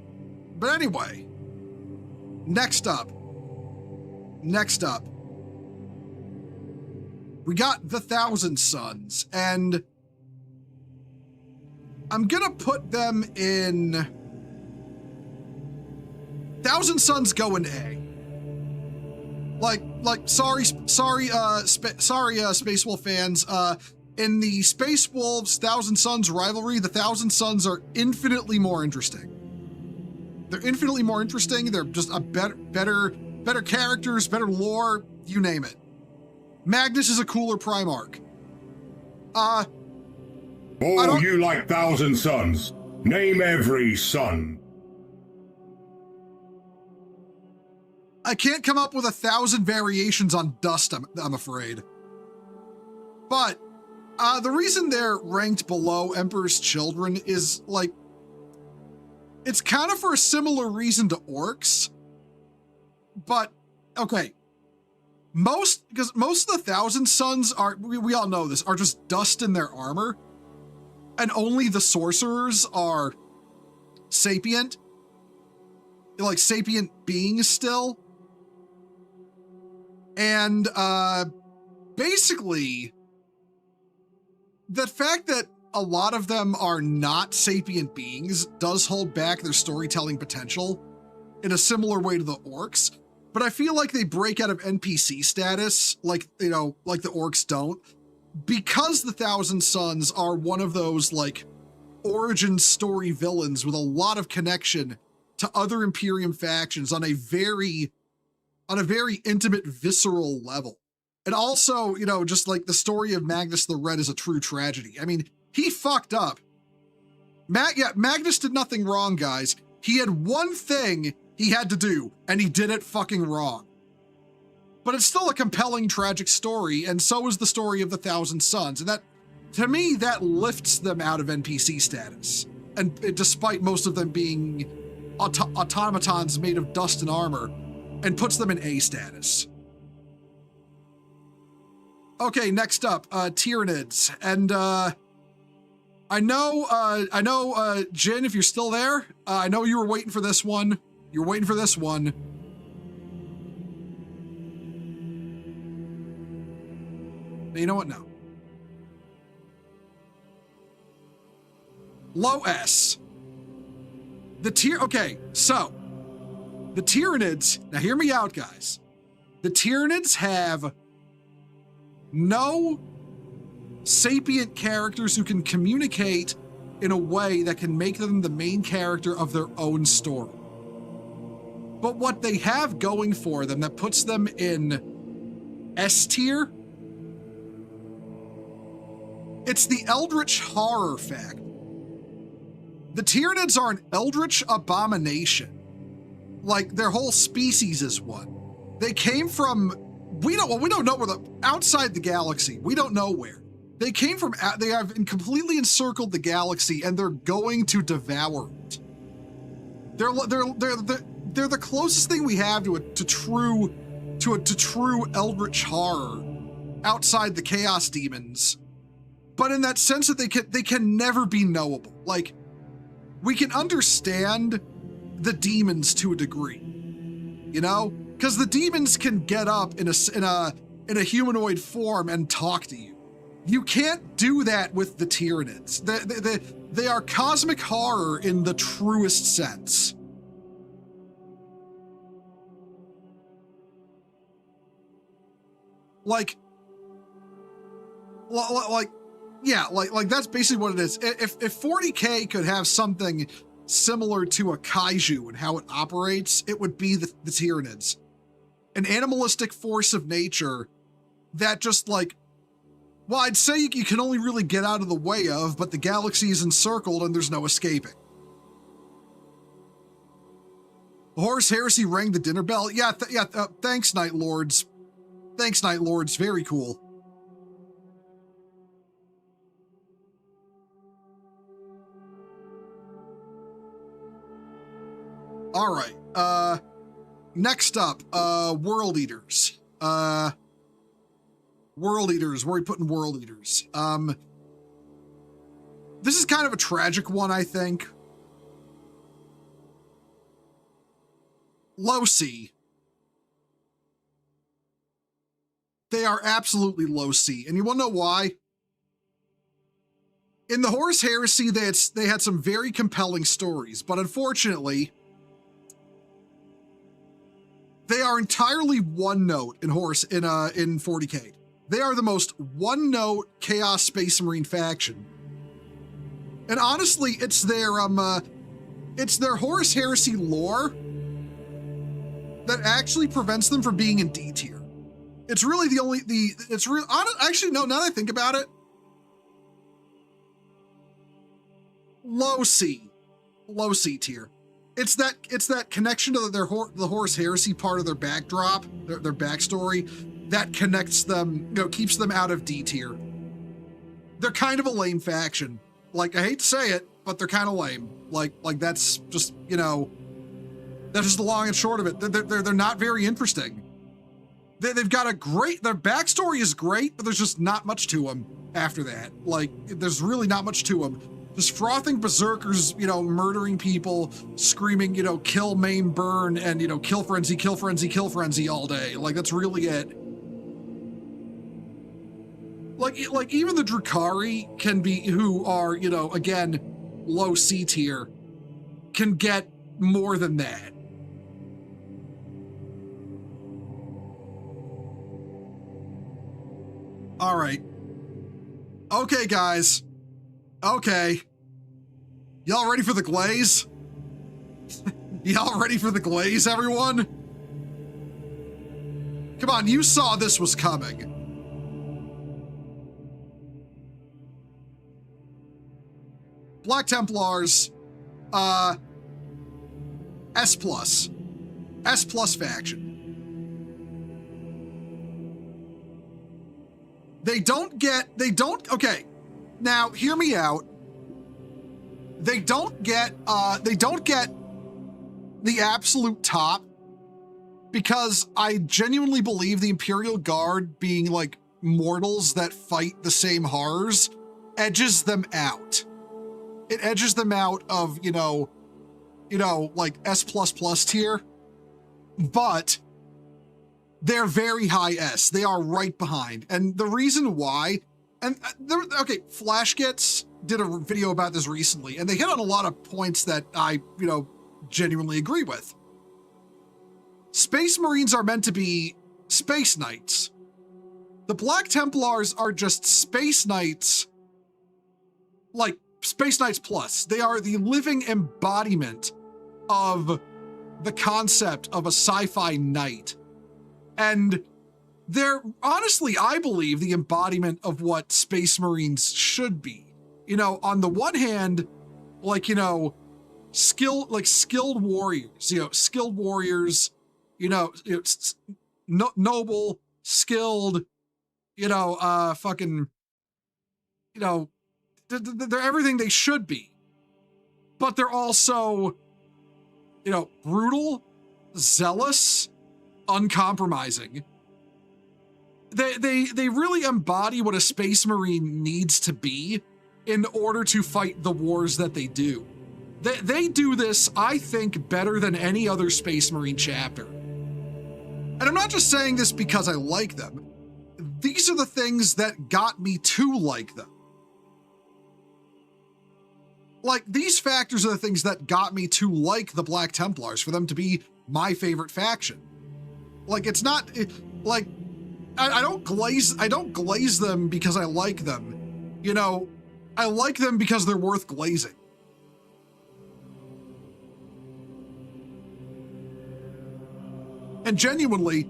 But anyway, next up, we got the Thousand Sons, and I'm gonna put them in. Thousand Sons go in A. Sorry, Space Wolf fans. In the Space Wolves Thousand Sons rivalry, the Thousand Sons are infinitely more interesting. They're infinitely more interesting. They're just a better characters, better lore, you name it. Magnus is a cooler Primarch. You like Thousand Sons. Name every son. I can't come up with 1,000 variations on Dust, I'm afraid. But the reason they're ranked below Emperor's Children is, it's kind of for a similar reason to Orcs. But, okay. because most of the Thousand Sons are, we all know this, are just dust in their armor. And only the sorcerers are sapient. Like sapient beings still. And basically, the fact that a lot of them are not sapient beings does hold back their storytelling potential in a similar way to the orcs. But I feel like they break out of NPC status, like, you know, like the orcs don't, because the Thousand Sons are one of those, like, origin story villains with a lot of connection to other Imperium factions on a very intimate, visceral level. And also, you know, just like the story of Magnus the Red is a true tragedy. I mean, he fucked up. Magnus did nothing wrong, guys. He had one thing he had to do, and he did it fucking wrong. But it's still a compelling, tragic story, and so is the story of the Thousand Sons. And that, to me, that lifts them out of NPC status. And despite most of them being automatons made of dust and armor, and puts them in A status. Okay, next up, Tyranids. And I know, Jin, if you're still there, I know you were waiting for this one. You're waiting for this one. You know what? No. Low S. Okay, so the Tyranids, now hear me out, guys. The Tyranids have no sapient characters who can communicate in a way that can make them the main character of their own story. But what they have going for them that puts them in S tier, it's the eldritch horror fact. The Tyranids are an eldritch abomination. Like, their whole species is one. They came from, we don't know where outside the galaxy. We don't know where. They came from, they have completely encircled the galaxy, and they're going to devour it. They're the closest thing we have to true eldritch horror outside the chaos demons. But in that sense that they can never be knowable. Like, we can understand the demons to a degree, you know, because the demons can get up in a humanoid form and talk to you. You can't do that with the Tyranids. They are cosmic horror in the truest sense. Like that's basically what it is. If 40k could have something similar to a kaiju and how it operates, it would be the Tyranids. An animalistic force of nature that just like, well, I'd say you can only really get out of the way of, but the galaxy is encircled and there's no escaping. The Horus Heresy rang the dinner bell. Yeah, thanks, Night Lords. Thanks, Night Lords. Very cool. All right. Next up, World Eaters. World Eaters. Where are we putting World Eaters? This is kind of a tragic one, I think. Low C. They are absolutely low C. And you want to know why? In the Horus Heresy, they had some very compelling stories, but unfortunately, they are entirely one note in 40k. They are the most one note Chaos Space Marine faction. And honestly, it's their Horus Heresy lore that actually prevents them from being in D tier. It's really actually, no, now that I think about it, low C tier. It's that connection to the Horus Heresy part of their backdrop, their backstory, that connects them, you know, keeps them out of D tier. They're kind of a lame faction. Like, I hate to say it, but they're kind of lame. Like that's just, you know, that's just the long and short of it. They're not very interesting. They've got their backstory is great, but there's just not much to them after that. Like, there's really not much to them. Just frothing berserkers, murdering people, screaming, kill, maim, burn, and, kill frenzy, kill frenzy, kill frenzy all day. Like, that's really it. Like even the Drukhari can be, who are, again, low C tier, can get more than that. All right. Okay, guys. Okay. Y'all ready for the glaze? Y'all ready for the glaze, everyone? Come on, you saw this was coming. Black Templars, S+. S+ faction. Okay, now hear me out. They don't get the absolute top because I genuinely believe the Imperial Guard, being like mortals that fight the same horrors, edges them out. It edges them out of, like S++ tier, but they're very high S. They are right behind. And the reason why, Flash Gets did a video about this recently, and they hit on a lot of points that I, genuinely agree with. Space Marines are meant to be Space Knights. The Black Templars are just Space Knights, like Space Knights Plus. They are the living embodiment of the concept of a sci-fi knight. And they're honestly, I believe, the embodiment of what Space Marines should be. On the one hand, skilled warriors, noble, skilled, they're everything they should be. But they're also, brutal, zealous, uncompromising. They really embody what a Space Marine needs to be in order to fight the wars that they do. They do this, I think, better than any other Space Marine chapter. And I'm not just saying this because I like them. These are the things that got me to like them. Like, these factors are the things that got me to like the Black Templars, for them to be my favorite faction. Like, it's not, I don't glaze them because I like them. I like them because they're worth glazing. And genuinely,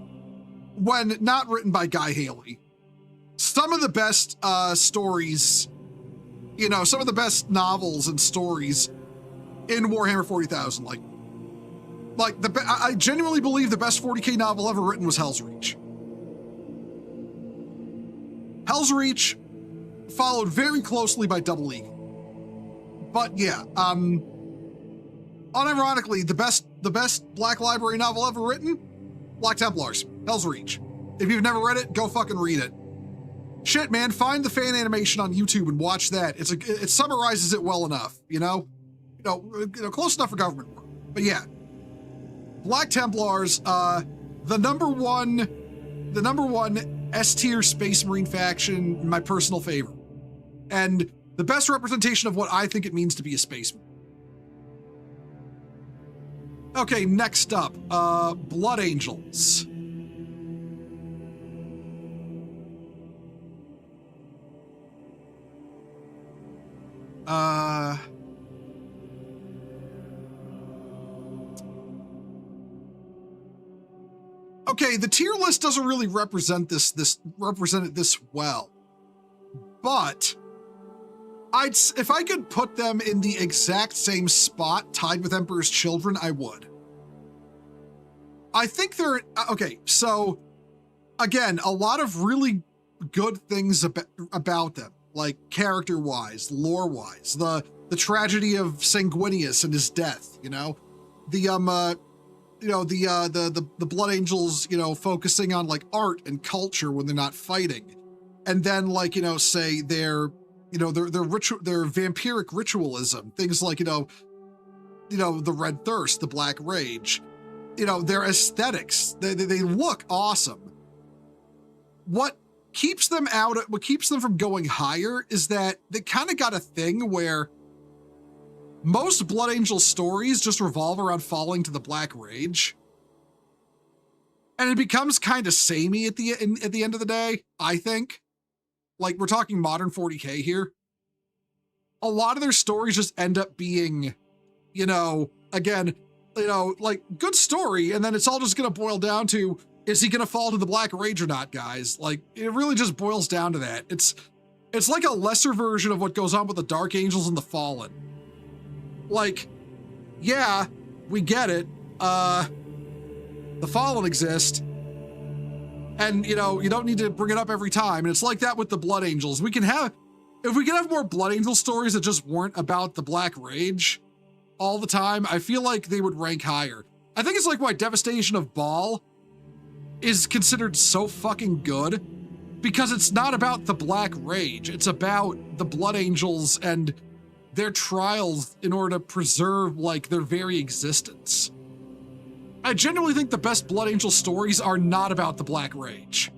when not written by Guy Haley, some of the best stories, some of the best novels and stories in Warhammer 40,000, I genuinely believe the best 40k novel ever written was Hell's Reach. Hell's Reach, followed very closely by Double Eagle. But yeah, unironically, the best Black Library novel ever written, Black Templars, Hell's Reach. If you've never read it, go fucking read it. Shit, man, find the fan animation on YouTube and watch that. It summarizes it well enough, close enough for government work. But yeah, Black Templars, the number one S tier Space Marine faction, my personal favorite, and the best representation of what I think it means to be a Space Marine. Okay, next up, Blood Angels. Okay, the tier list doesn't really represent it this well, but if I could put them in the exact same spot, tied with Emperor's Children, I would. I think they're okay. So, again, a lot of really good things about them, like character-wise, lore-wise, the tragedy of Sanguinius and his death. the Blood Angels, focusing on like art and culture when they're not fighting. And then like, say their vampiric ritualism, things like, the Red Thirst, the Black Rage, their aesthetics, they look awesome. What keeps them from going higher is that they kind of got a thing where most Blood Angel stories just revolve around falling to the Black Rage. And it becomes kind of samey at the end of the day, I think. Like, we're talking modern 40k here. A lot of their stories just end up being, again, like, good story, and then it's all just going to boil down to, is he going to fall to the Black Rage or not, guys? Like, it really just boils down to that. It's like a lesser version of what goes on with the Dark Angels and the Fallen. Like, yeah, we get it. The Fallen exist. And, you don't need to bring it up every time. And it's like that with the Blood Angels. If we can have more Blood Angel stories that just weren't about the Black Rage all the time, I feel like they would rank higher. I think it's like why Devastation of Baal is considered so fucking good, because it's not about the Black Rage. It's about the Blood Angels and their trials in order to preserve, like, their very existence. I genuinely think the best Blood Angel stories are not about the Black Rage.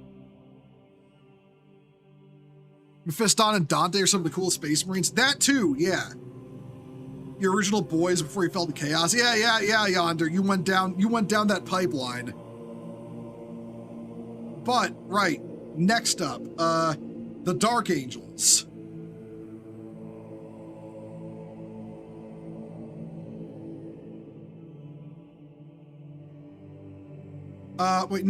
Mephiston and Dante are some of the coolest Space Marines. That too, yeah. Your original boys before you fell to chaos. Yeah, Yonder. You went down that pipeline. But, right, next up, the Dark Angels. Wait.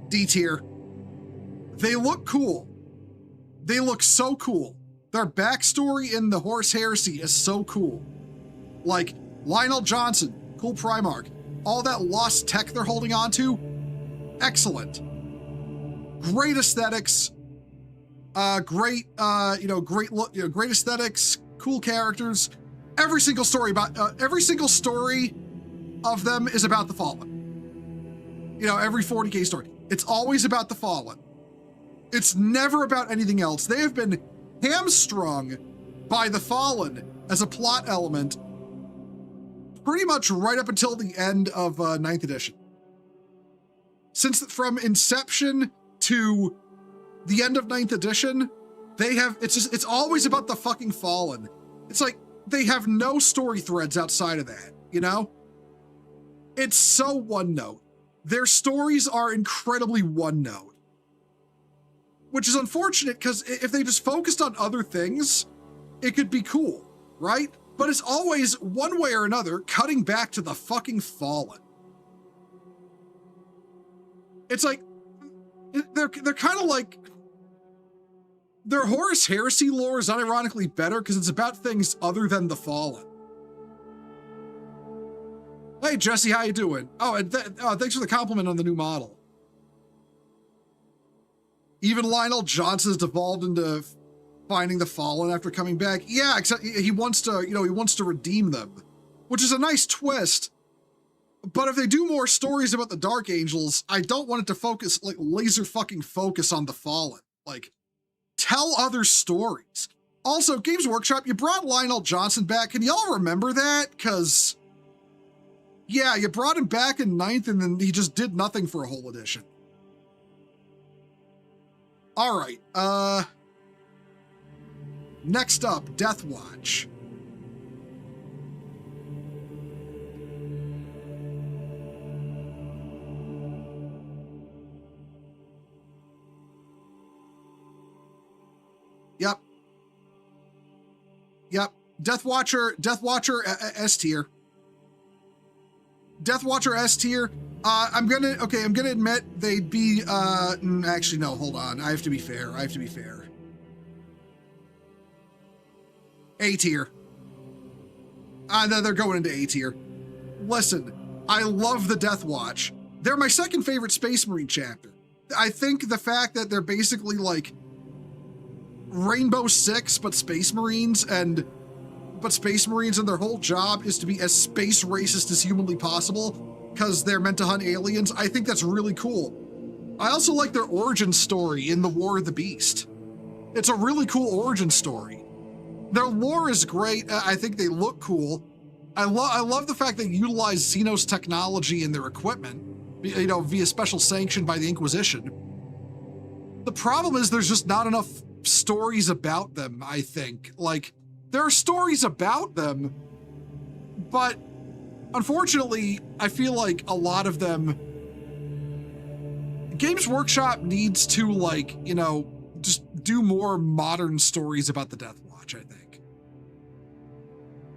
D tier. They look cool. They look so cool. Their backstory in the Horus Heresy is so cool. Like, Lionel Johnson, cool Primarch. All that lost tech they're holding on to, excellent. Great aesthetics. Great aesthetics, cool characters. Every single story of them is about the Fallen. Every 40k story. It's always about the Fallen. It's never about anything else. They have been hamstrung by the Fallen as a plot element pretty much right up until the end of 9th edition. From inception to the end of 9th edition, it's always about the fucking Fallen. It's like, they have no story threads outside of that, It's so one note. Their stories are incredibly one note. Which is unfortunate, because if they just focused on other things, it could be cool, right? But it's always, one way or another, cutting back to the fucking Fallen. It's like, they're kind of like, their Horus Heresy lore is unironically better because it's about things other than the Fallen. Hey, Jesse, how you doing? Oh, and thanks for the compliment on the new model. Even Lionel Johnson has devolved into finding the Fallen after coming back. Yeah, except he wants to redeem them, which is a nice twist. But if they do more stories about the Dark Angels, I don't want it to focus, like, laser fucking focus on the Fallen. Like, tell other stories. Also, Games Workshop, you brought Lionel Johnson back. Can y'all remember that? Because, yeah, you brought him back in 9th and then he just did nothing for a whole edition. All right, next up, Death Watch. Yep. Death Watcher S tier. Death Watcher S tier. I'm gonna admit they'd be, actually no, hold on. I have to be fair. A tier. No, they're going into A tier. Listen, I love the Death Watch. They're my second favorite Space Marine chapter. I think the fact that they're basically like Rainbow Six, but Space Marines, and but Space Marines and their whole job is to be as space racist as humanly possible because they're meant to hunt aliens. I think that's really cool. I also like their origin story in The War of the Beast. It's a really cool origin story. Their lore is great. I think they look cool. I love the fact they utilize Xenos technology in their equipment, you know, via special sanction by the Inquisition. The problem is there's just not enough stories about them, I think. Like, there are stories about them, but unfortunately, I feel like a lot of them, Games Workshop needs to, like, you know, just do more modern stories about the Death Watch, I think.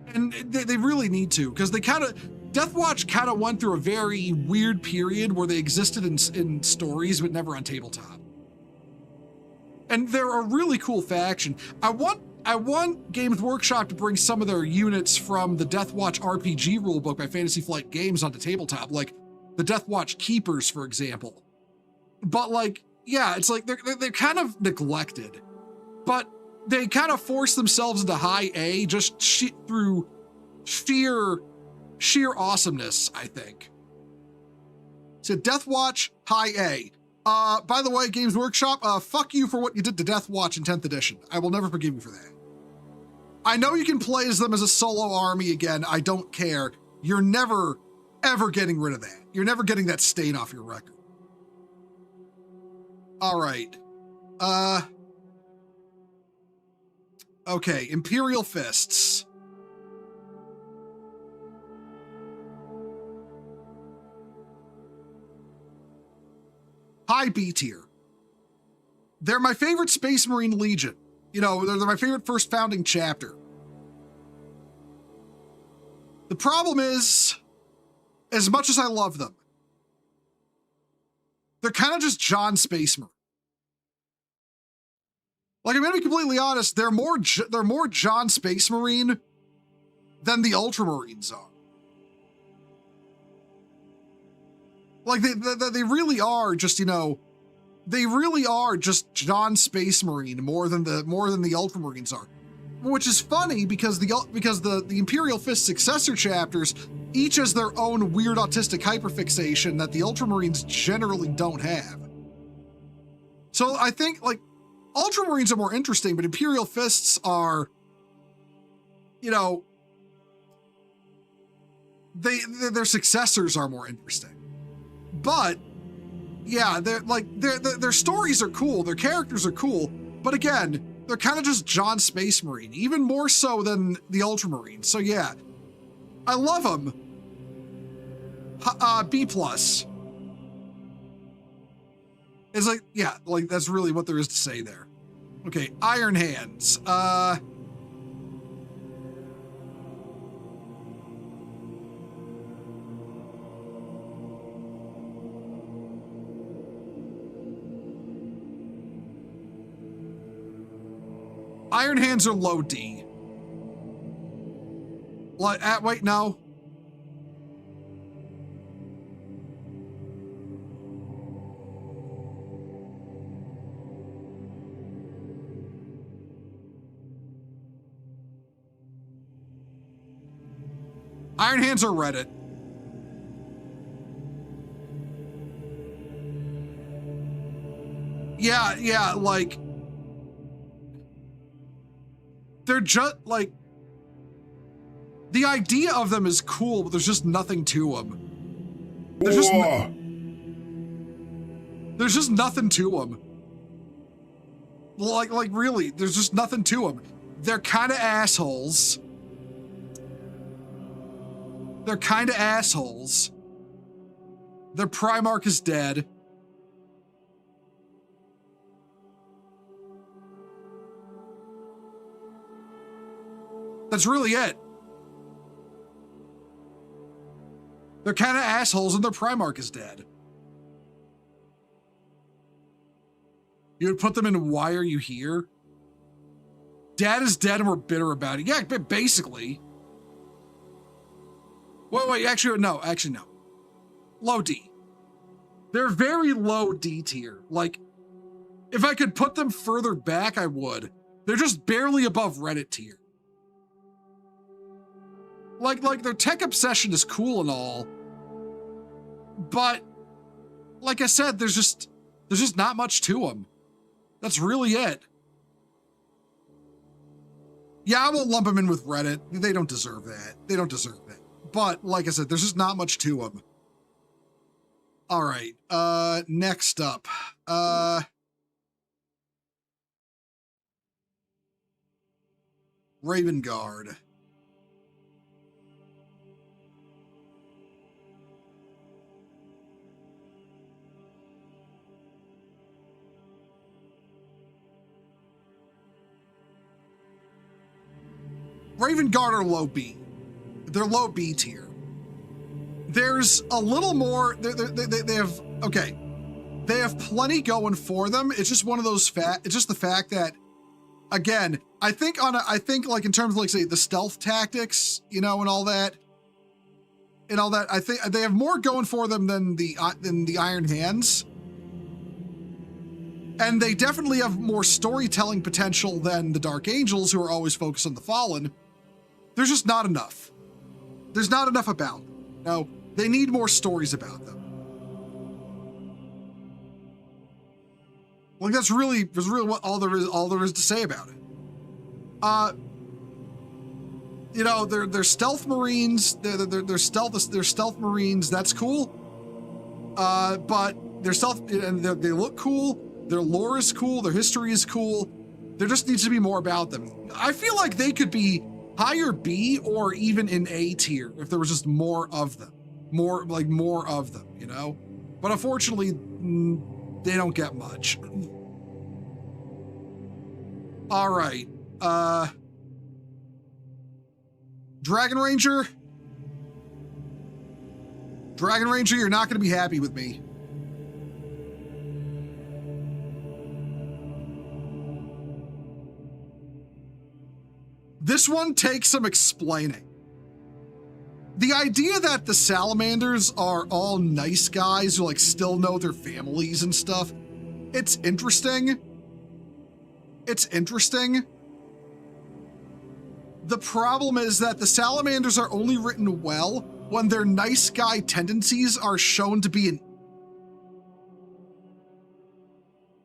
And they really need to, because they kind of, Death Watch kind of went through a very weird period where they existed in stories, but never on tabletop. And they're a really cool faction. I want Games Workshop to bring some of their units from the Death Watch RPG rulebook by Fantasy Flight Games onto tabletop, like the Death Watch Keepers, for example. But like, yeah, it's like they're kind of neglected, but they kind of force themselves into high A just through sheer awesomeness, I think. So Death Watch, high A. By the way, Games Workshop, fuck you for what you did to Death Watch in 10th edition. I will never forgive you for that. I know you can play as them as a solo army again. I don't care. You're never, ever getting rid of that. You're never getting that stain off your record. All right. Okay, Imperial Fists. High B tier. They're my favorite Space Marine Legion. You know, they're my favorite first founding chapter. The problem is, as much as I love them, they're kind of just John Space Marine. Like, I'm gonna be completely honest, they're more John Space Marine than the Ultramarines are. Like, they really are just, you know, they really are just John Space Marine more than the Ultramarines are. Which is funny because the Imperial Fist successor chapters each has their own weird autistic hyperfixation that the Ultramarines generally don't have. So I think, like, Ultramarines are more interesting, but Imperial Fists are, you know, their successors are more interesting. But yeah, their stories are cool, their characters are cool, but again, they're kind of just John Space Marine, even more so than the Ultramarines. So yeah, I love them. B+. It's like, yeah, like that's really what there is to say there. Okay, Iron Hands. Iron Hands are low D. Wait, no. Iron Hands are Reddit. Yeah, like, they're just, like, the idea of them is cool, but there's just nothing to them. There's just nothing to them. Like really, there's just nothing to them. They're kind of assholes. Their Primarch is dead. That's really it. They're kind of assholes and their Primarch is dead. You would put them in Why Are You Here? Dad is dead and we're bitter about it. Yeah, basically. Wait, actually no. Low D. They're very low D tier. Like, if I could put them further back, I would. They're just barely above Reddit tier. Like their tech obsession is cool and all, but like I said, there's just not much to them. That's really it. Yeah, I won't lump them in with Reddit. They don't deserve that. They don't deserve that. But like I said, there's just not much to them. All right. Next up. Raven Guard. Raven Guard are low B. They're low B tier. There's a little more. They have okay. They have plenty going for them. It's just one of those It's just the fact that, again, I think like in terms of like say the stealth tactics, you know, and all that. I think they have more going for them than the Iron Hands. And they definitely have more storytelling potential than the Dark Angels, who are always focused on the Fallen. There's just not enough. There's not enough about them. No, they need more stories about them. Like that's really what all there is to say about it. You know, they're stealth Marines. They're stealth Marines. That's cool. But they're stealth and they look cool. Their lore is cool. Their history is cool. There just needs to be more about them. I feel like they could be higher B or even in A tier if there was just more of them. More of them, you know? But unfortunately, they don't get much. All right. Dragon Ranger. Dragon Ranger, you're not going to be happy with me. This one takes some explaining. The idea that the Salamanders are all nice guys who like still know their families and stuff, it's interesting. It's interesting. The problem is that the Salamanders are only written well when their nice guy tendencies are shown to be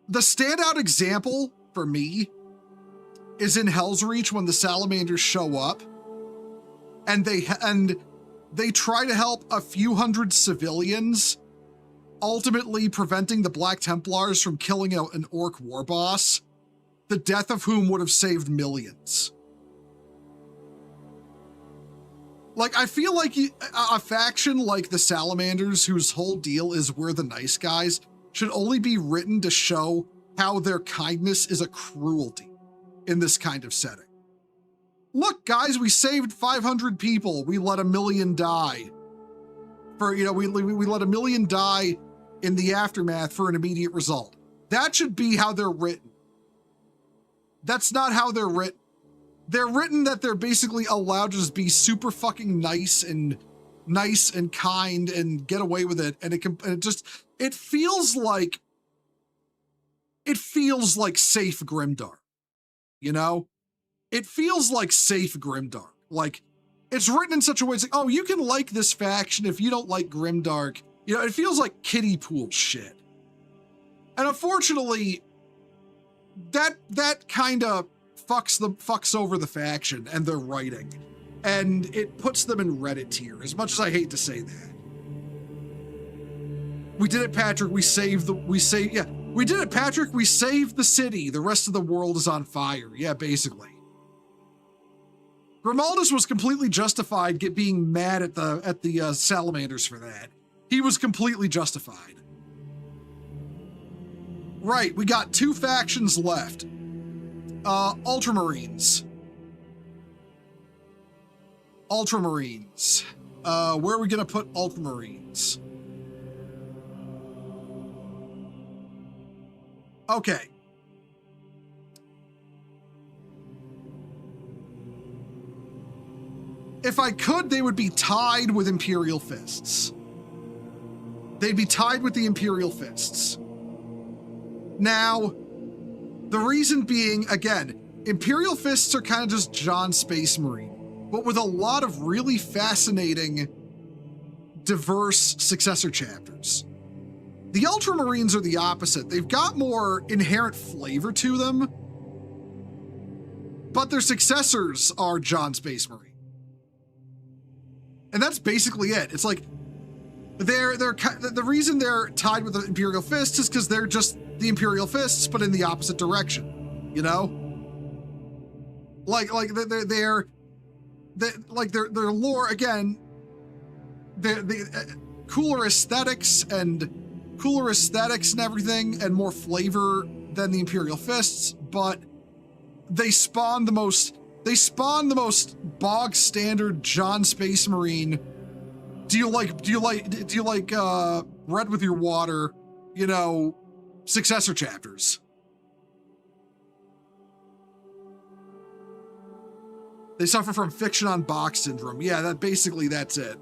The standout example for me is in Hell's Reach when the Salamanders show up and they try to help a few hundred civilians, ultimately preventing the Black Templars from killing an orc war boss, the death of whom would have saved millions. Like, I feel like a faction like the Salamanders, whose whole deal is we're the nice guys, should only be written to show how their kindness is a cruelty in this kind of setting. Look, guys, we saved 500 people. We let 1 million die. We let 1 million die in the aftermath for an immediate result. That should be how they're written. That's not how they're written. They're written that they're basically allowed to just be super fucking nice and kind and get away with it. And it feels like safe grimdark, you know? It feels like safe grimdark. Like, it's written in such a way, it's like, oh, you can like this faction if you don't like grimdark. You know, it feels like kiddie pool shit. And unfortunately, that kind of fucks over the faction and their writing. And it puts them in Reddit tier, as much as I hate to say that. We did it, Patrick. We did it, Patrick. We saved the city. The rest of the world is on fire. Yeah, basically. Grimaldus was completely justified being mad at the Salamanders for that. He was completely justified. Right, we got 2 factions left. Ultramarines. Ultramarines. Where are we gonna put Ultramarines? Okay. If I could, they would be tied with Imperial Fists. They'd be tied with the Imperial Fists. Now, the reason being, again, Imperial Fists are kind of just John Space Marine. but with a lot of really fascinating, diverse successor chapters. The Ultramarines are the opposite. They've got more inherent flavor to them, but their successors are John Space Marine. And that's basically it. It's like, the reason they're tied with the Imperial Fists is because they're just the Imperial Fists, but in the opposite direction, you know? Like their lore, again, the cooler aesthetics and everything, and more flavor than the Imperial Fists, but they spawn the most bog standard John Space Marine. Do you like Red with Your Water, you know, successor chapters? They suffer from fiction on box syndrome. Yeah, that's it.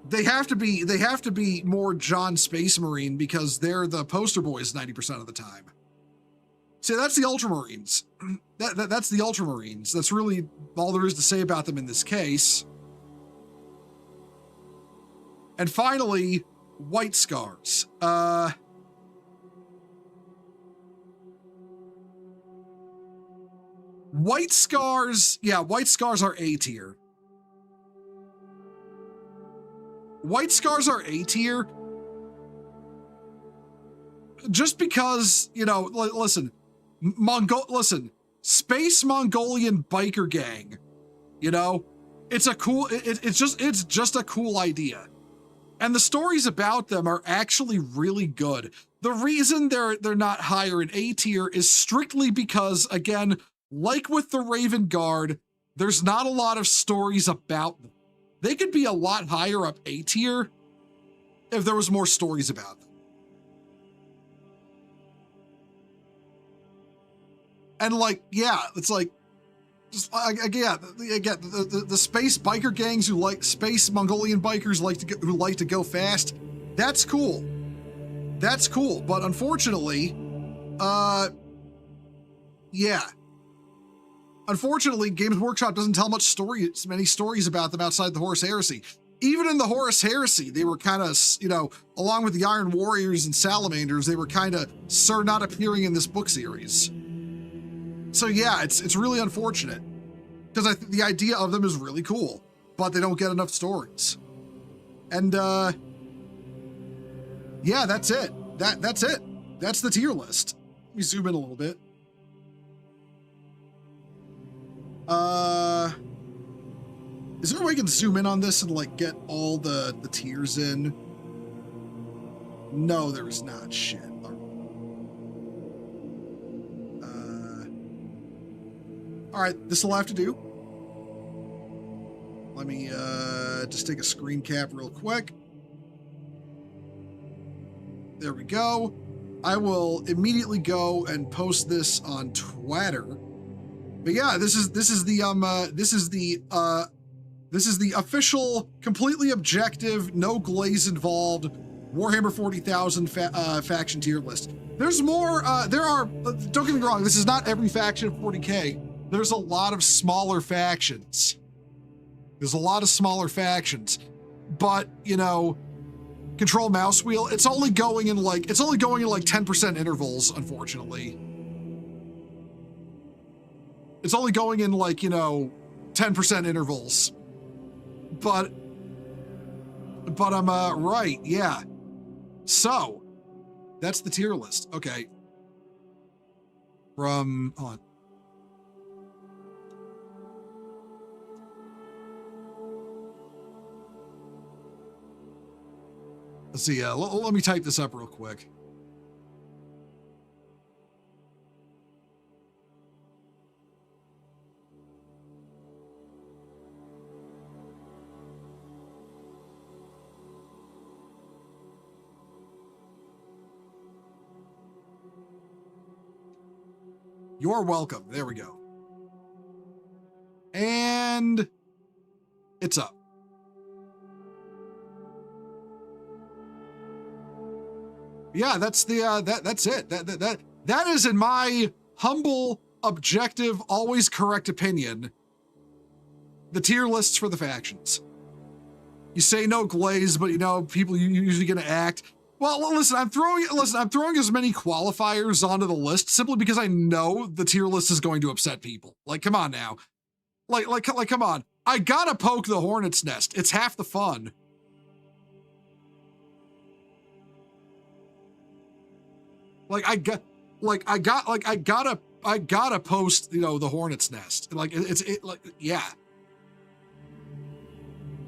They have to be more John Space Marine because they're the poster boys 90% of the time. See, that's the Ultramarines. That's the Ultramarines. That's really all there is to say about them in this case. And finally, White Scars. White Scars are A tier. White Scars are A tier just because, you know, listen, Space Mongolian biker gang, you know, it's just a cool idea. And the stories about them are actually really good. The reason they're not higher in A tier is strictly because, again, like with the Raven Guard, there's not a lot of stories about them. They could be a lot higher up A tier if there was more stories about them. And like, yeah, it's like, just again, the space biker gangs who like space Mongolian bikers who like to go fast. That's cool. That's cool. But unfortunately, yeah. Unfortunately, Games Workshop doesn't tell many stories about them outside the Horus Heresy. Even in the Horus Heresy, they were kind of, you know, along with the Iron Warriors and Salamanders, they were kind of not appearing in this book series. So yeah, it's really unfortunate because the idea of them is really cool, but they don't get enough stories. And yeah, that's it. That's it. That's the tier list. Let me zoom in a little bit. Is there a way I can zoom in on this and like get all the tiers in? No, there is not. Shit. All right, this will have to do. Let me just take a screen cap real quick. There we go. I will immediately go and post this on Twitter. But yeah, this is the official, completely objective, no glaze involved Warhammer 40,000 faction tier list. There's more. Don't get me wrong. This is not every faction of 40k. There's a lot of smaller factions. But you know, control mouse wheel. It's only going in like 10% intervals. Unfortunately, it's only going in like, you know, 10% intervals. But I'm right. Yeah. So that's the tier list. Okay. Hold on. Let's see. Let me type this up real quick. You're welcome. There we go. And it's up. Yeah, that's the that's it. That is, in my humble, objective, always correct opinion, the tier lists for the factions. You say no glaze, but you know, people usually gonna act. Well, listen, I'm throwing as many qualifiers onto the list simply because I know the tier list is going to upset people. Like, come on now. Like, come on. I gotta poke the hornet's nest. It's half the fun. I gotta post, you know, the hornet's nest. Like, yeah.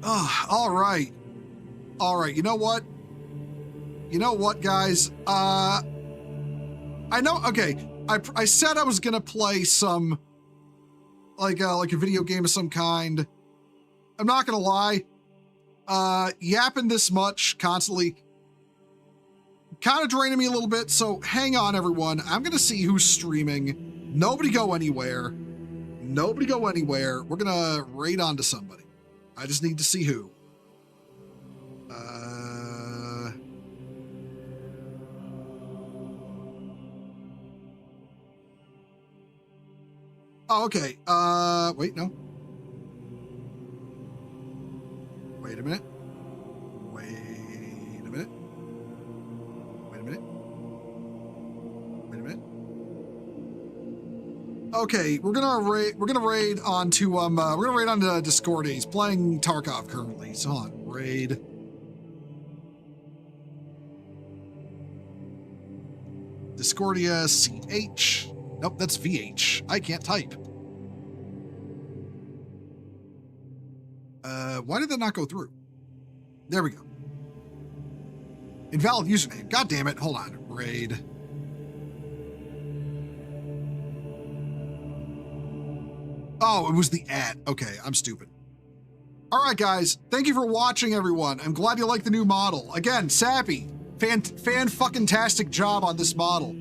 All right. You know what? Guys? I know. Okay. I said I was gonna play some, like a video game of some kind. I'm not gonna lie. Yapping this much constantly kind of draining me a little bit. So hang on, everyone. I'm gonna see who's streaming. Nobody go anywhere. We're gonna raid onto somebody. I just need to see who. Oh, okay. Wait, no. Wait a minute. Okay, we're gonna raid onto Discordia. He's playing Tarkov currently. So hold on, raid. Discordia CH. Nope, that's VH. I can't type. Why did that not go through? There we go. Invalid username. God damn it. Hold on. Raid. Oh, it was the ad. Okay, I'm stupid. All right, guys. Thank you for watching, everyone. I'm glad you like the new model. Again, Sappy, fan-fucking-tastic job on this model.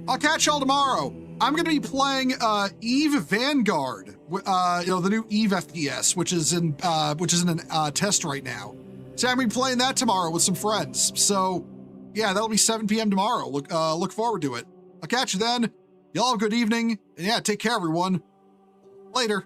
I'll catch y'all tomorrow. I'm going to be playing Eve Vanguard, you know, the new Eve FPS, which is in a test right now. So I'm going to be playing that tomorrow with some friends. So, yeah, that'll be 7 p.m. tomorrow. Look forward to it. I'll catch you then. Y'all have a good evening. And yeah, take care, everyone. Later.